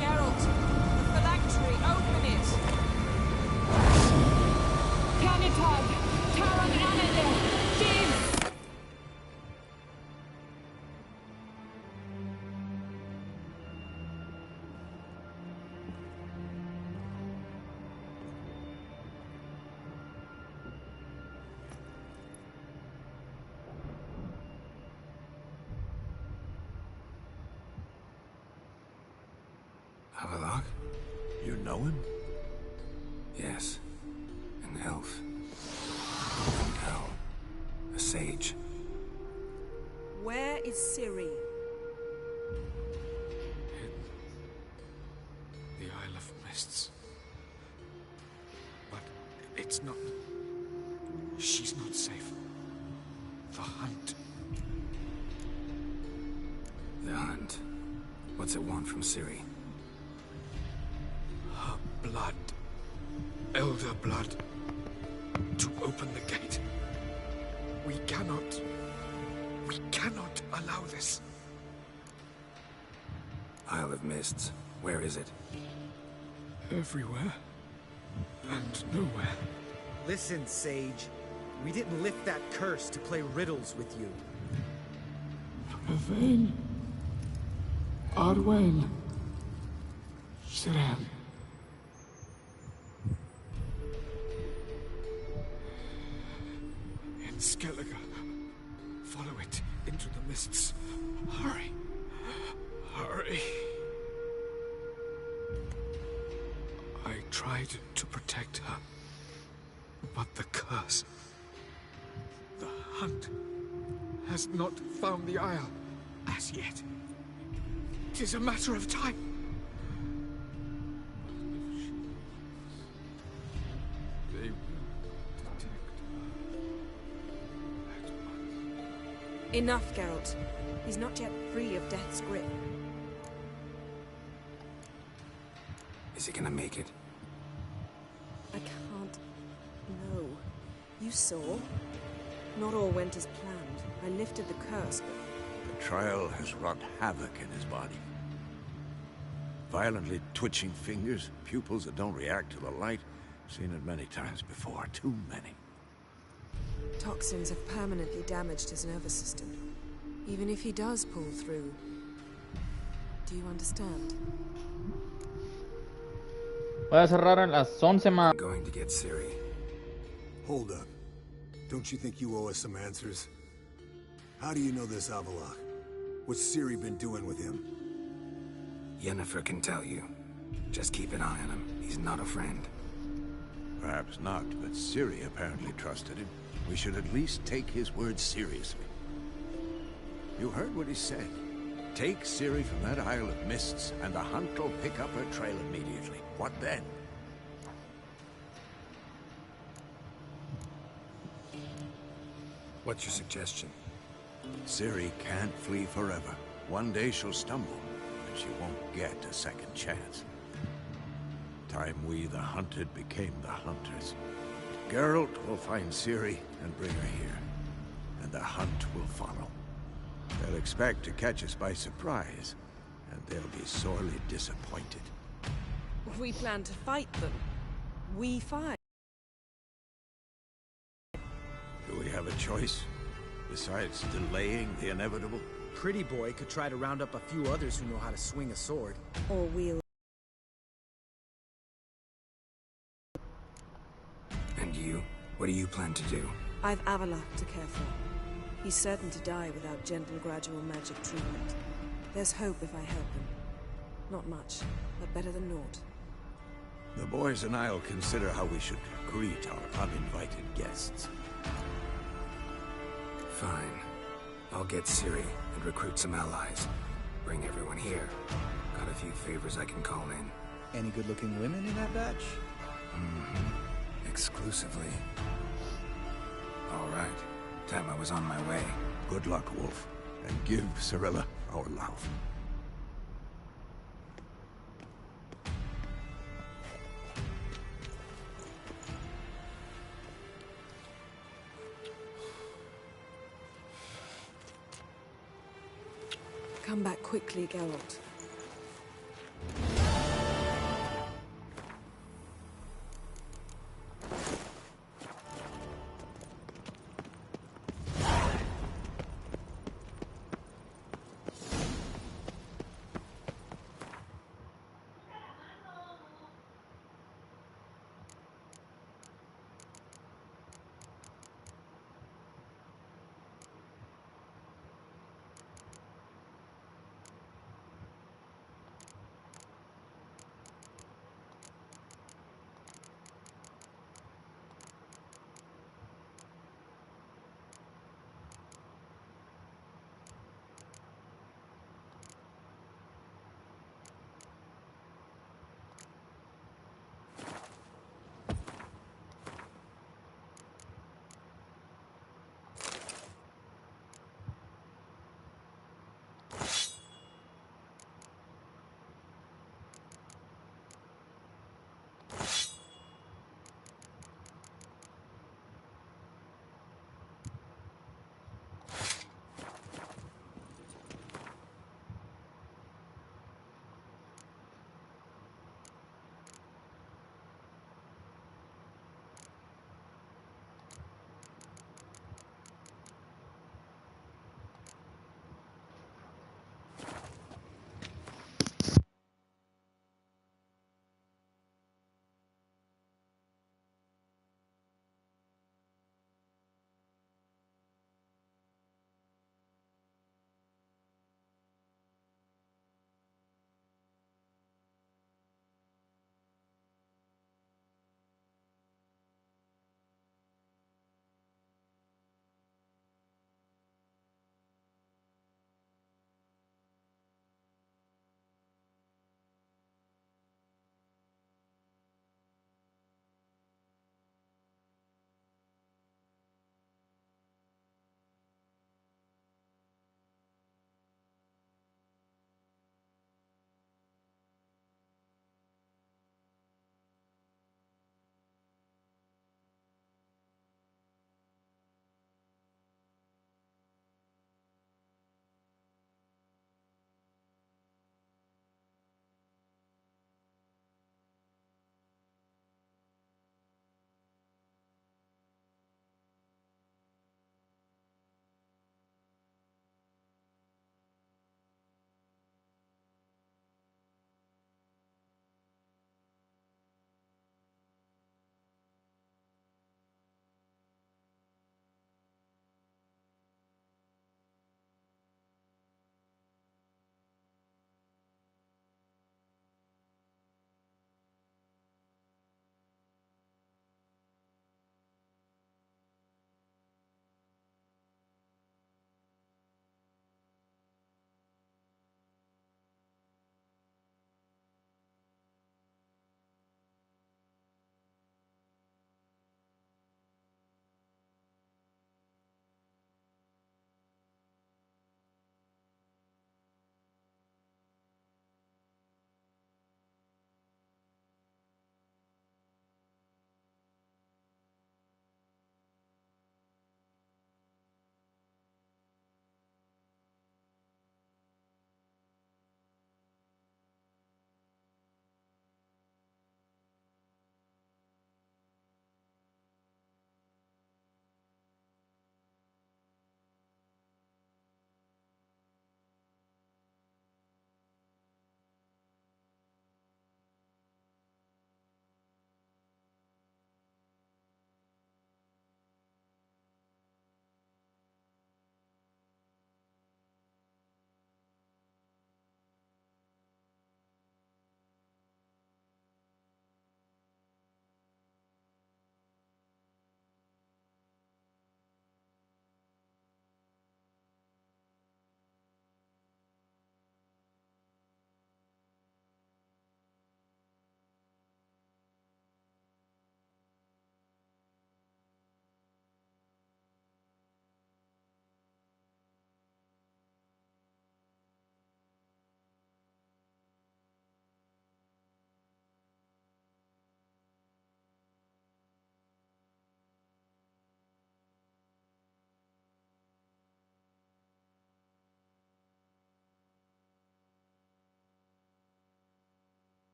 Geralt, the phylactery, open it. Kanitag, Taran Anadil, Div. Havelock? You know him? Yes. An elf. An elf. A sage. Where is Ciri? The Isle of Mists. But it's not... She's not safe. The hunt. The hunt. What's it want from Ciri? Her blood. Elder blood. To open the gate. We cannot allow this. Isle of Mists. Where is it? Everywhere. and nowhere. Listen, Sage. We didn't lift that curse to play riddles with you. Yvain. Arwen. Siren. In Skellige. Follow it into the mists. Hurry. Hurry. I tried to protect her. But the curse... The hunt has not found the Isle as yet. It is a matter of time. They will detect her at once. Enough, Geralt. He's not yet free of death's grip. Is he gonna make it? I can't... No. You saw? Not all went as planned. I lifted the curse, but... The trial has wrought havoc in his body. Violently twitching fingers, pupils that don't react to the light. Seen it many times before, too many. Toxins have permanently damaged his nervous system. Even if he does pull through. Do you understand? Voy a cerrar a las 11, ma. Going to get Ciri. Hold up. Don't you think you owe us some answers? How do you know this Avallac'h? What's Ciri been doing with him? Yennefer can tell you. Just keep an eye on him. He's not a friend. Perhaps not, but Ciri apparently trusted him. We should at least take his words seriously. You heard what he said. Take Ciri from that Isle of Mists, and the hunt will pick up her trail immediately. What then? What's your suggestion? Ciri can't flee forever. One day she'll stumble, and she won't get a second chance. Time we, the hunted, became the hunters. Geralt will find Ciri and bring her here, and the hunt will follow. They'll expect to catch us by surprise, and they'll be sorely disappointed. We plan to fight them. We fight. Do we have a choice? Besides delaying the inevitable? Pretty Boy could try to round up a few others who know how to swing a sword. Or we'll... And you? What do you plan to do? I've Avallac'h to care for. He's certain to die without gentle, gradual magic treatment. There's hope if I help him. Not much, but better than naught. The boys and I'll consider how we should greet our uninvited guests. Fine. I'll get Ciri and recruit some allies. Bring everyone here. Got a few favors I can call in. Any good-looking women in that batch? Mm-hmm. Exclusively. All right. Time I was on my way. Good luck, Wolf. And give Cirilla our love. Come back quickly, Geralt.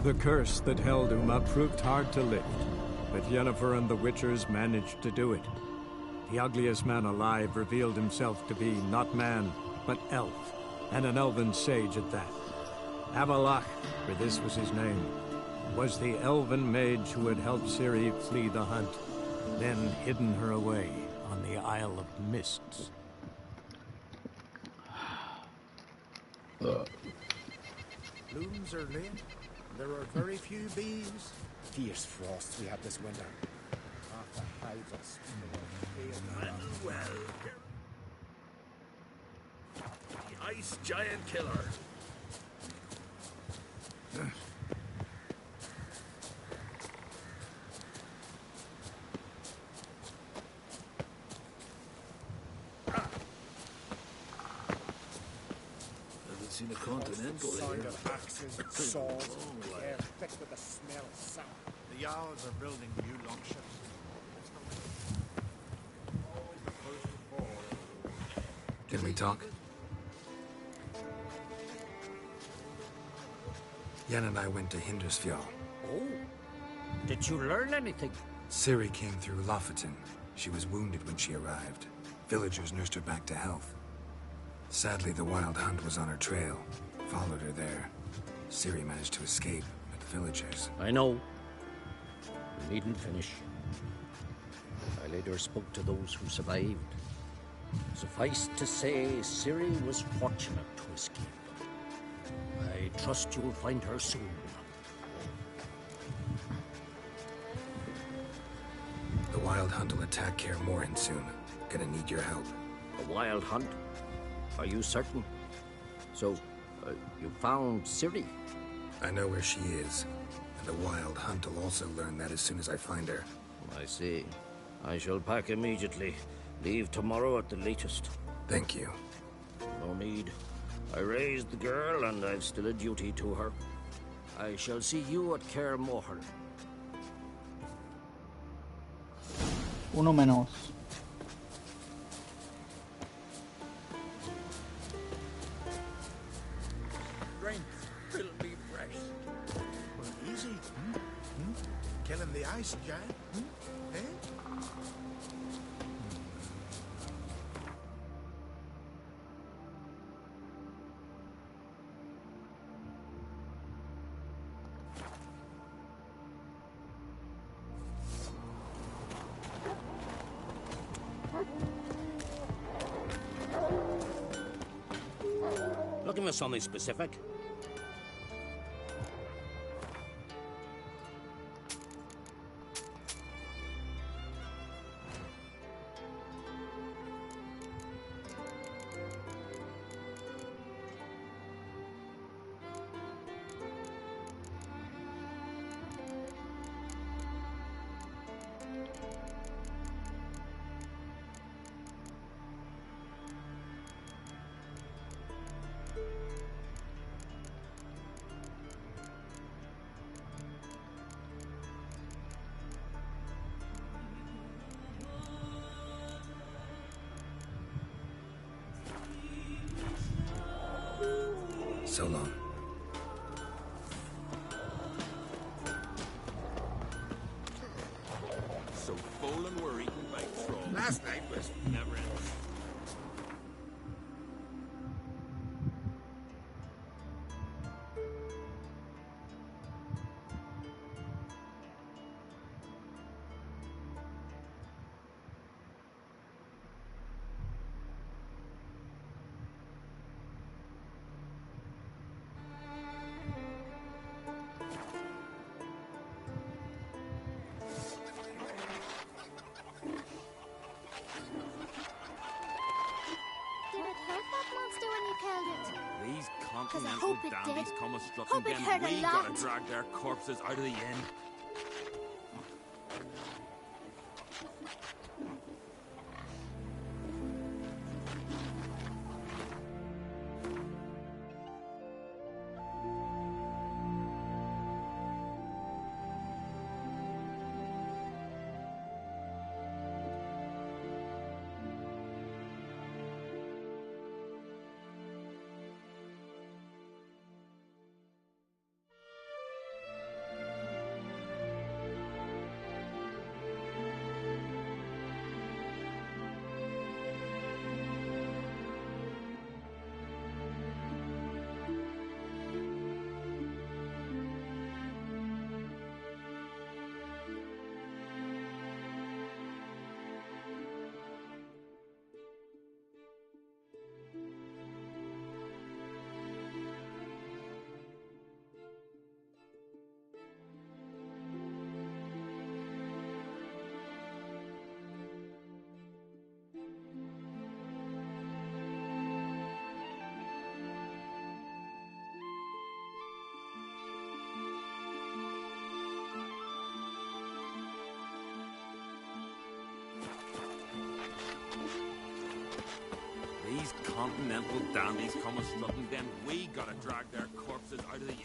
The curse that held Uma proved hard to lift, but Yennefer and the Witchers managed to do it. The ugliest man alive revealed himself to be not man, but elf, and an elven sage at that. Avalach, for this was his name, was the elven mage who had helped Ciri flee the hunt, then hidden her away on the Isle of Mists. Blooms are late. There are very few bees. Fierce frosts we had this winter. Half the hives are spoiled. Well, the ice giant killer. Haven't seen a continental Sound here. of axes and saws. Air thick with the smell of sap. The Jarls are building new longships. Can we talk? Yen and I went to Hindersfjall. Oh, did you learn anything? Ciri came through Lofoten. She was wounded when she arrived. Villagers nursed her back to health. Sadly, the Wild Hunt was on her trail. Followed her there. Ciri managed to escape, but the villagers... I know. You needn't finish. I later spoke to those who survived. Suffice to say, Ciri was fortunate to escape. I trust you'll find her soon. The Wild Hunt will attack Kaer Morhen soon. Gonna need your help. A wild hunt? Are you certain? So, you found Ciri? I know where she is. And the Wild Hunt will also learn that as soon as I find her. I see. I shall pack immediately. Leave tomorrow at the latest. Thank you. No need. I raised the girl, and I've still a duty to her. I shall see you at Kaer Morhen. Uno menos. Strength, fill me fresh. Well, easy. Killing the ice giant. Eh? Looking for something specific? So long. So full and we're eaten by trolls. Last night was never ends. These continental dandies come a strutting again. We gotta drag their corpses out of the inn. These continental dandies come a strutting, then we gotta drag their corpses out of the inn.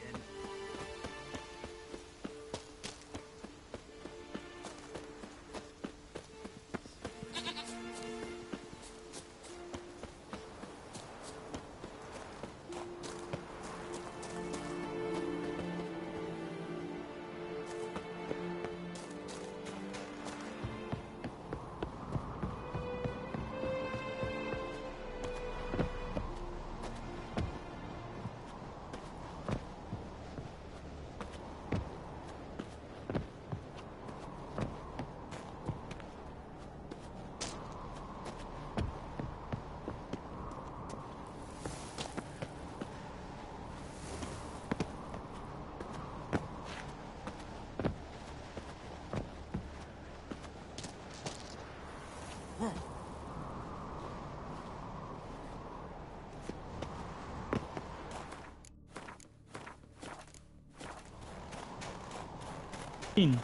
In.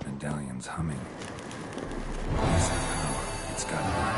Medallion's humming. Somehow, it's got to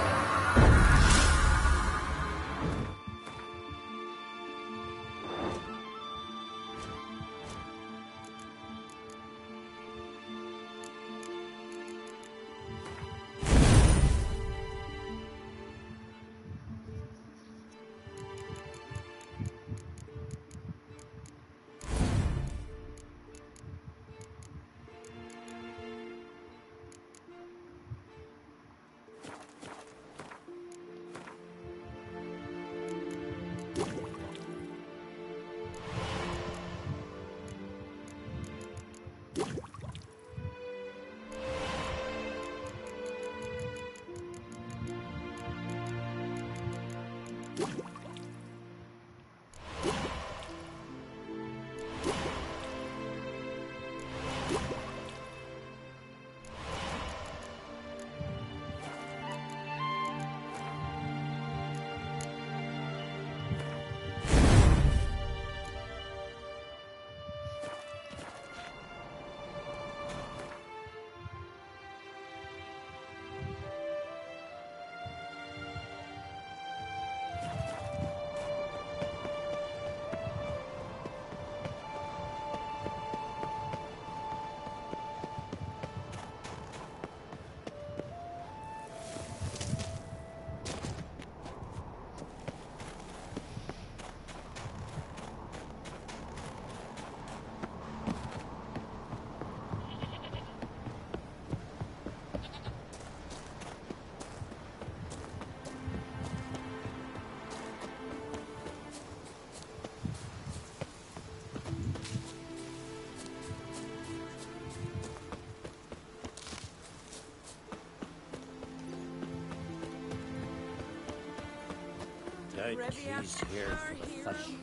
He's here for the fish.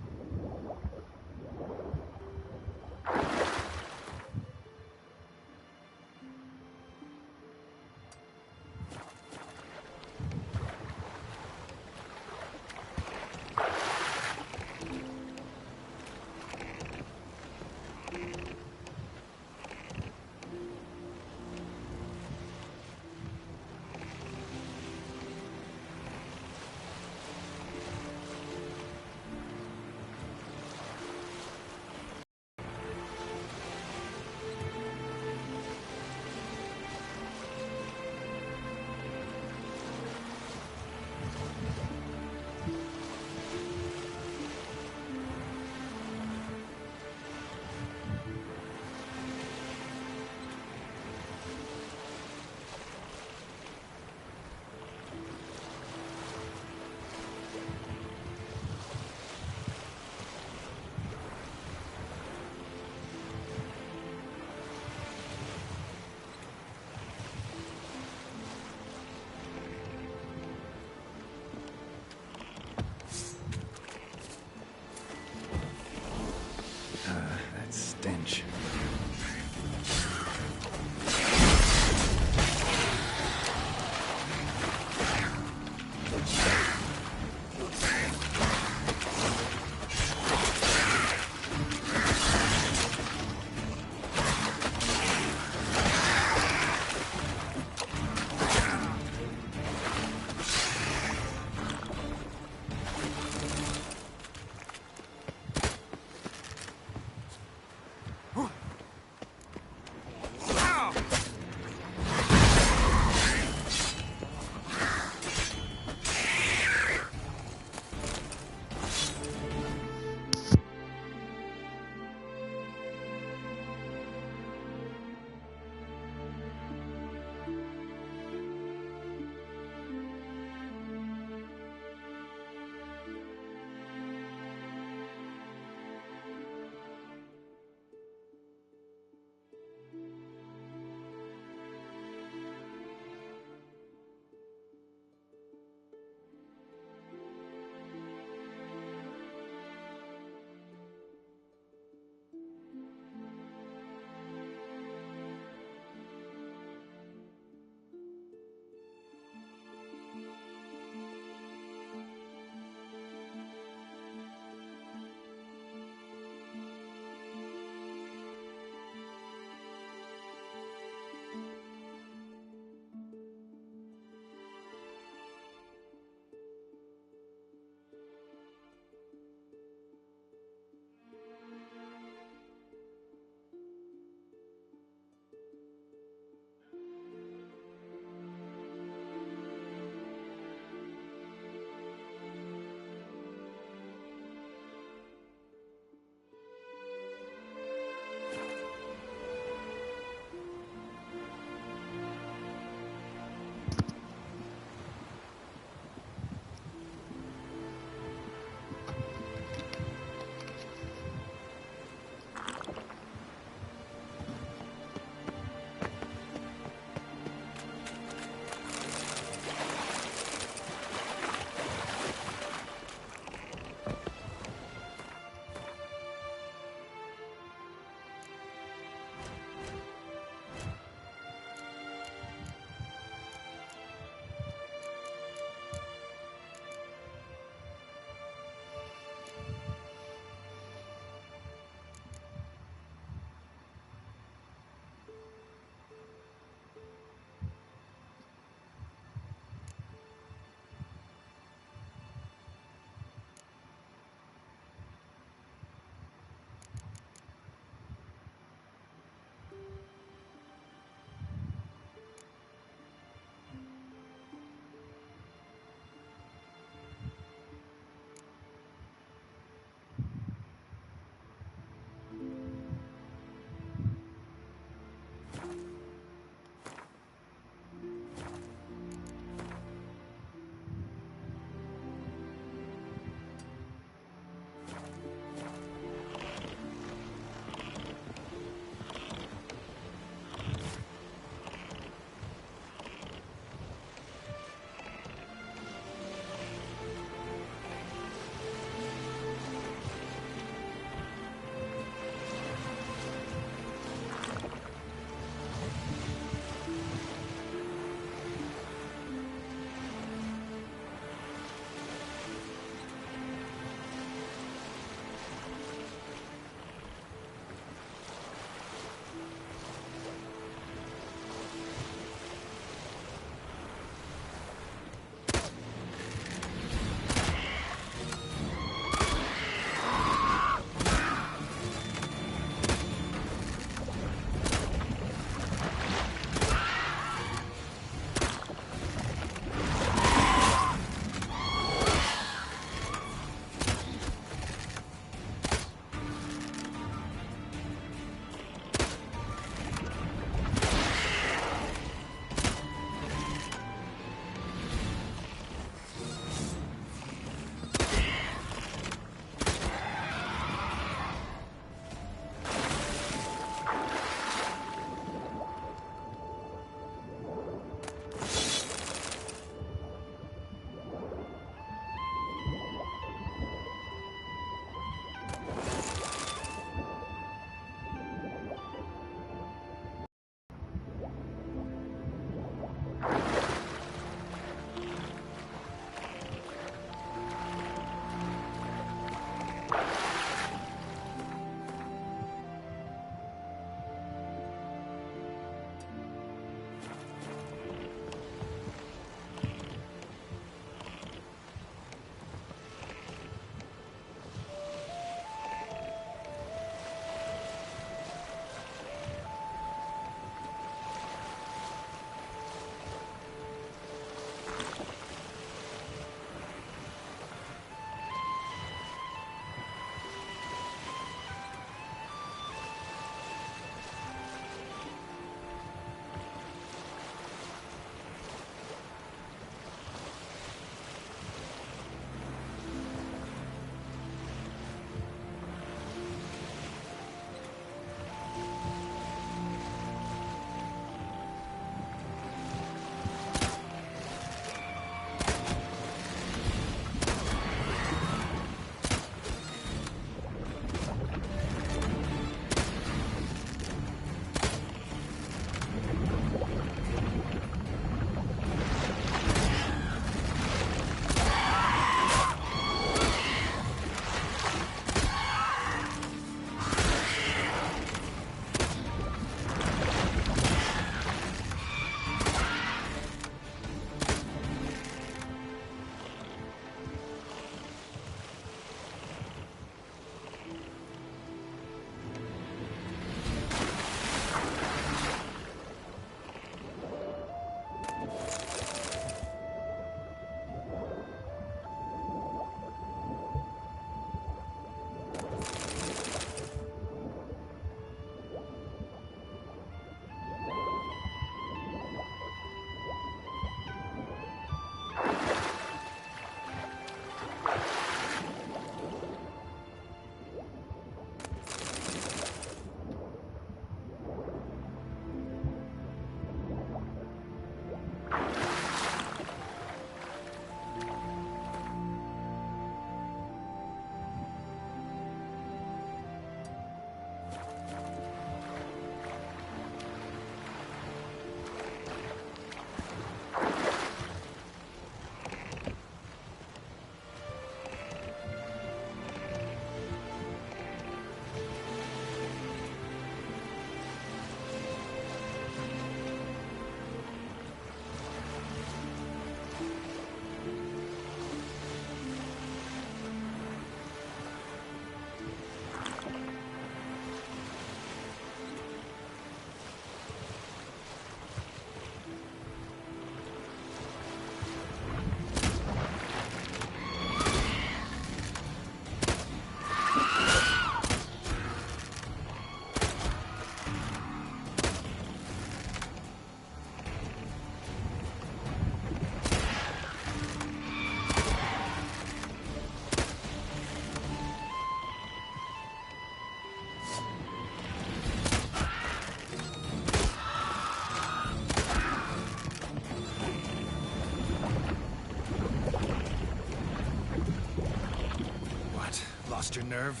Mr. Nerve.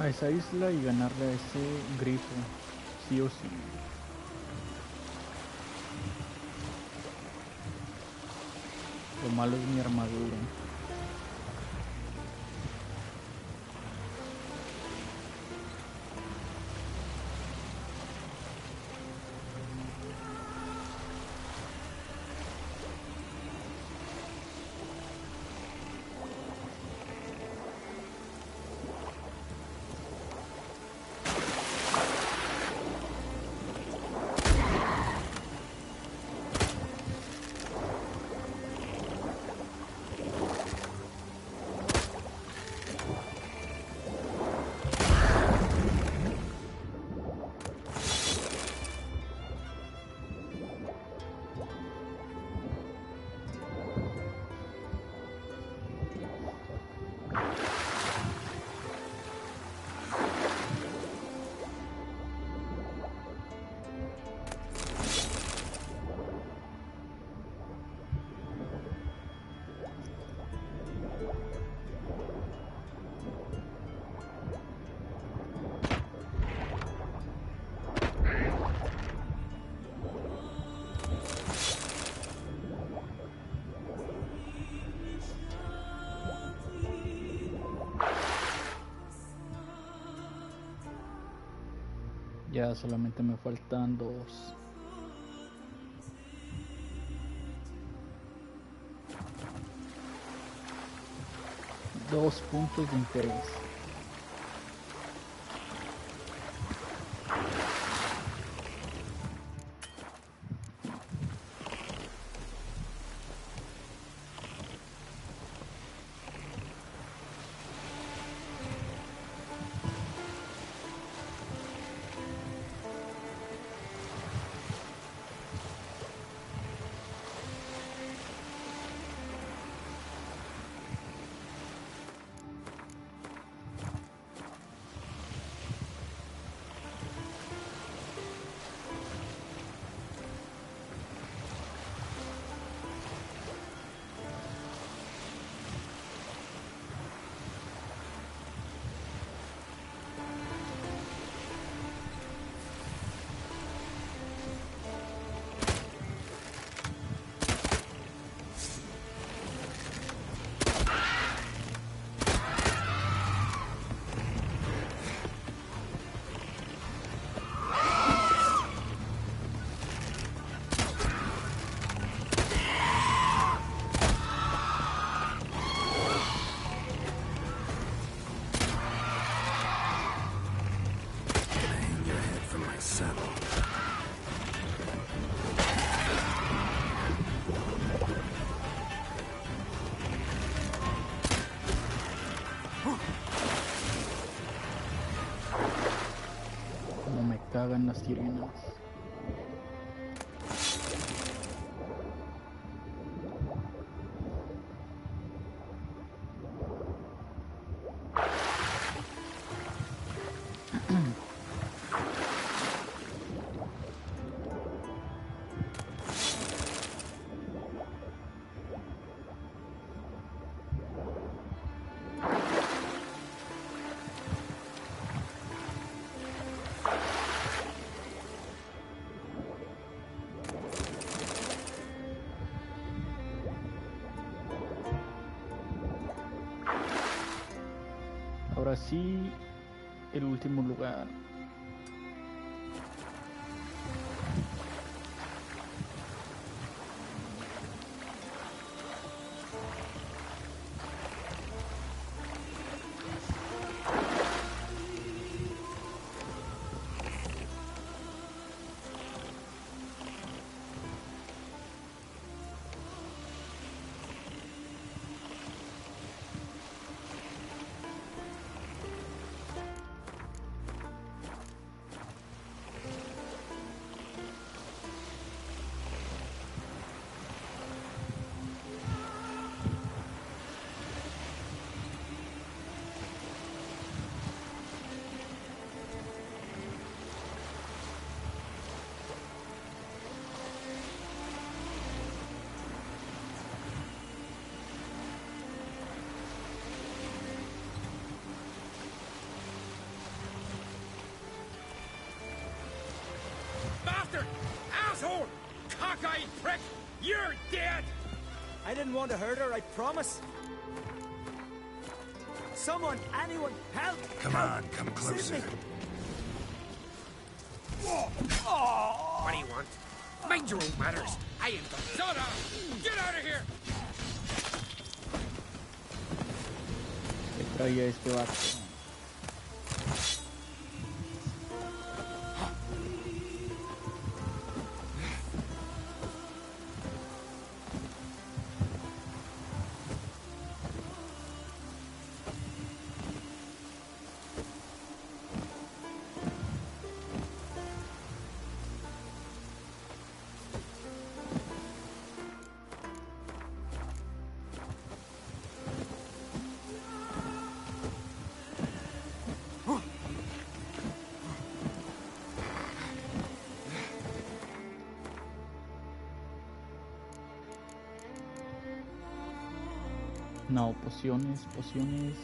a esa isla y ganarle a ese grifo, sí o sí. Lo malo es mi armadura. Ya solamente me faltan dos. Dos puntos de interés. Como me cagan las sirenas. Ahora sí, el último lugar. bastard! Asshole! Cockeyed prick! You're dead! I didn't want to hurt her, I promise. Someone, anyone, help! Come on, come closer. What do you want? Mind your own matters. I am the... Shut up! Get out of here! ¿Qué traía este vato? No, pociones, pociones.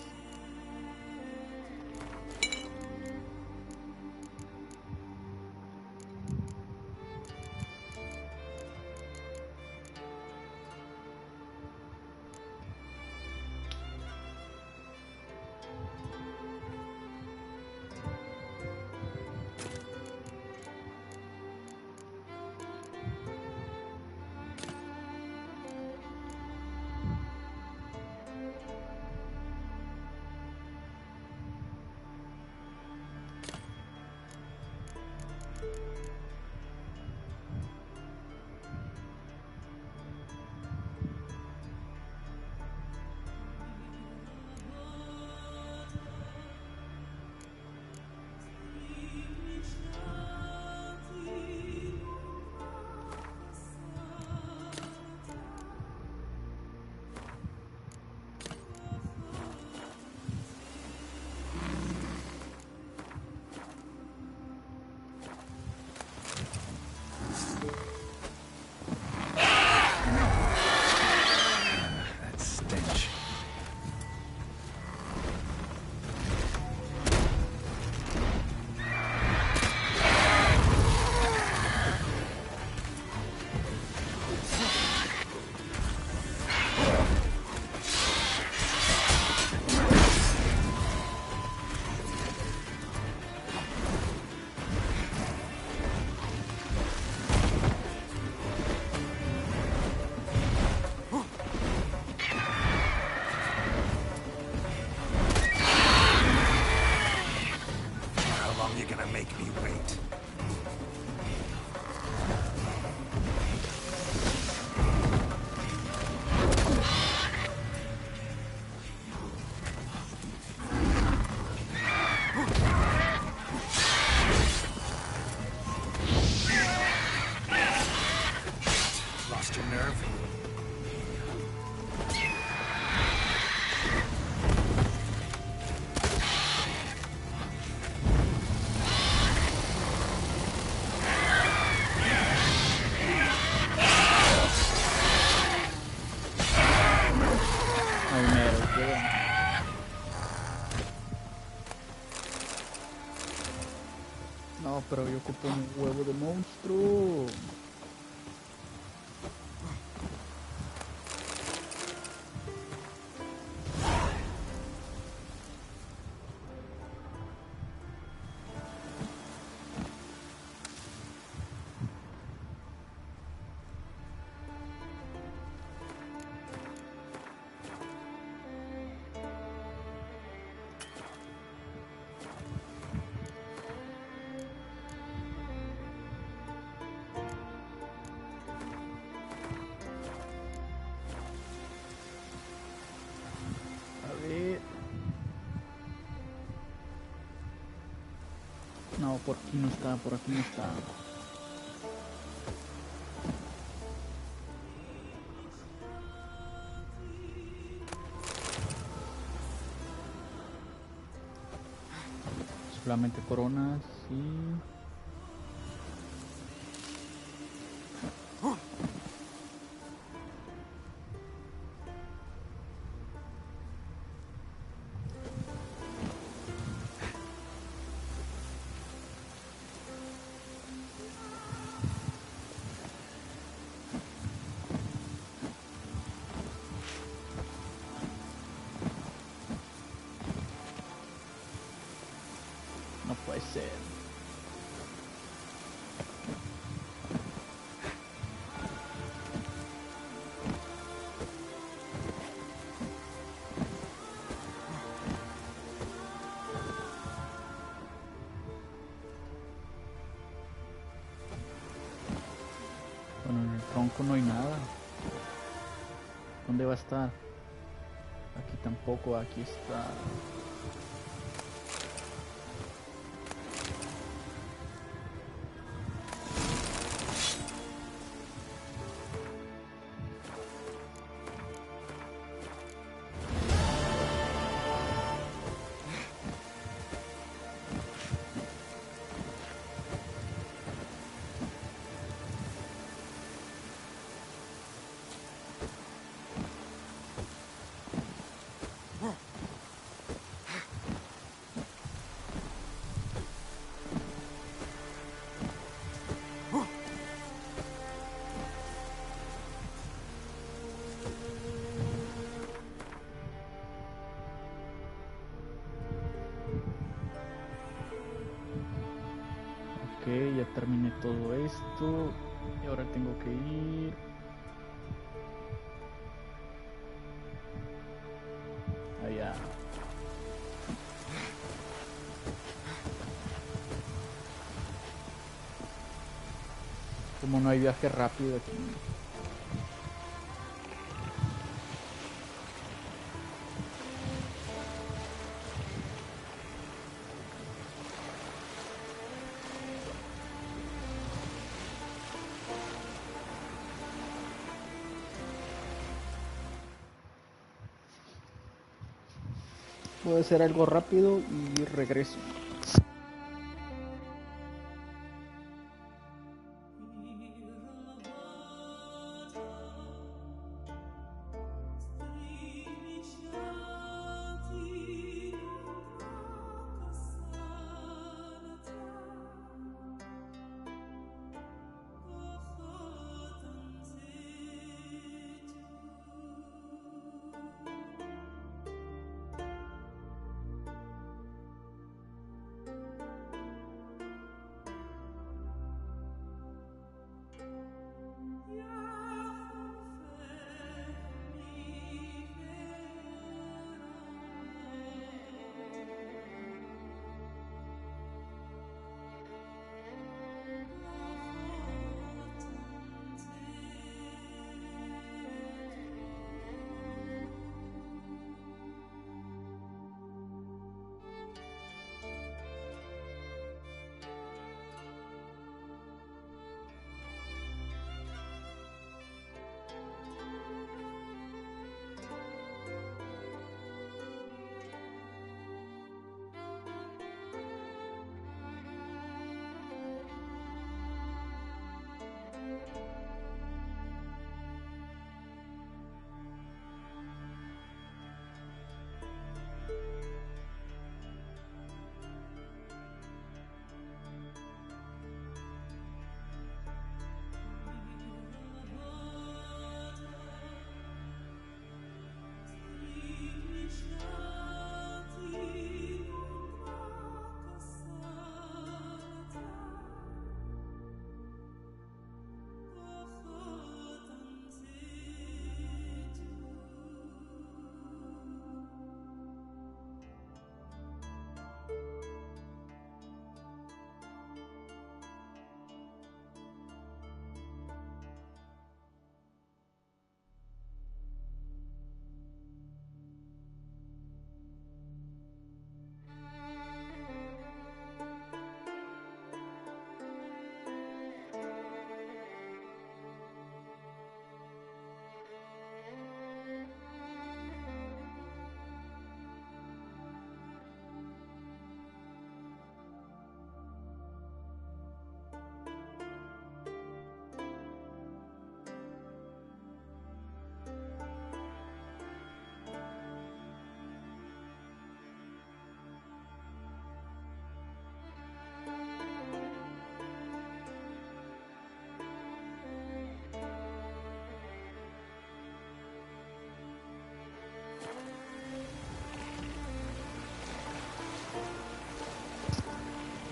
No, pero yo ocupo un huevo de monstruo. No, por aquí no está, por aquí no está. Solamente coronas y... puede ser. Bueno, en el tronco no hay nada. ¿Dónde va a estar? Aquí tampoco, aquí está. Ok, ya terminé todo esto y ahora tengo que ir allá. Como no hay viaje rápido aquí. Voy a hacer algo rápido y regreso.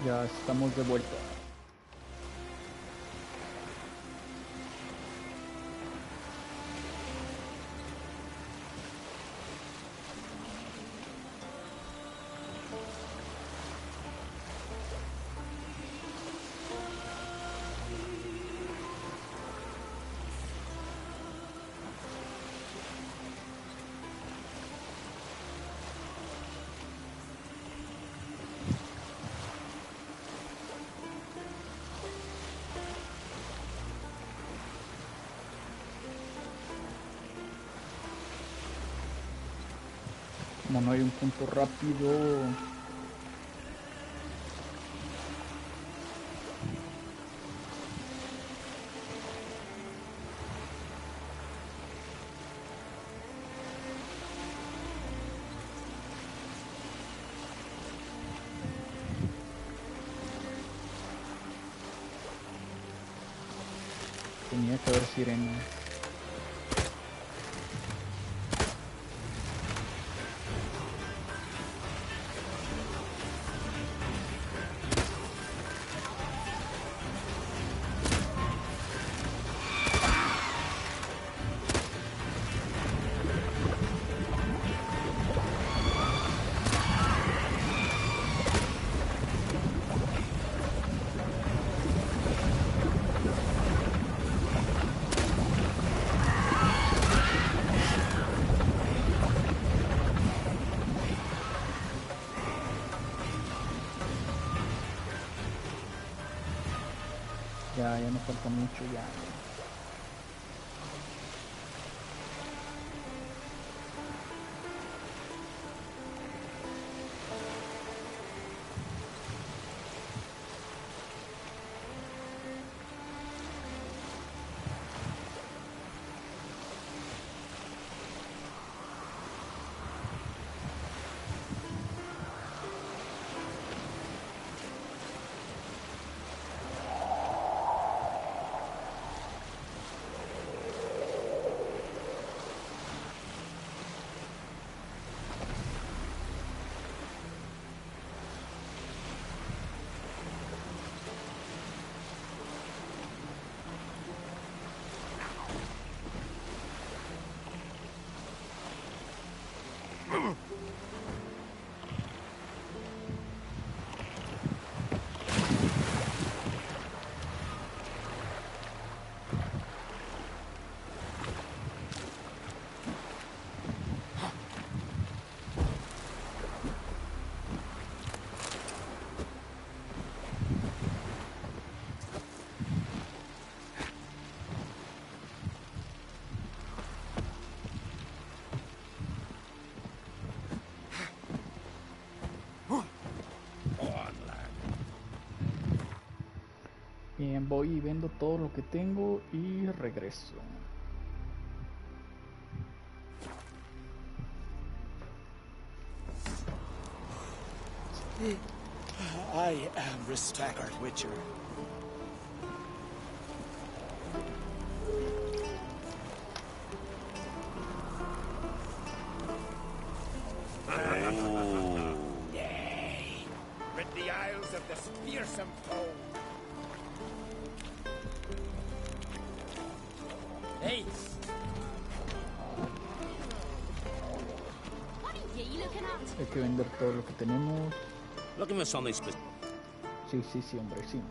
Ya estamos de vuelta. Como no hay un punto rápido, tenía que haber sirena. Ya no falta mucho ya. Bien, voy y vendo todo lo que tengo y regreso. I am respected, Witcher. Nay. Rid the Isles of this fearsome foe. Hey! Hay que vender todo lo que tenemos. Looking for something specific. Sí, hombre, sí.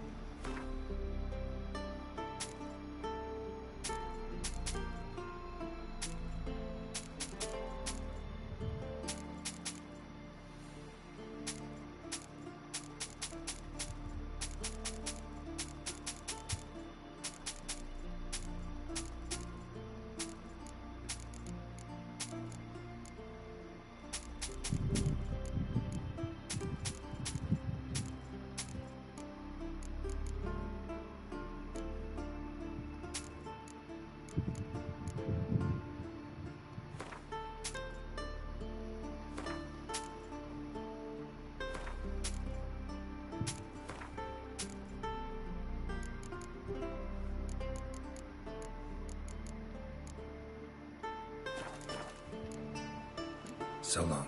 So long.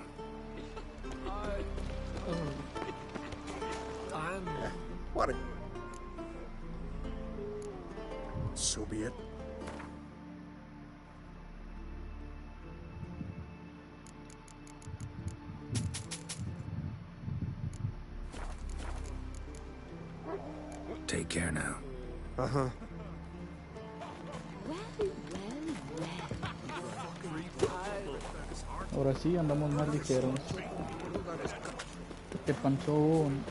I'm What a... So be it. Take care now. Uh-huh. Ahora sí, andamos más ligeros. Este panzón.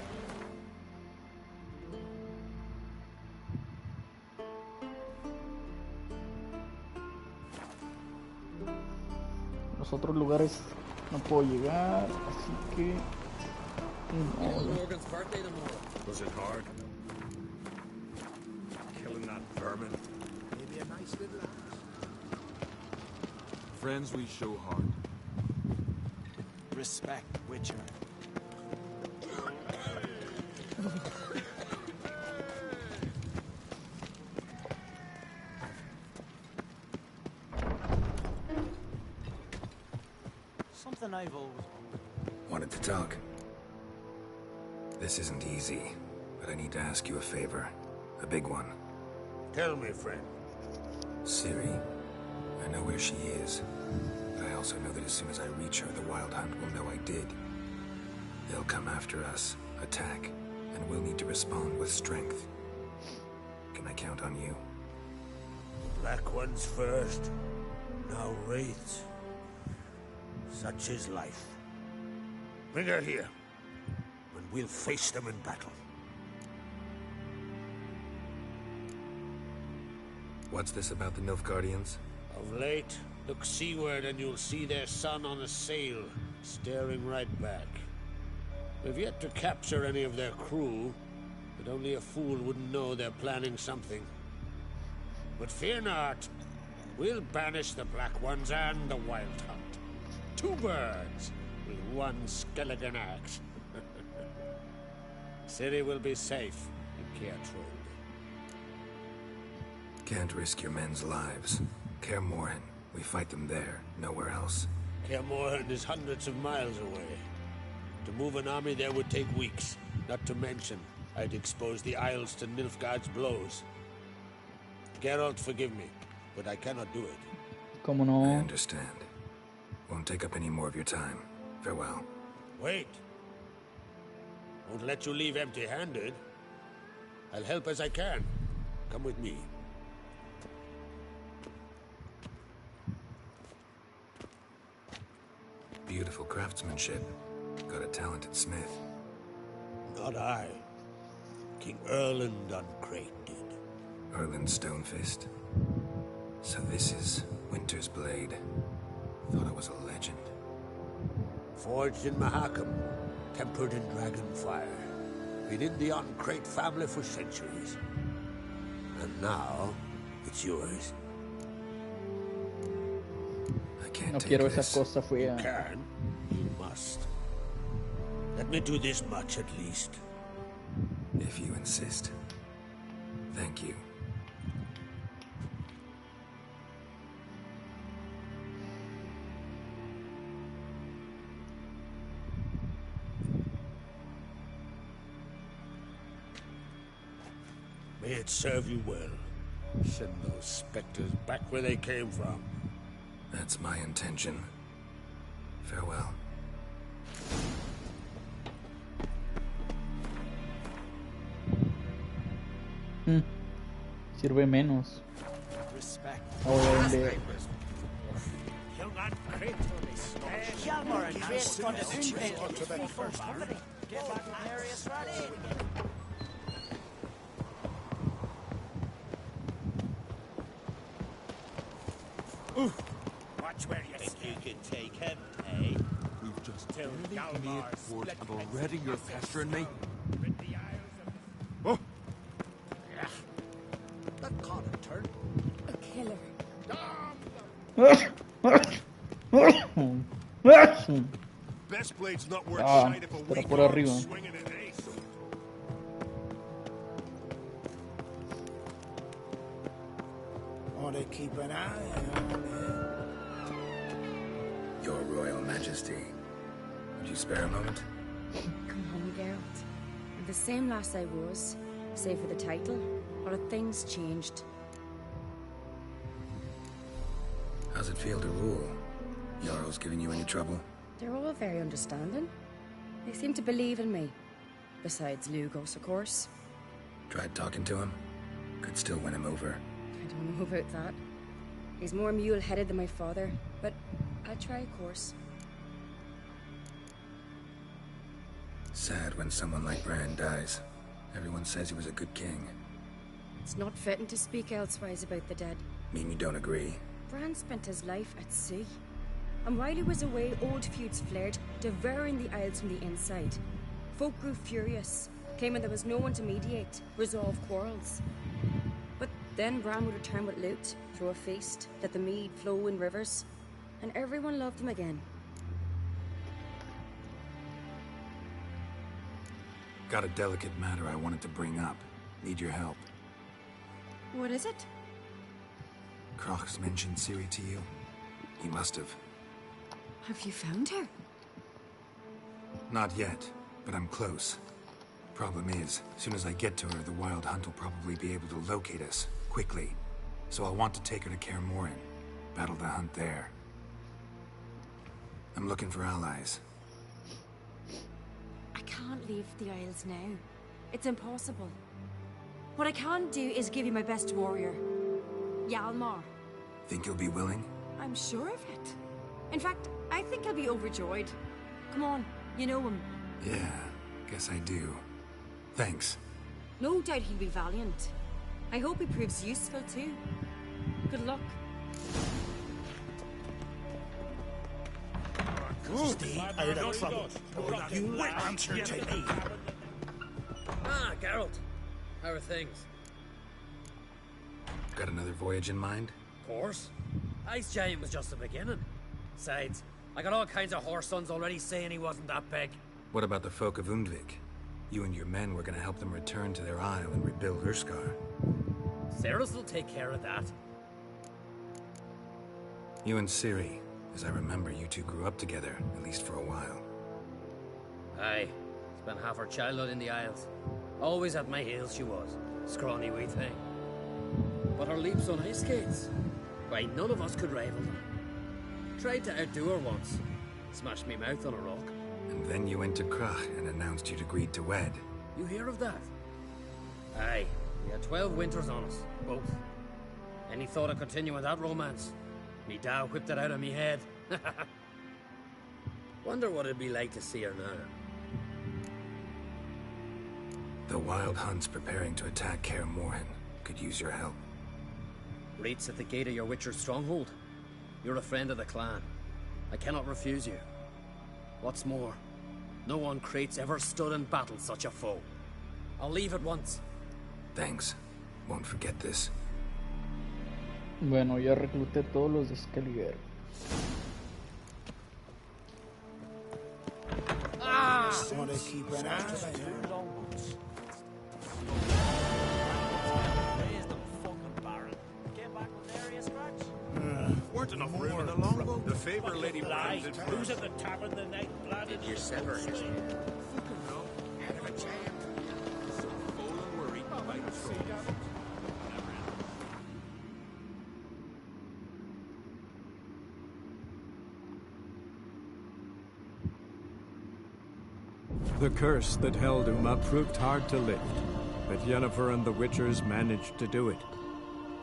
Los otros lugares no puedo llegar, así que... Was it hard? Killing that vermin? Maybe a nice little ass. Friends we show hard. Respect, Witcher. Something I've always Wanted to talk. This isn't easy, but I need to ask you a favor. A big one. Tell me, friend. Ciri. I know where she is. But I also know that as soon as I reach her, the Wild Hunt will know I did. They'll come after us, attack, and we'll need to respond with strength. Can I count on you? Black ones first. Now wraiths. Such is life. Bring her here, and we'll face them in battle. What's this about the Nilfgaardians? Of late, look seaward and you'll see their sun on a sail, staring right back. We've yet to capture any of their crew, but only a fool wouldn't know they're planning something. But fear not, we'll banish the Black Ones and the Wild Hunt. 2 birds with 1 skeleton axe. Ciri will be safe in Keatrode. Can't risk your men's lives. Kaer Morhen. We fight them there, nowhere else. Kaer Morhen is hundreds of miles away. To move an army there would take weeks. Not to mention, I'd expose the Isles to Nilfgaard's blows. Geralt, forgive me, but I cannot do it. Como no? I understand. Won't take up any more of your time. Farewell. Wait. Won't let you leave empty-handed. I'll help as I can. Come with me. Beautiful craftsmanship. Got a talented smith. Not I. King Erland Uncrate did. Erland Stonefist. So this is Winter's Blade. Thought it was a legend. Forged in Mahakam, tempered in dragon fire. Been in the Uncrate family for centuries. And now, it's yours. I can't No take quiero this. esa cosa fea. You can. You must. Let me do this much at least. If you insist. Thank you. May it serve you well. Send those specters back where they came from. That's my intention. Farewell. Sirve menos. respect. Ahora vende. Watch where you think you can take him, eh? We've just barely made port and already you're pestering me. Oh! That caught a turn. A killer. Best blade's not worth Ah, sight if a pero weak por arm arriba. swinging an ace. Ought to keep an eye on him. Your Royal Majesty. Would you spare a moment? Come on, Geralt. I'm the same lass I was, save for the title, or have things changed? How's it feel to rule? Jarl's giving you any trouble? They're all very understanding. They seem to believe in me. Besides Lugos, of course. Tried talking to him? Could still win him over. I don't know about that. He's more mule-headed than my father, but I'll try, of course. Sad when someone like Bran dies. Everyone says he was a good king. It's not fitting to speak elsewise about the dead. Mean you don't agree? Bran spent his life at sea. And while he was away, old feuds flared, devouring the Isles from the inside. Folk grew furious, claiming there was no one to mediate, resolve quarrels. But then Bran would return with loot, throw a feast, let the mead flow in rivers, and everyone loved him again. Got a delicate matter I wanted to bring up. Need your help. What is it? Crach's mentioned Ciri to you? He must have. Have you found her? Not yet, but I'm close. Problem is, as soon as I get to her, the Wild Hunt will probably be able to locate us, quickly. So I'll want to take her to Kaer Morhen. Battle the hunt there. I'm looking for allies. I can't leave the Isles now. It's impossible. What I can do is give you my best warrior. Hjalmar. Think you'll be willing? I'm sure of it. In fact, I think I'll be overjoyed. Come on, you know him. Yeah, guess I do. Thanks. No doubt he'll be valiant. I hope he proves useful too. Good luck. Stay out of trouble. You will answer to me. Ah, Geralt. How are things? Got another voyage in mind? Of course. Ice Giant was just the beginning. Besides, I got all kinds of horse sons already saying he wasn't that big. What about the folk of Undvik? You and your men were gonna help them return to their isle and rebuild Urskar. Cerys will take care of that. You and Ciri. As I remember, you two grew up together, at least for a while. Aye. Spent half her childhood in the Isles. Always at my heels she was. Scrawny wee thing. But her leaps on ice skates, why, none of us could rival them. Tried to outdo her once. Smashed me mouth on a rock. And then you went to Crach and announced you'd agreed to wed. You hear of that? Aye. We had 12 winters on us, both. Any thought of continuing that romance? Me Dow whipped it out of me head. Wonder what it'd be like to see her now. The Wild Hunt's preparing to attack Kaer Morhen. Could use your help. Rates at the gate of your Witcher's stronghold. You're a friend of the clan. I cannot refuse you. What's more, no one Krait's ever stood and battled such a foe. I'll leave at once. Thanks. Won't forget this. Bueno, ya recluté todos los de Excalibur. Weren't enough room in the longboat. The favor Lady Brand did for Who's at the tavern the night blood? Did you sever his head? Fucking no. Head of a giant. So full and worried by the trolls. The curse that held Uma proved hard to lift, but Yennefer and the Witchers managed to do it.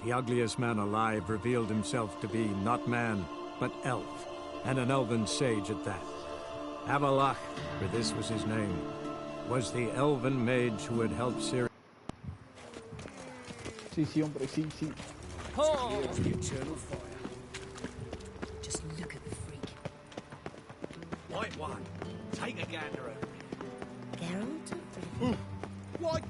The ugliest man alive revealed himself to be not man, but elf, and an elven sage at that. Avalach, for this was his name, was the elven mage who had helped Ciri. Sí, sí, hombre, sí, sí. Oh! The eternal fire. Just look at the freak. White one. Take a gander at me. Geralt? What?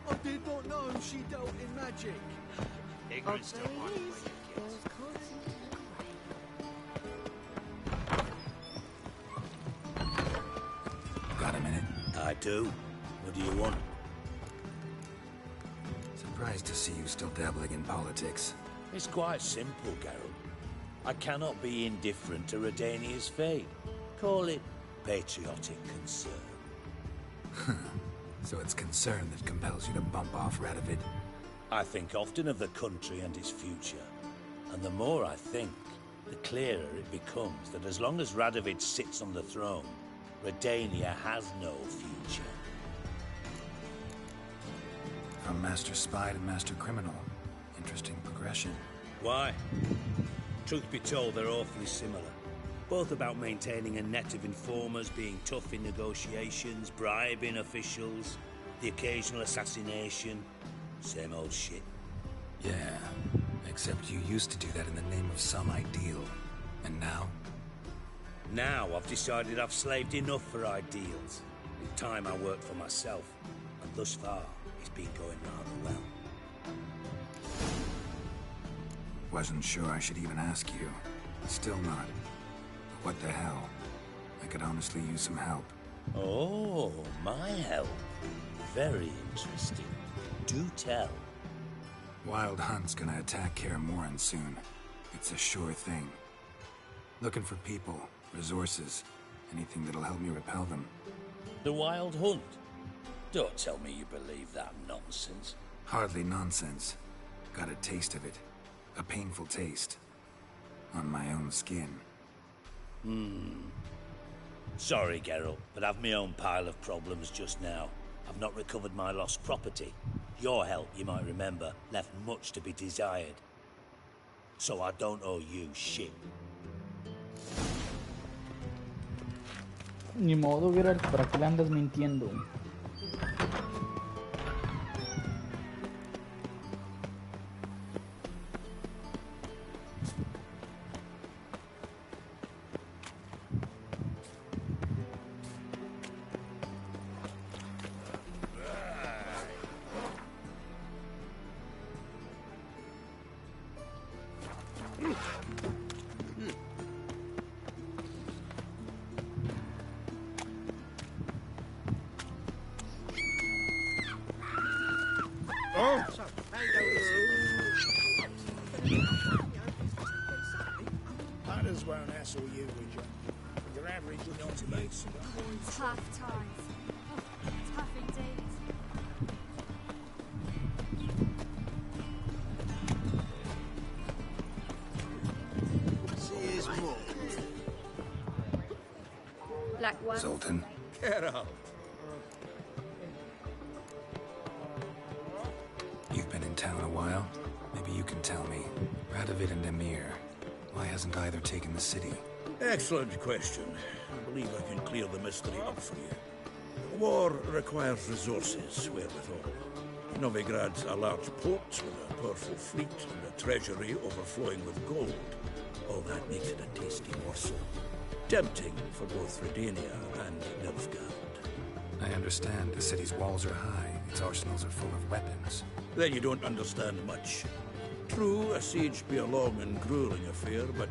I did not know she dealt in magic. Ignorance to one way you do. What do you want? Surprised to see you still dabbling in politics. It's quite simple, Geralt. I cannot be indifferent to Redania's fate. Call it patriotic concern. So it's concern that compels you to bump off Radovid? I think often of the country and its future. And the more I think, the clearer it becomes that as long as Radovid sits on the throne, Redania has no future. From Master Spy to Master Criminal. Interesting progression. Why? Truth be told, they're awfully similar. Both about maintaining a net of informers, being tough in negotiations, bribing officials, the occasional assassination. Same old shit. Yeah, except you used to do that in the name of some ideal. And now? Now I've decided I've slaved enough for ideals. It's time I worked for myself. And thus far, it's been going rather well. Wasn't sure I should even ask you. Still not. But what the hell? I could honestly use some help. Oh, my help. Very interesting. Do tell. Wild Hunt's gonna attack Kaer Morhen soon. It's a sure thing. Looking for people, resources, anything that'll help me repel them. The Wild Hunt? Don't tell me you believe that nonsense. Hardly nonsense. Got a taste of it. A painful taste. On my own skin. Sorry, Geralt, but I've my own pile of problems just now. I've not recovered my lost property. Your help, you might remember, left much to be desired. So I don't owe you shit. Ni modo, Geralt, ¿para qué le andas mintiendo? Hunters won't hassle you with your average non-mates. Tough times. Tough indeed. See his more. Black one. Zoltan. Get out. You've been in town a while. Maybe you can tell me. Radovid and Emir. Why hasn't either taken the city? Excellent question. I believe I can clear the mystery up for you. War requires resources wherewithal. Novigrad's a large port with a powerful fleet and a treasury overflowing with gold. All that makes it a tasty morsel. Tempting for both Redania and Nilfgaard. I understand. The city's walls are high. Its arsenals are full of weapons. Then you don't understand much. True, a siege be a long and grueling affair, but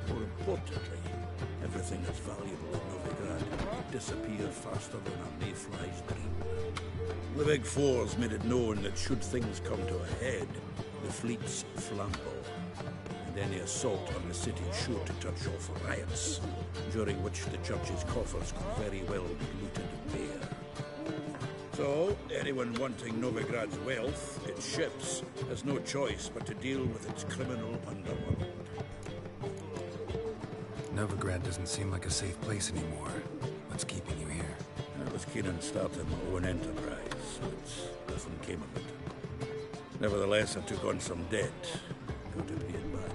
more importantly, everything that's valuable in Novigrad would disappear faster than a mayfly's dream. The Big Four's made it known that should things come to a head, the fleet's flambeau, and any assault on the city sure to touch off riots, during which the church's coffers could very well be looted bare. So, anyone wanting Novigrad's wealth, its ships, has no choice but to deal with its criminal underworld. Novigrad doesn't seem like a safe place anymore. What's keeping you here? I was keen on starting my own enterprise, but nothing came of it. Nevertheless, I took on some debt. Got to pay it back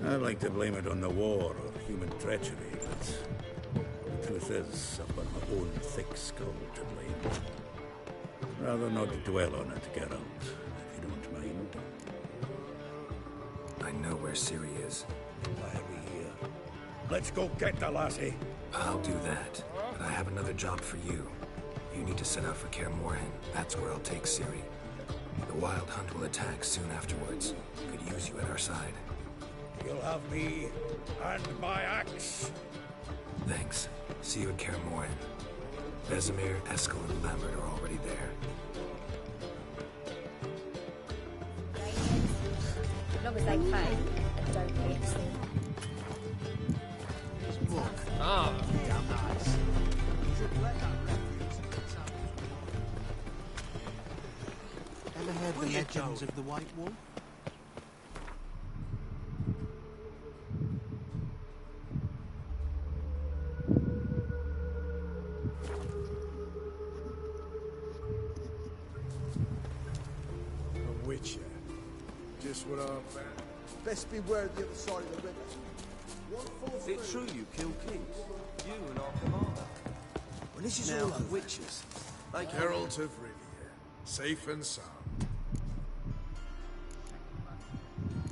now. I'd like to blame it on the war or human treachery, but the truth is, I've got my own thick skull to blame. Rather not dwell on it, Geralt, if you don't mind. I know where Ciri is. Why are we here? Let's go get the lassie. I'll do that, but I have another job for you. You need to set out for Kaer Morhen. That's where I'll take Ciri. The Wild Hunt will attack soon afterwards. Could use you at our side. You'll have me and my axe. Thanks. See you at Kaer Morhen. Vesemir, Eskel, and Lambert are already there. As long as they pay and don't hit. Ah, Damn nice. Ever heard the legends of the White Wolf? A witcher. Just what I've found. Best beware the other side of the river. It's true you killed kings. You and our commander. Well, this is Now all the over. witches. Like heralds of Rivia. Safe and sound.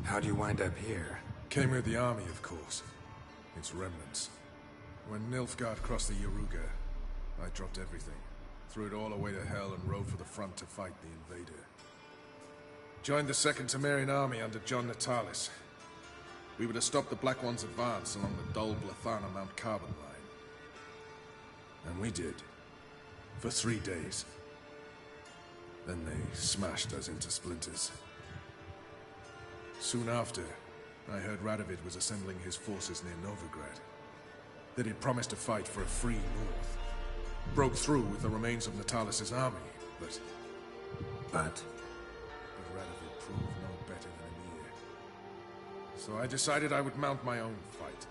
How'd you wind up here? Came with the army, of course. Its remnants. When Nilfgaard crossed the Yaruga, I dropped everything. Threw it all away to hell and rode for the front to fight the invader. Joined the Second Temerian army under John Natalis. We were to stop the Black One's advance along the Dol Blathana Mount Carbon line. And we did. For 3 days. Then they smashed us into splinters. Soon after, I heard Radovid was assembling his forces near Novigrad. That he'd promised to fight for a free North. Broke through with the remains of Natalis' army, but Radovid proved no better than Emir. So I decided I would mount my own fight.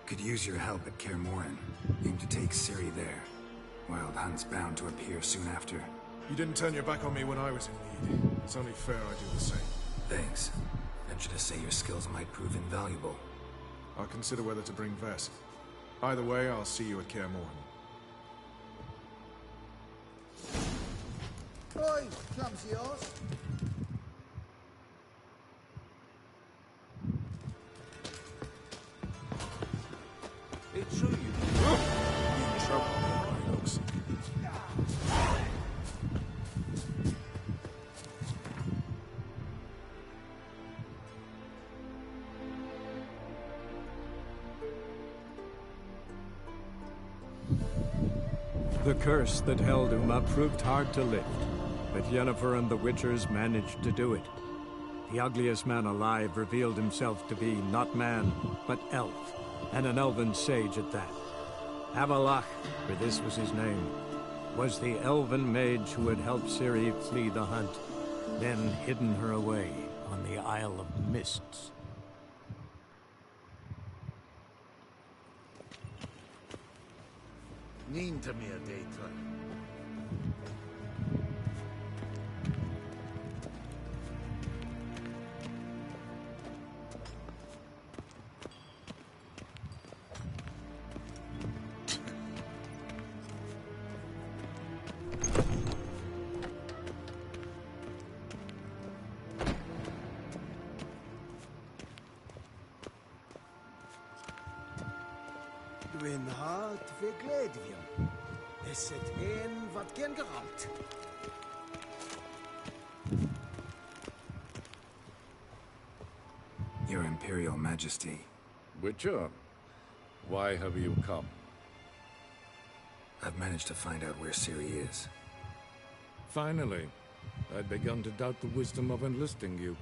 Could use your help at Kaer Morhen. Aim to take Ciri there. Wild Hunt's bound to appear soon after. You didn't turn your back on me when I was in need. It's only fair I do the same. Thanks. Venture to say your skills might prove invaluable. I'll consider whether to bring Vess. Either way, I'll see you at Kaer Morhen. Oi, clumsy horse. It's true you In trouble, Rhinox. The curse that held Uma proved hard to lift, but Yennefer and the Witchers managed to do it. The ugliest man alive revealed himself to be not man, but elf, and an elven sage at that. Avalach, for this was his name, was the elven mage who had helped Ciri flee the hunt, then hidden her away on the Isle of Mists. Niente meer data. Dwi'n hart fi gledium. Is het een wat gen geralt? Your Imperial Majesty. Witcher, why have you come? I've managed to find out where Ciri is. Finally. I'd begun to doubt the wisdom of enlisting you.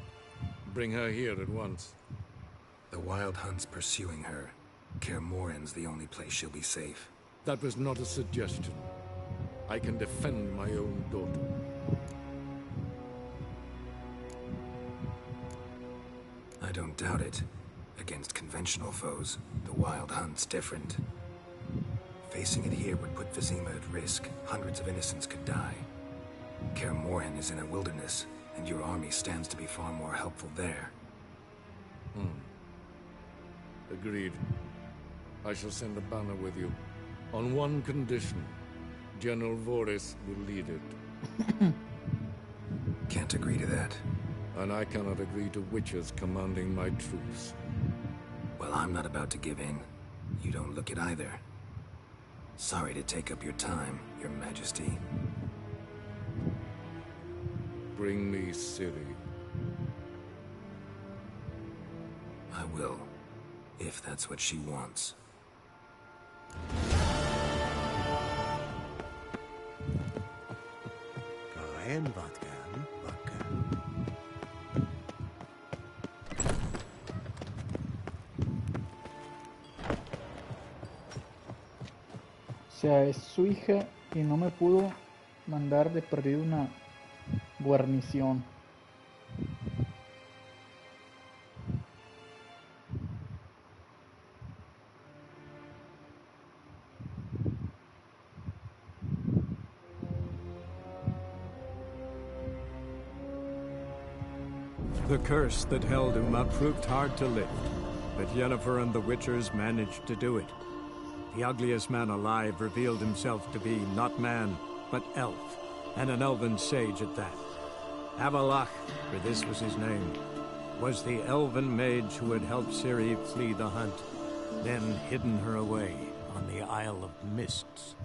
Bring her here at once. The Wild Hunt's pursuing her. Kaer Morhen's the only place she'll be safe. That was not a suggestion. I can defend my own daughter. I don't doubt it. Against conventional foes, the Wild Hunt's different. Facing it here would put Vizima at risk. Hundreds of innocents could die. Kaer Morhen is in a wilderness, and your army stands to be far more helpful there. Agreed. I shall send a banner with you. On one condition. General Voris will lead it. Can't agree to that. And I cannot agree to witches commanding my troops. Well, I'm not about to give in. You don't look it either. Sorry to take up your time, Your Majesty. Bring me Ciri. I will, if that's what she wants. en wat kan, bakken. O sea, es su hija y no me pudo mandar de perdido una guarnición. The curse that held Uma proved hard to lift, but Yennefer and the Witchers managed to do it. The ugliest man alive revealed himself to be not man, but elf, and an elven sage at that. Avalach, for this was his name, was the elven mage who had helped Ciri flee the hunt, then hidden her away on the Isle of Mists.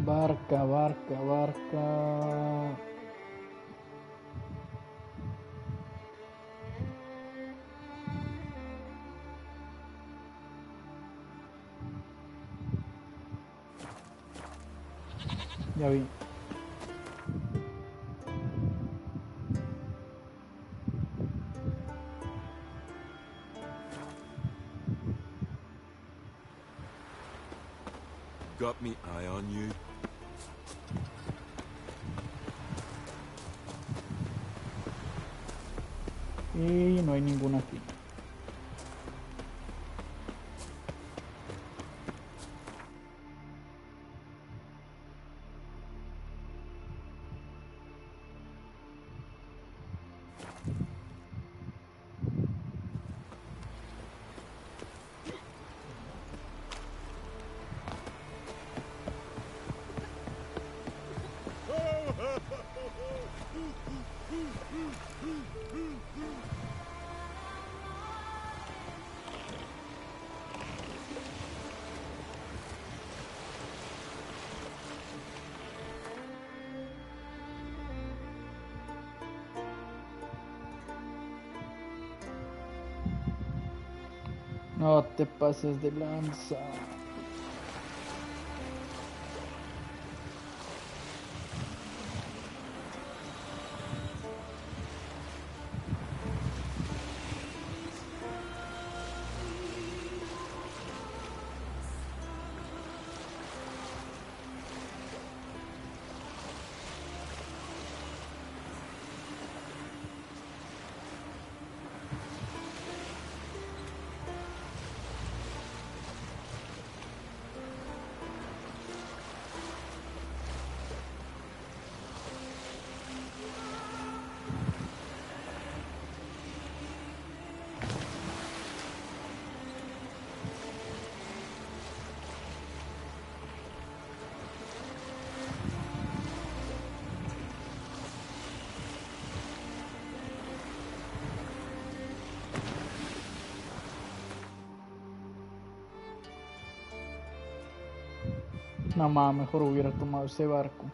Barca, barca, barca. Ya vi. Got me eye on you. Y no hay ninguna aquí. No te pases de lanza. No más, mejor hubiera tomado ese barco.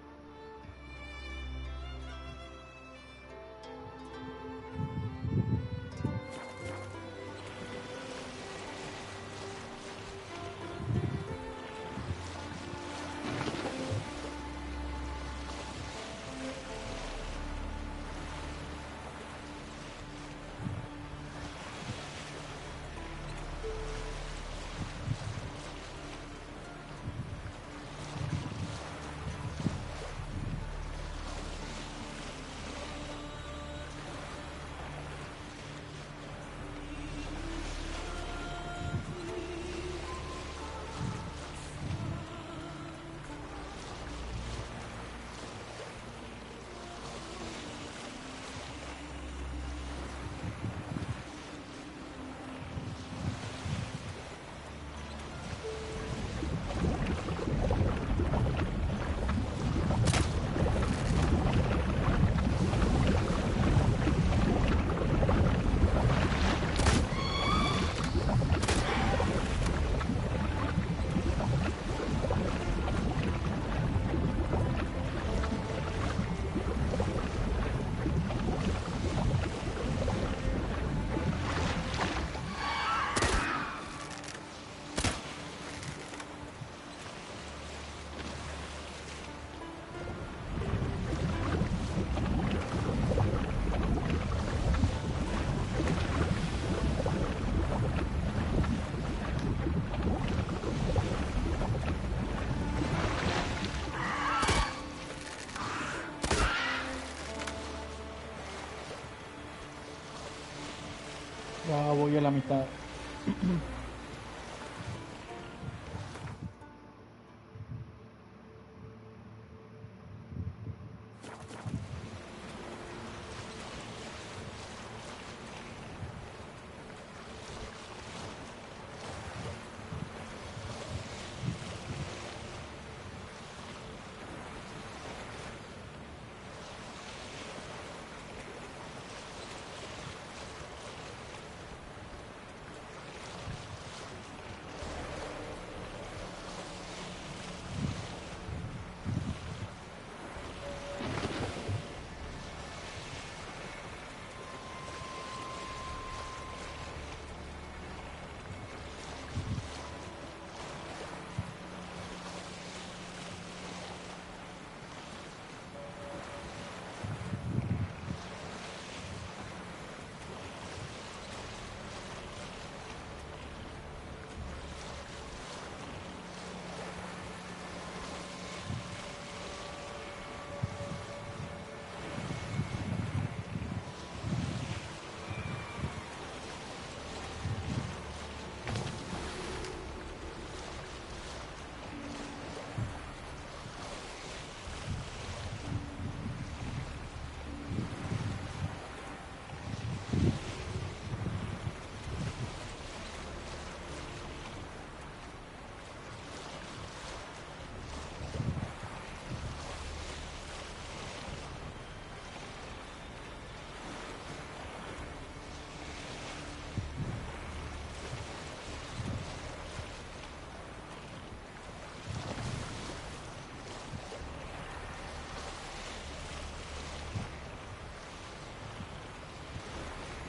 la mitad.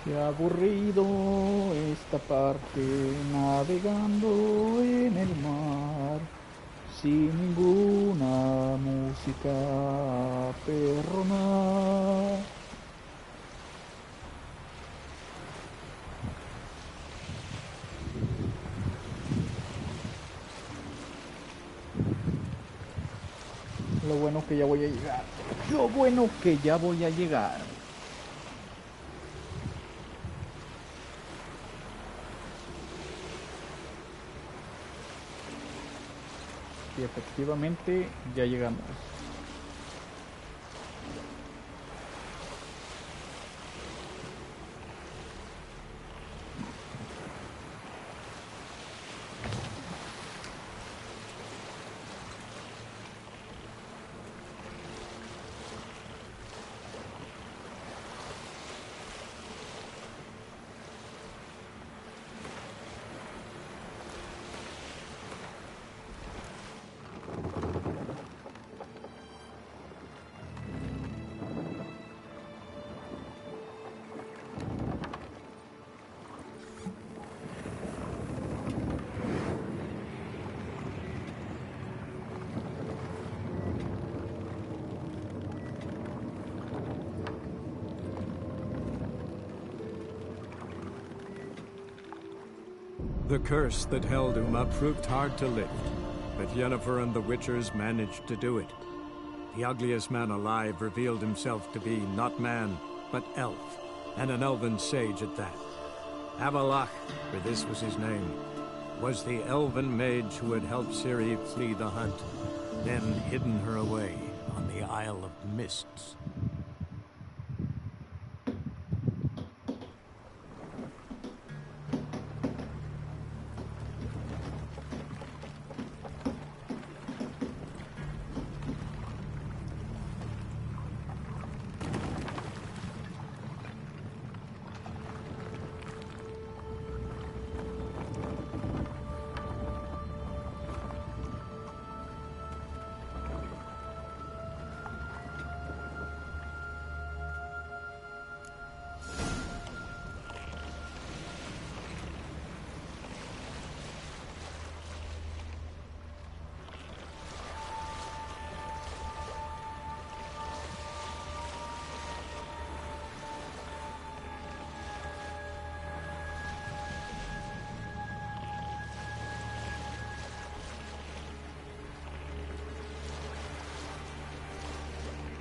Qué aburrido esta parte, navegando en el mar, sin ninguna música perrona. Lo bueno que ya voy a llegar. Lo bueno que ya voy a llegar. Y efectivamente ya llegamos. The curse that held Uma proved hard to lift, but Yennefer and the Witchers managed to do it. The ugliest man alive revealed himself to be not man, but elf, and an elven sage at that. Avalach, for this was his name, was the elven mage who had helped Ciri flee the hunt, then hidden her away on the Isle of Mists.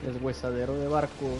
Deshuesadero de barcos.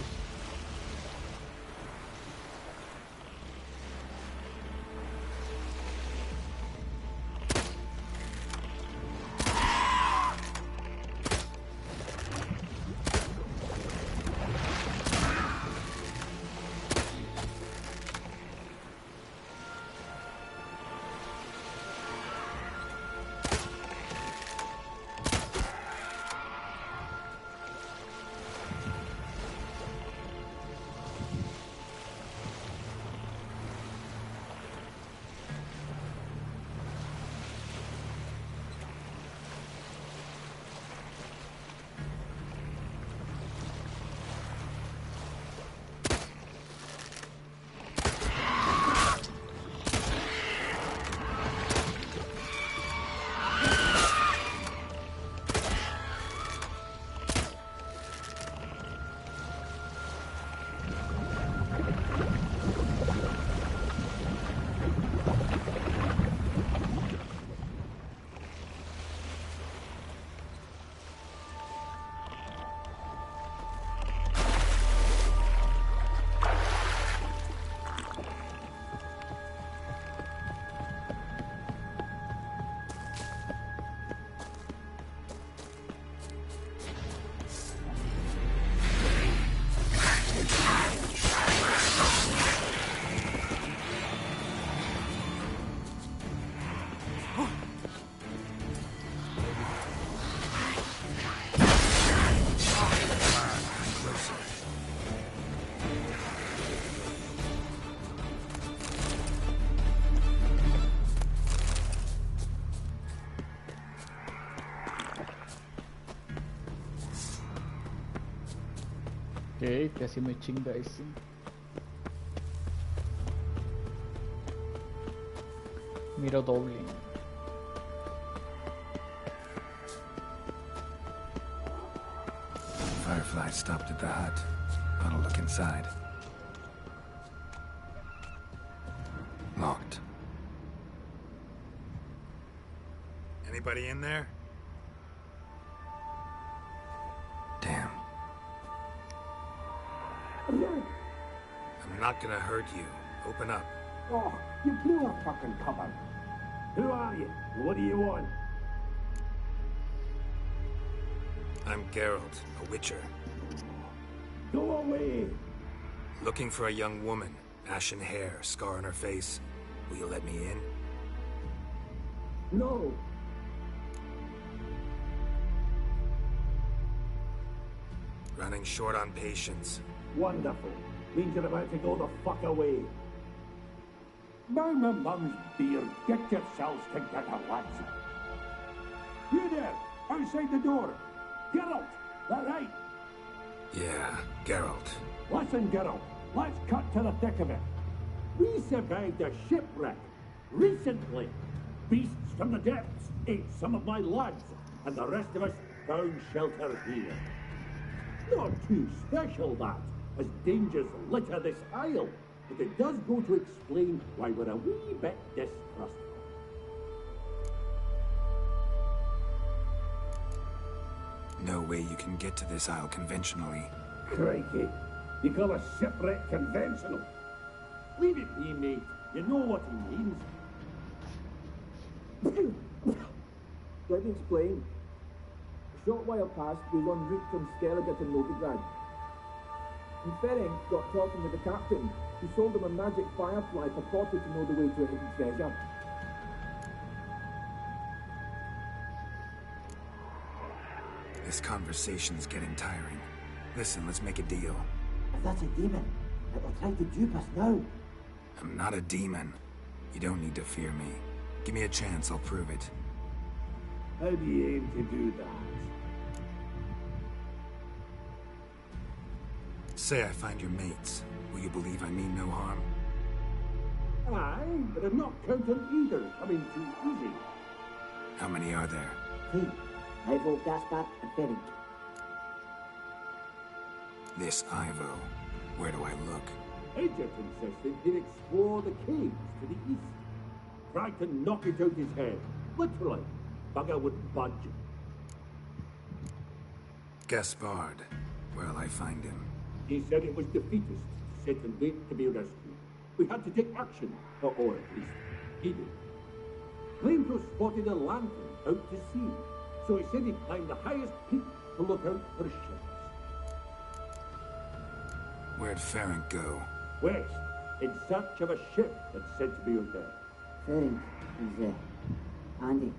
Ok, casi me chinga ese. Miro doble. Firefly stopped at the hut. I'll look inside. Locked. Anybody in there? Damn. I'm not gonna hurt you. Open up. Oh, you blew a fucking cupboard. Who are you? What do you want? I'm Geralt, a witcher. Go away! Looking for a young woman. Ashen hair, scar on her face. Will you let me in? No. Running short on patience. Wonderful. Means you're about to go the fuck away. Now my mum's beer, get yourselves together, lads. You there, outside the door. Geralt, that right? Yeah, Geralt. Listen, Geralt, let's cut to the thick of it. We survived a shipwreck recently. Beasts from the depths ate some of my lads, and the rest of us found shelter here. Not too special, that, as dangers litter this isle, but it does go to explain why we're a wee bit distrustful. No way you can get to this isle conventionally. Crikey, you call a shipwreck conventional? Leave it be, mate. You know what he means. Let me explain. A short while past, we were en route from Skellige to Novigrad. And Ferenc got talking with the captain, who sold him a magic firefly purported to know the way to a hidden treasure. This conversation's getting tiring. Listen, let's make a deal. If that's a demon, it will try to dupe us now. I'm not a demon. You don't need to fear me. Give me a chance, I'll prove it. How do you aim to do that? Say I find your mates. Will you believe I mean no harm? Aye, but I'm not counting either coming too easy. How many are there? 3. Ivo, Gaspar, and Ferenc. This Ivo. Where do I look? Agent insisted he'd explore the caves to the east. Tried to knock it out his head. Literally. Bugger wouldn't budge. Gaspard. Where'll I find him? He said it was defeatist, set and wait to be rescued. We had to take action, or at least he did. Claimed to have spotted a lantern out to sea, so he said he'd climb the highest peak to look out for ships. Where'd Ferenc go? West, in search of a ship that's said to be out there. Ferenc is handy.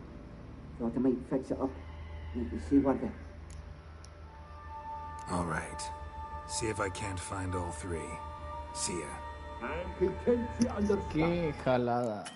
Thought I might fix it up. Make you see what the... All right. See if I can't find all 3. See ya. I'm content to understand. Qué jalada.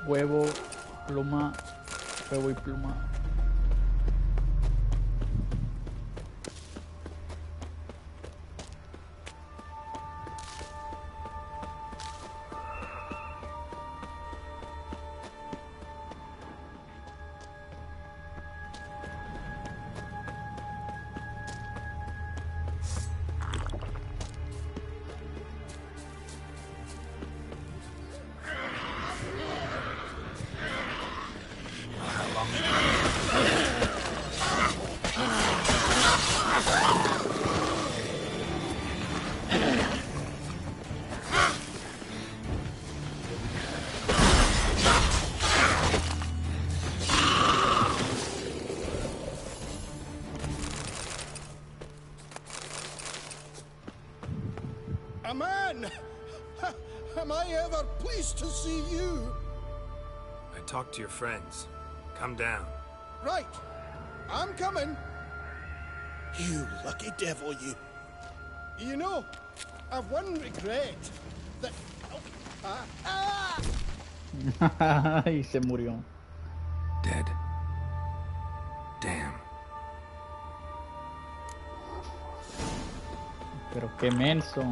huevo, pluma, huevo y pluma. A man! Am I ever pleased to see you? I talked to your friends. Come down. Right. I'm coming. You lucky devil, you. You know, I've one regret. That... Y se murió. Dead. Damn. Pero qué menso.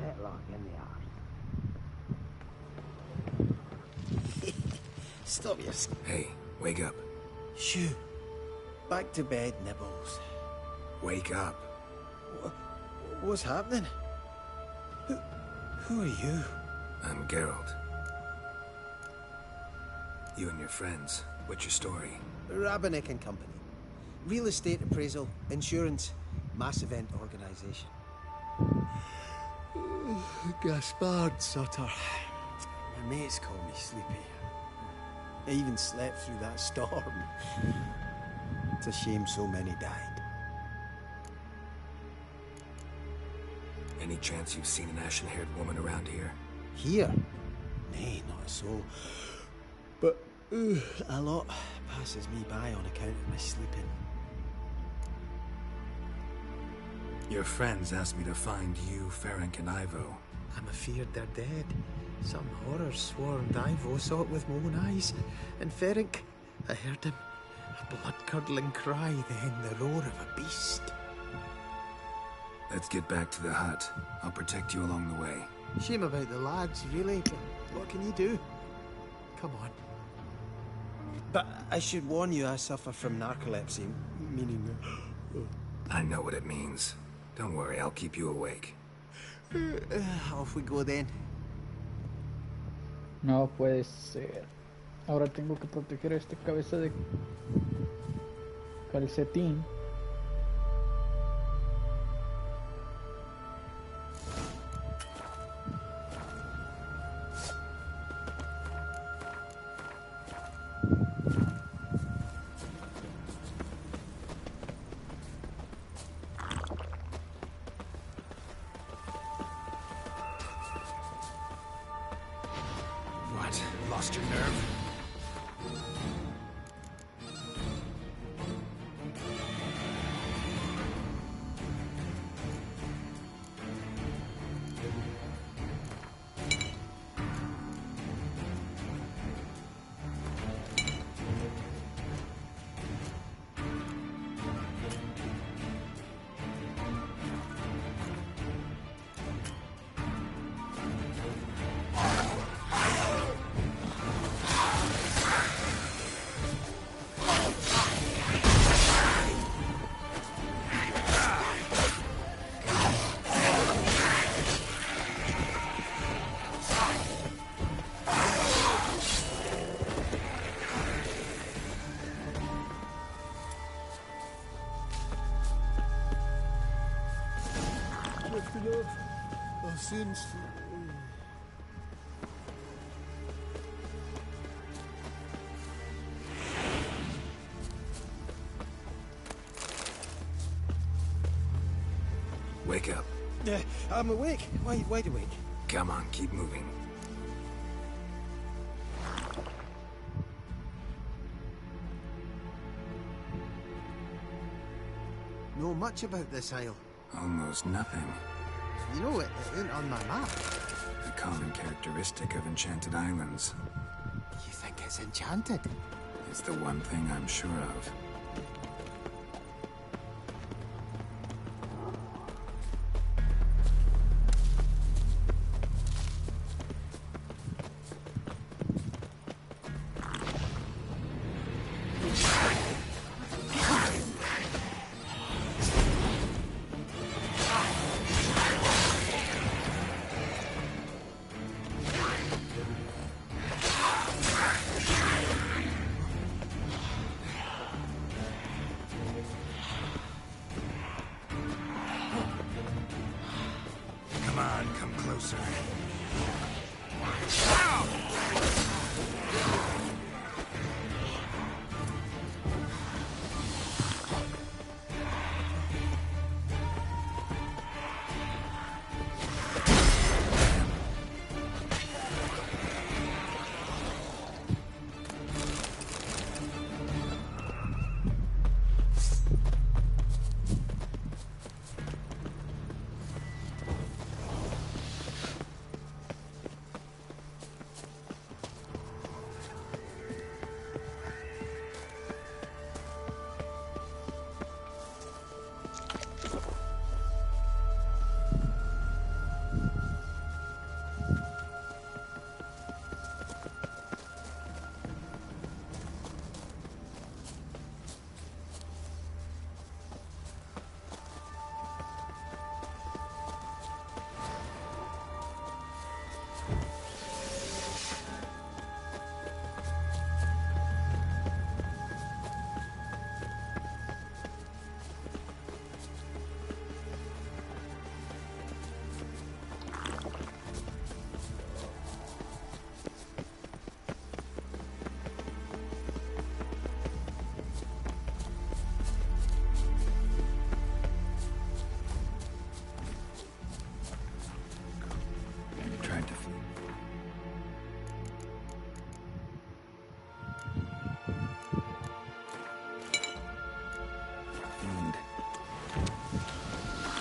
Fetlock in the arse. Stop your... Hey, wake up. Shoo. Back to bed, Nibbles. Wake up. What's happening? Who are you? I'm Geralt. You and your friends. What's your story? Rabbinick and Company. Real estate appraisal, insurance, mass event organization. Gaspard Sutter. My mates call me Sleepy. I even slept through that storm. It's a shame so many died. Any chance you've seen an ashen-haired woman around here? Here? Nay, not a soul. But a lot passes me by on account of my sleeping. Your friends asked me to find you, Ferenc, and Ivo. I'm afeard they're dead. Some horror swarmed Ivo, saw it with my own eyes. And Ferenc, I heard him. A blood-curdling cry, then the roar of a beast. Let's get back to the hut. I'll protect you along the way. Shame about the lads, really, but what can you do? Come on. But I should warn you, I suffer from narcolepsy, meaning... I know what it means. Don't worry, I'll keep you awake. Off we go then. No puede ser. Ahora tengo que proteger a esta cabeza de calcetín. What? Lost your nerve? blood of sins. Wake up. I'm awake. Wide awake. Come on, keep moving. Know much about this isle? Almost nothing. You know, it ain't on my map. A common characteristic of enchanted islands. You think it's enchanted? It's the one thing I'm sure of. Come on, come closer.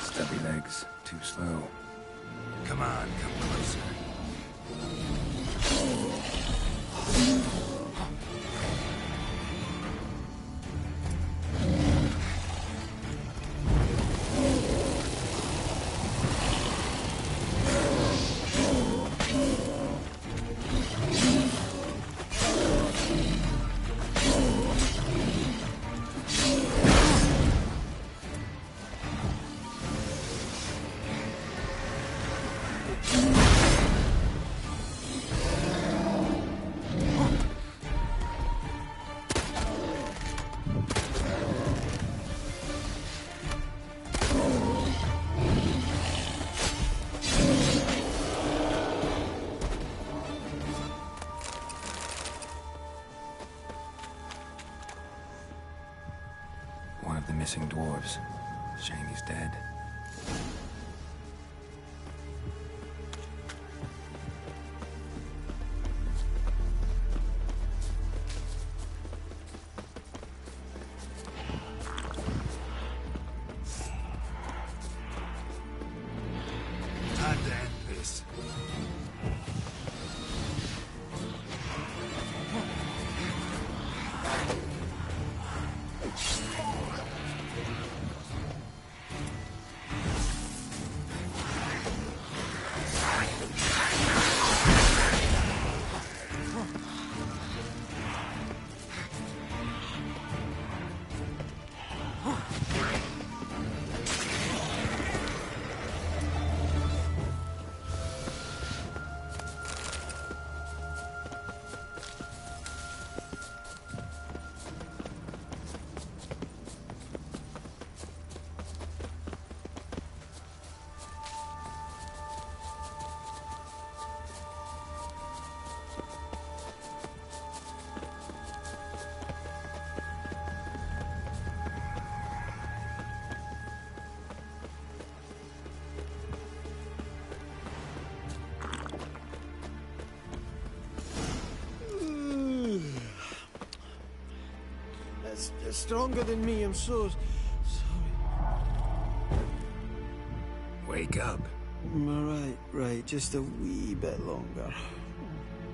Stubby legs, too slow. Come on, come closer. One of the missing dwarves. Shame he's dead. Time to end this. stronger than me. I'm so sorry. Wake up. Right. Just a wee bit longer.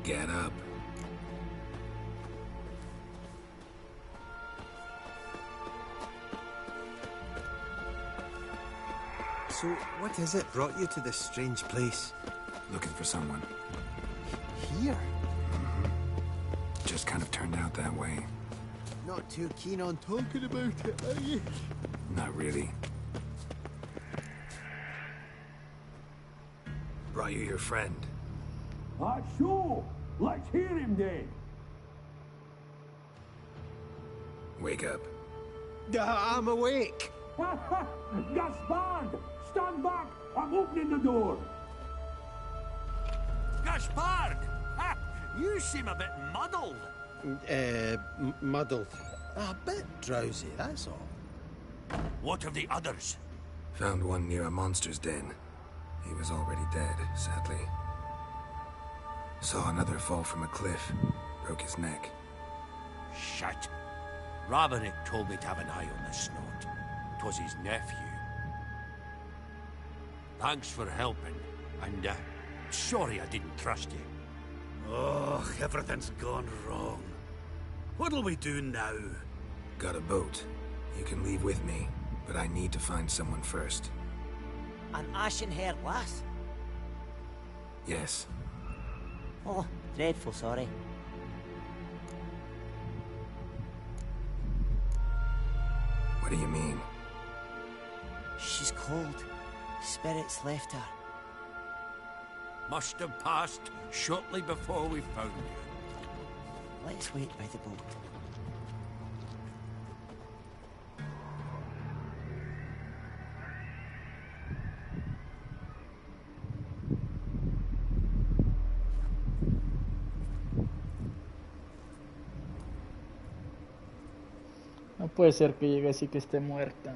Get up. So, what is it brought you to this strange place? Looking for someone. Here? Just kind of turned out that way. Not too keen on talking about it, are you? Not really. Brought you your friend. Sure. Let's hear him then. Wake up. I'm awake. Gaspard! Stand back! I'm opening the door. Gaspard! Ha! You seem a bit muddled. Muddled. A bit drowsy, that's all. What of the others? Found one near a monster's den. He was already dead, sadly. Saw another fall from a cliff. Broke his neck. Shit. Roderick told me to have an eye on the snot. 'Twas his nephew. Thanks for helping, and sorry I didn't trust you. Oh, everything's gone wrong. What'll we do now? Got a boat. You can leave with me, but I need to find someone first. An ashen-haired lass? Yes. Oh, dreadful sorry. What do you mean? She's cold. Spirits left her. Must have passed shortly before we found you. Let's wait by the boat. No puede ser que llegue así que esté muerta.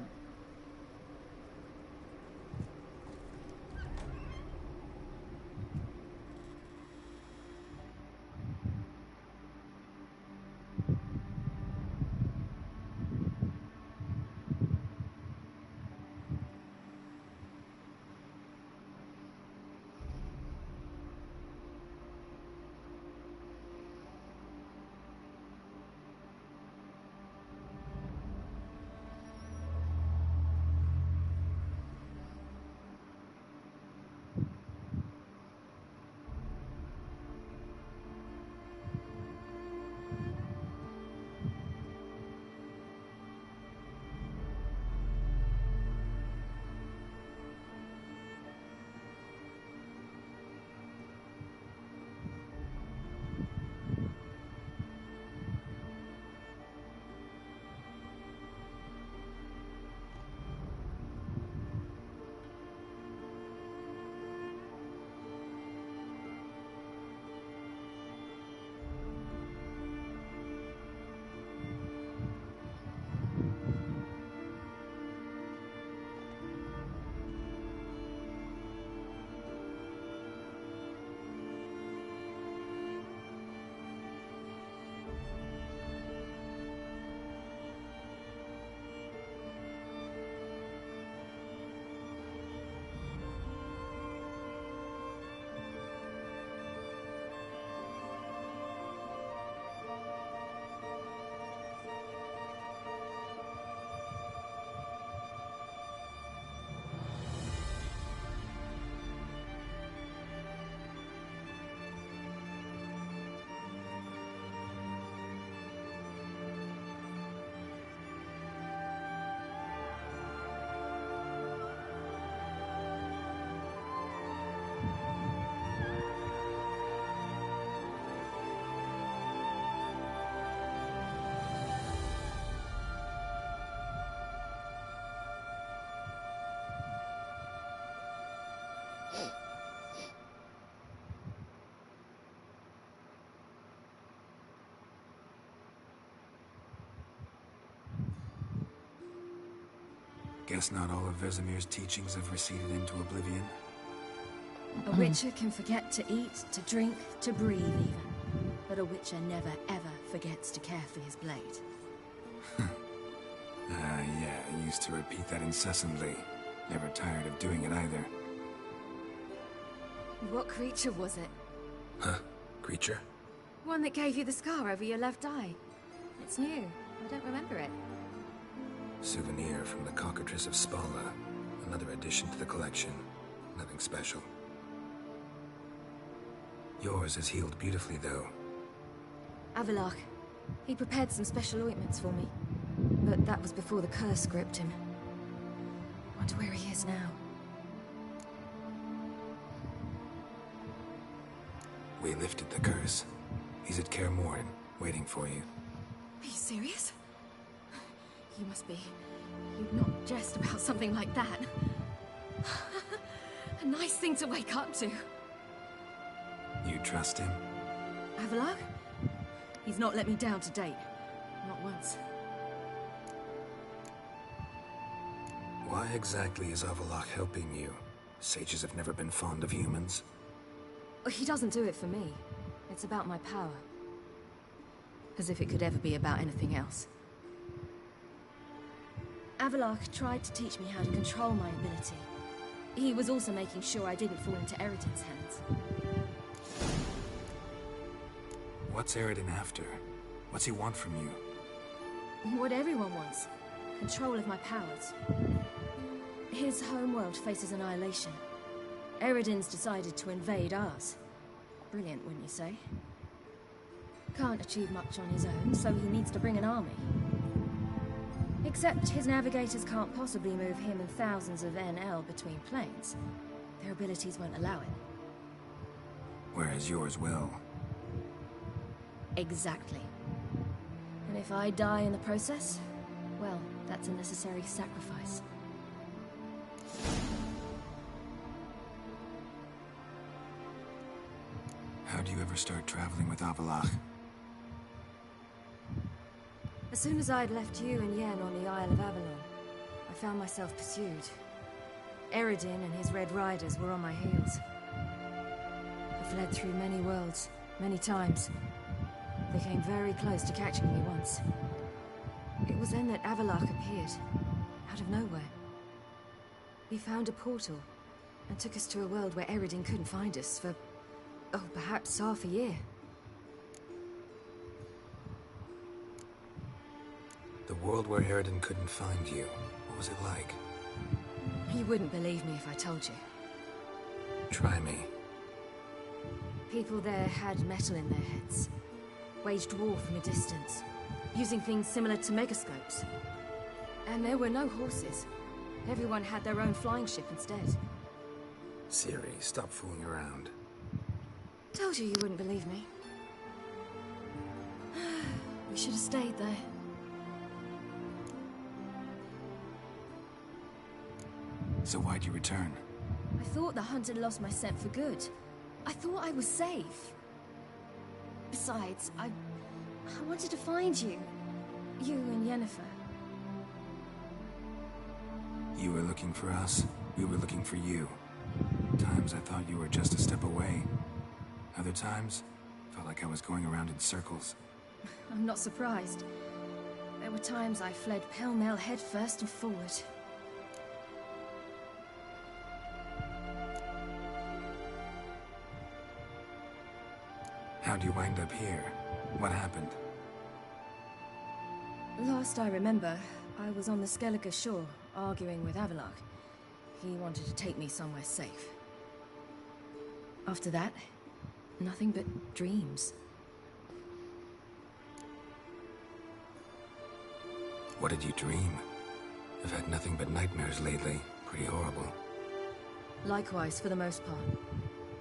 Guess not all of Vesemir's teachings have receded into oblivion. A witcher can forget to eat, to drink, to breathe even. But a witcher never ever forgets to care for his blade. Yeah, I used to repeat that incessantly. Never tired of doing it either. What creature was it? Huh? Creature? One that gave you the scar over your left eye. It's new. I don't remember it. Souvenir from the cockatrice of Spala. Another addition to the collection. Nothing special. Yours has healed beautifully, though. Avalok. He prepared some special ointments for me. But that was before the curse gripped him. Wonder where he is now. We lifted the curse. He's at Kaer Morhen, waiting for you. Are you serious? You must be. You'd not jest about something like that. A nice thing to wake up to. You trust him? Avalok? He's not let me down to date. Not once. Why exactly is Avalok helping you? Sages have never been fond of humans. He doesn't do it for me. It's about my power. As if it could ever be about anything else. Avalok tried to teach me how to control my ability. He was also making sure I didn't fall into Eridan's hands. What's Eridan after? What's he want from you? What everyone wants. Control of my powers. His homeworld faces annihilation. Eridan's decided to invade ours. Brilliant, wouldn't you say? Can't achieve much on his own, so he needs to bring an army. Except his navigators can't possibly move him and thousands of NL between planes. Their abilities won't allow it. Whereas yours will. Exactly. And if I die in the process, well, that's a necessary sacrifice. How do you ever start traveling with Avalok? As soon as I'd left you and Yen on the Isle of Avalon, I found myself pursued. Eridan and his Red Riders were on my heels. I fled through many worlds, many times. They came very close to catching me once. It was then that Avalok appeared, out of nowhere. He found a portal, and took us to a world where Eridan couldn't find us for, oh, perhaps half a year. The world where Eridan couldn't find you. What was it like? You wouldn't believe me if I told you. Try me. People there had metal in their heads. Waged war from a distance, using things similar to megascopes. And there were no horses. Everyone had their own flying ship instead. Ciri, stop fooling around. Told you you wouldn't believe me. We should have stayed there. So why'd you return? I thought the hunt had lost my scent for good. I thought I was safe. Besides, I wanted to find you. You and Yennefer. You were looking for us. We were looking for you. Times I thought you were just a step away. Other times, felt like I was going around in circles. I'm not surprised. There were times I fled pell-mell headfirst and forward. How'd you wind up here? What happened? Last I remember, I was on the Skellige shore, arguing with Avalok. He wanted to take me somewhere safe. After that, nothing but dreams. What did you dream? I've had nothing but nightmares lately. Pretty horrible. Likewise, for the most part.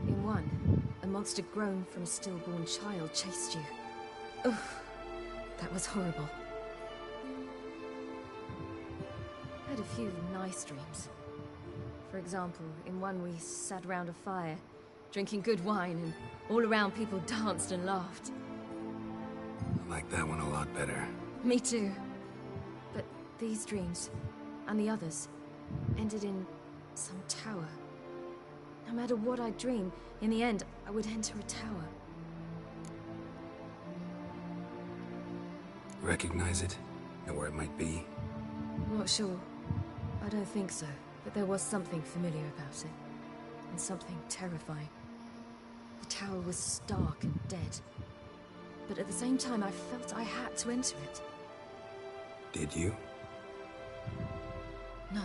In one, a monster grown from a stillborn child chased you. Ugh, that was horrible. I had a few nice dreams. For example, in one we sat around a fire, drinking good wine, and all around people danced and laughed. I like that one a lot better. Me too. But these dreams, and the others, ended in some tower. No matter what I dream, in the end, I would enter a tower. Recognize it? Know where it might be? Not sure. I don't think so. But there was something familiar about it. And something terrifying. The tower was stark and dead. But at the same time, I felt I had to enter it. Did you? No.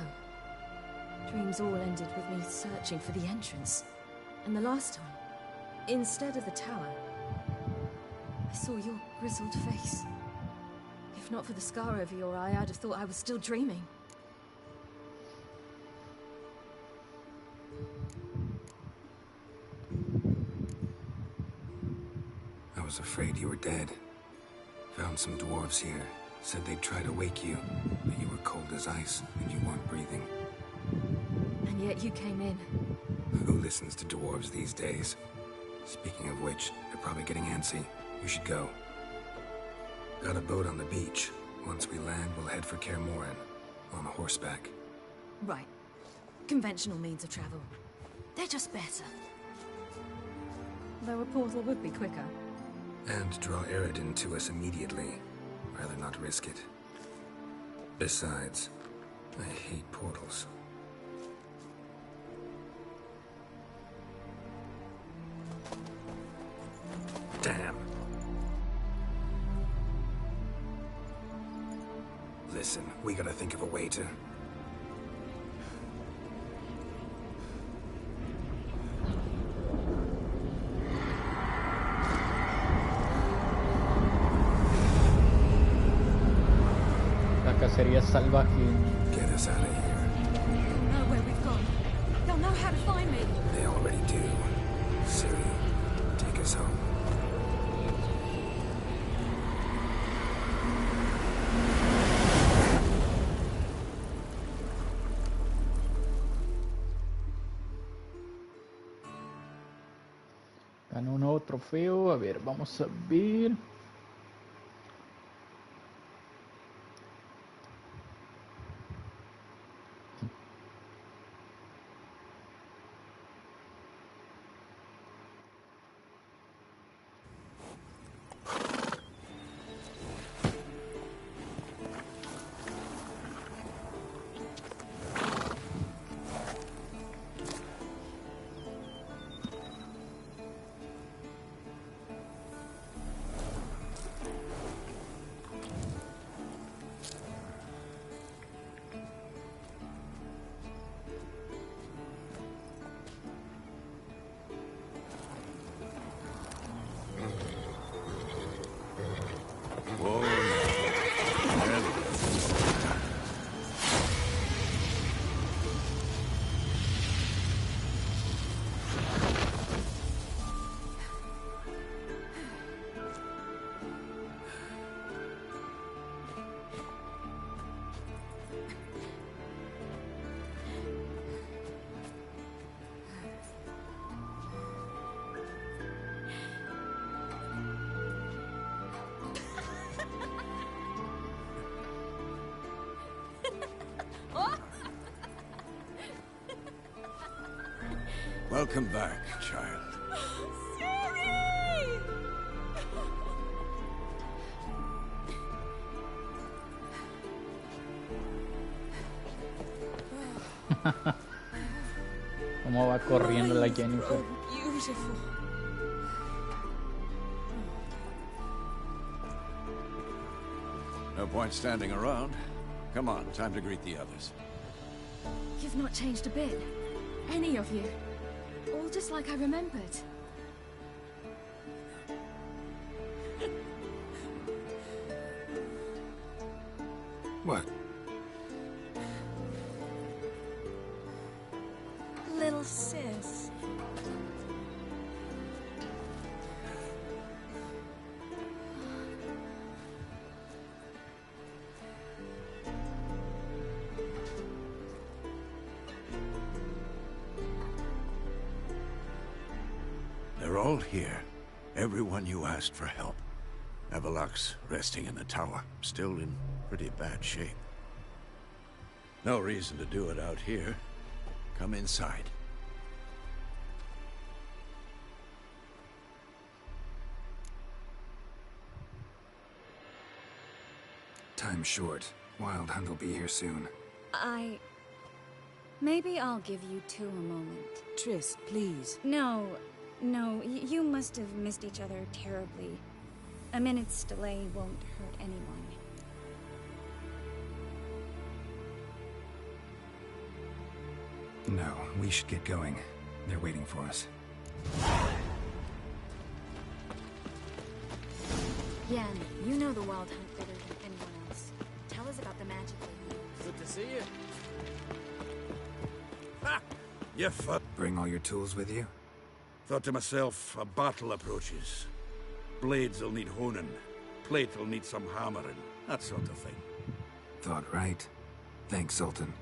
Dreams all ended with me searching for the entrance. And the last time, instead of the tower, I saw your grizzled face. If not for the scar over your eye, I'd have thought I was still dreaming. I was afraid you were dead. Found some dwarves here. Said they'd try to wake you, but you were cold as ice and you weren't breathing. And yet you came in. Who listens to dwarves these days? Speaking of which, they're probably getting antsy. We should go. Got a boat on the beach. Once we land, we'll head for Kaer Morhen. On horseback. Right. Conventional means of travel. They're just better. Though a portal would be quicker. And draw Eridan to us immediately. Rather not risk it. Besides, I hate portals. Damn. Listen, we gotta think of a way to... La cacería salvaje. Get us out of here. Know where we've gone. They'll know how to find me. They already do. Ciri, take us home. Ganó un nuevo trofeo. A ver, vamos a ver. Welcome back, child. Cómo va corriendo la Jennifer. Beautiful. No point standing around. Come on, time to greet the others. You've not changed a bit. Any of you. All just like I remembered. What? Little sis. They're all here. Everyone you asked for help. Avalok's resting in the tower, still in pretty bad shape. No reason to do it out here. Come inside. Time's short. Wild Hunt will be here soon. Maybe I'll give you two a moment. Triss, please. No, you must have missed each other terribly. A minute's delay won't hurt anyone. No, we should get going. They're waiting for us. Yen, you know the Wild Hunt better than anyone else. Tell us about the magic they use. Good to see you. Ha! You fuck. Bring all your tools with you? Thought to myself, a battle approaches. Blades will need honing. Plate will need some hammering. That sort of thing. Thought right. Thanks, Sultan.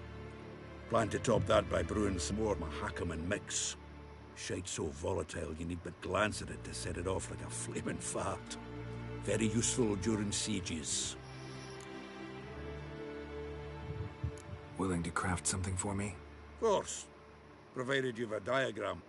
Plan to top that by brewing some more Mahakaman mix. Shite so volatile you need but glance at it to set it off like a flaming fart. Very useful during sieges. Willing to craft something for me? Of course. Provided you've a diagram.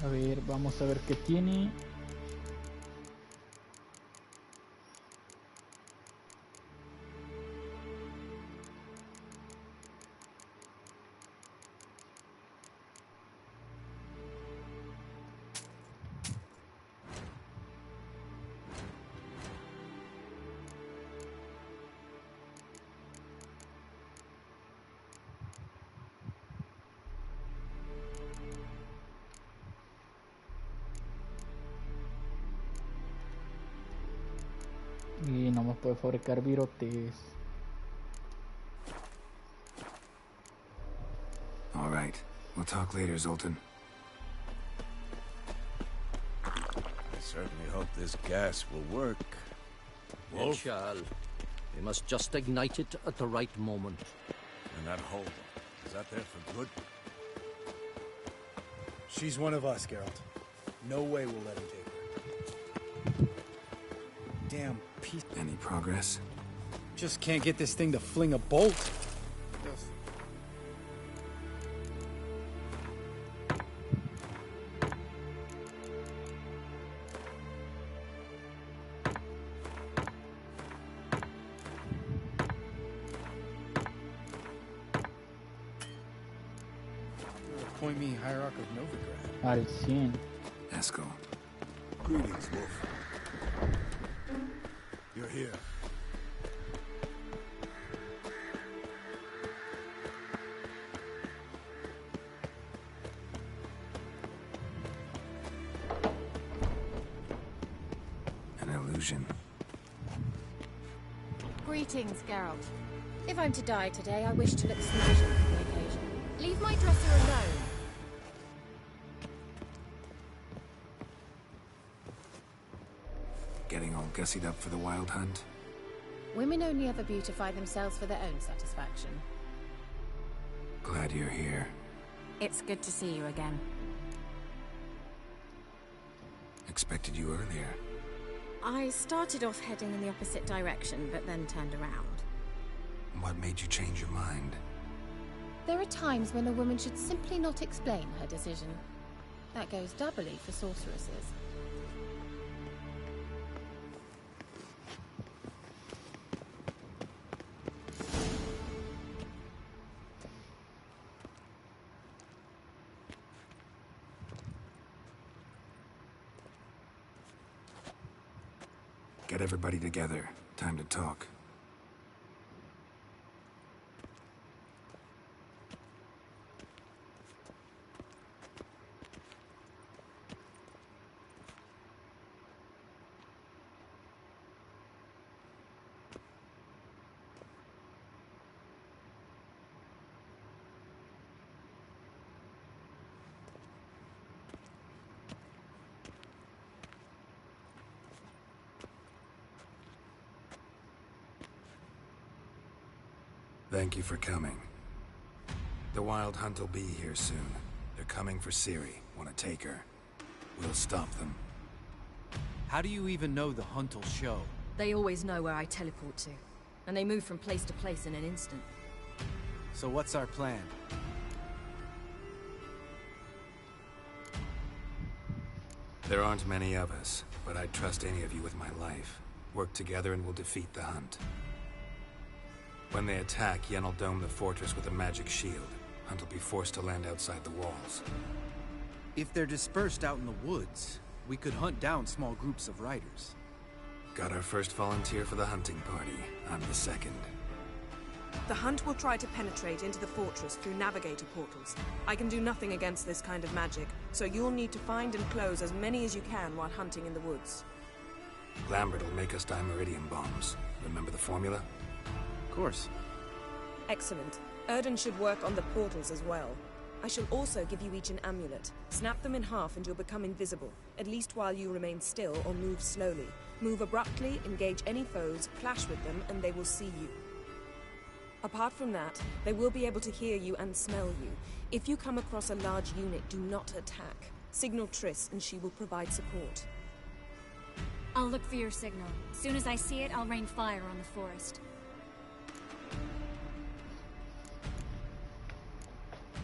A ver, vamos a ver qué tiene. Y no me puede fabricar virotes. All right. We'll talk later, Zoltan. I certainly hope this gas will work. It shall. We must just ignite it at the right moment. And that hole, is that there for good? She's one of us, Geralt. No way we'll let him take her. Damn piece. Any progress? Just can't get this thing to fling a bolt. Point me Hierarch of Novigrad. Al 100. Eskel. Greetings, Wolf. You're here. An illusion. Greetings, Geralt. If I'm to die today, I wish to look sufficient for the occasion. Leave my dresser alone. Getting all gussied up for the Wild Hunt? Women only ever beautify themselves for their own satisfaction. Glad you're here. It's good to see you again. Expected you earlier. I started off heading in the opposite direction, but then turned around. What made you change your mind? There are times when a woman should simply not explain her decision. That goes doubly for sorceresses. Get everybody together. Time to talk. Thank you for coming. The Wild Hunt will be here soon. They're coming for Ciri. Want to take her. We'll stop them. How do you even know the Hunt will show? They always know where I teleport to. And they move from place to place in an instant. So what's our plan? There aren't many of us, but I'd trust any of you with my life. Work together and we'll defeat the Hunt. When they attack, Yen will dome the fortress with a magic shield. Hunt will be forced to land outside the walls. If they're dispersed out in the woods, we could hunt down small groups of riders. Got our first volunteer for the hunting party. I'm the second. The Hunt will try to penetrate into the fortress through navigator portals. I can do nothing against this kind of magic, so you'll need to find and close as many as you can while hunting in the woods. Lambert will make us dimeridium bombs. Remember the formula? Of course. Excellent. Erden should work on the portals as well. I shall also give you each an amulet. Snap them in half and you'll become invisible, at least while you remain still or move slowly. Move abruptly, engage any foes, clash with them, and they will see you. Apart from that, they will be able to hear you and smell you. If you come across a large unit, do not attack. Signal Triss and she will provide support. I'll look for your signal. As soon as I see it, I'll rain fire on the forest.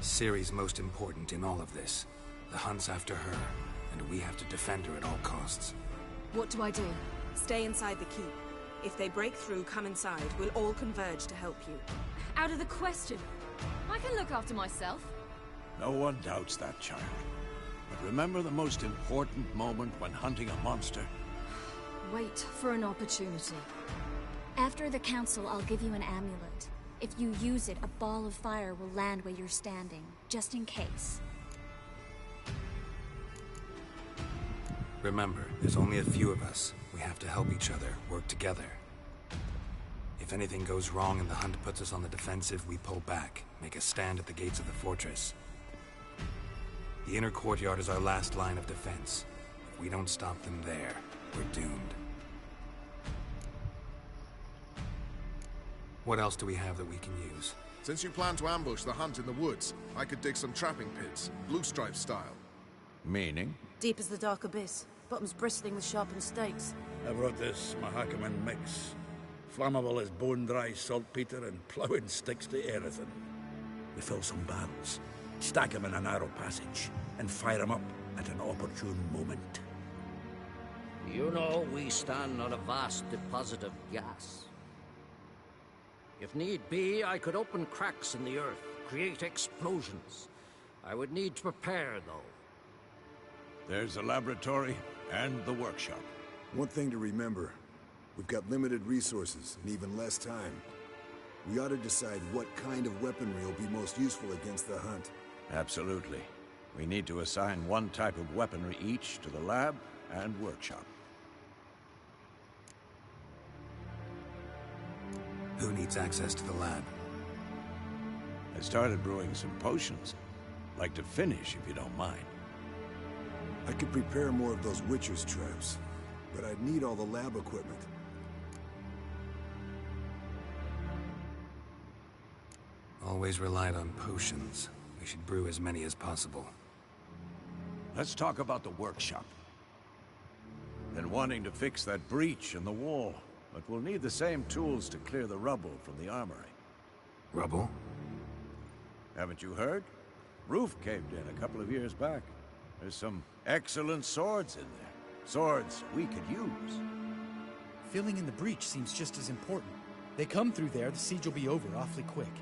Ciri's most important in all of this. The Hunt's after her, and we have to defend her at all costs. What do I do? Stay inside the keep. If they break through, come inside. We'll all converge to help you. Out of the question. I can look after myself. No one doubts that, child. But remember the most important moment when hunting a monster? Wait for an opportunity. After the council, I'll give you an amulet. If you use it, a ball of fire will land where you're standing, just in case. Remember, there's only a few of us. We have to help each other, work together. If anything goes wrong and the Hunt puts us on the defensive, we pull back, make a stand at the gates of the fortress. The inner courtyard is our last line of defense. If we don't stop them there, we're doomed. What else do we have that we can use? Since you plan to ambush the Hunt in the woods, I could dig some trapping pits, blue stripe style. Meaning? Deep as the dark abyss. Bottoms bristling with sharpened stakes. I brought this Mahakaman mix. Flammable as bone-dry saltpeter and ploughing sticks to anything. We fill some barrels, stack them in a narrow passage, and fire them up at an opportune moment. You know, we stand on a vast deposit of gas. If need be, I could open cracks in the earth, create explosions. I would need to prepare, though. There's the laboratory and the workshop. One thing to remember, we've got limited resources and even less time. We ought to decide what kind of weaponry will be most useful against the Hunt. Absolutely. We need to assign one type of weaponry each to the lab and workshop. Who needs access to the lab? I started brewing some potions. Like to finish, if you don't mind. I could prepare more of those Witcher's traps, but I'd need all the lab equipment. Always relied on potions. We should brew as many as possible. Let's talk about the workshop. Been wanting to fix that breach in the wall, but we'll need the same tools to clear the rubble from the armory. Rubble? Haven't you heard? Roof caved in a couple of years back. There's some excellent swords in there. Swords we could use. Filling in the breach seems just as important. They come through there, the siege will be over awfully quick.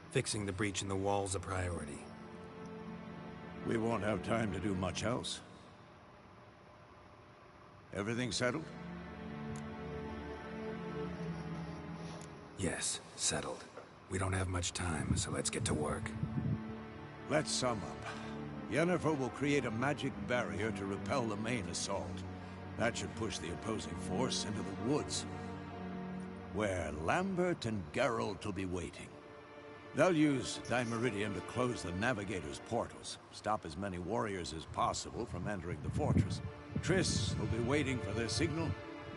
Fixing the breach in the wall's a priority. We won't have time to do much else. Everything settled? Yes, settled. We don't have much time, so let's get to work. Let's sum up. Yennefer will create a magic barrier to repel the main assault. That should push the opposing force into the woods, where Lambert and Geralt will be waiting. They'll use Dimeridium to close the Navigator's portals, stop as many warriors as possible from entering the fortress. Triss will be waiting for their signal,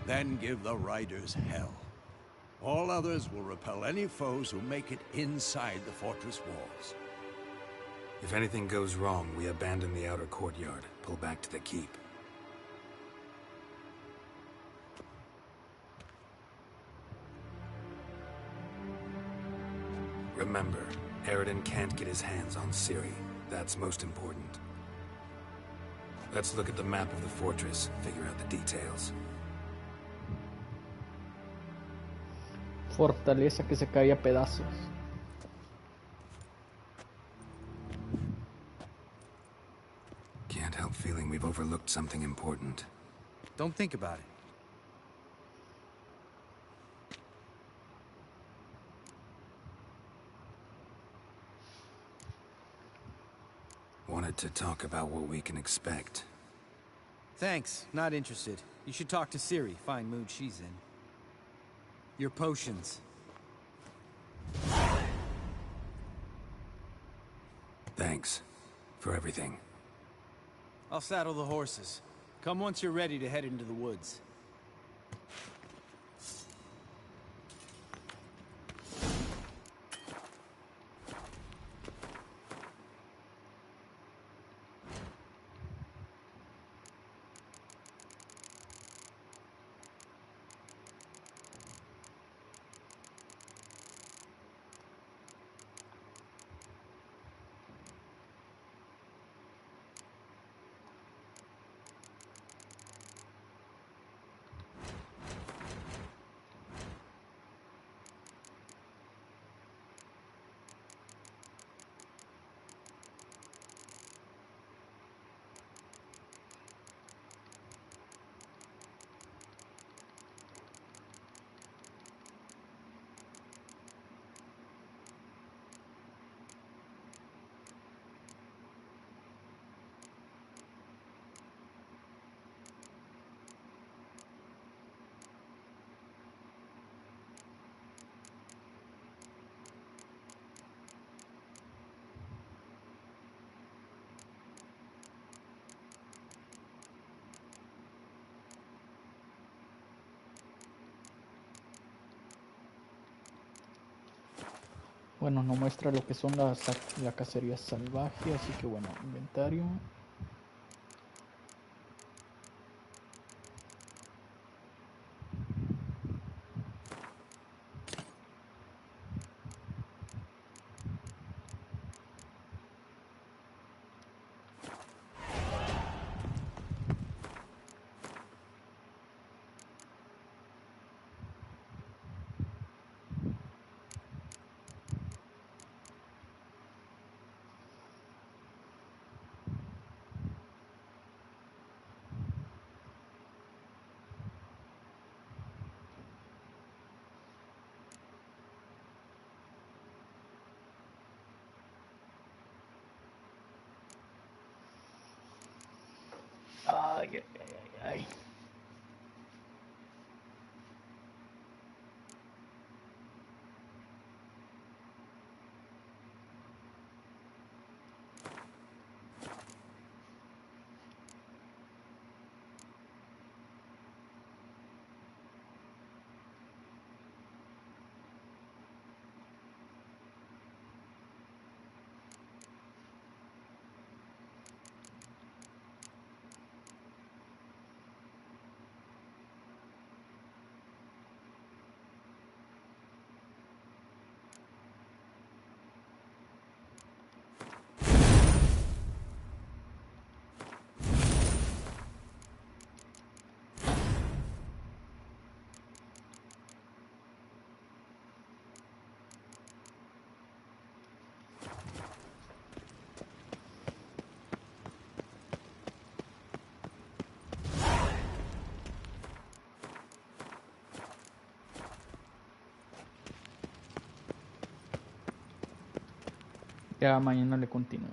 then give the riders hell. All others will repel any foes who make it inside the fortress walls. If anything goes wrong, we abandon the outer courtyard, pull back to the keep. Remember, Eridan can't get his hands on Ciri. That's most important. Let's look at the map of the fortress, figure out the details. Fortaleza que se cae a pedazos. Can't help feeling we've overlooked something important. Don't think about it. Wanted to talk about what we can expect. Thanks, not interested. You should talk to Ciri, fine mood she's in. Your potions. Thanks for everything. I'll saddle the horses. Come once you're ready to head into the woods. Bueno, no muestra lo que son la cacería salvaje, así que bueno, inventario. Ay, ay, ay, ay. Ya mañana le continúo.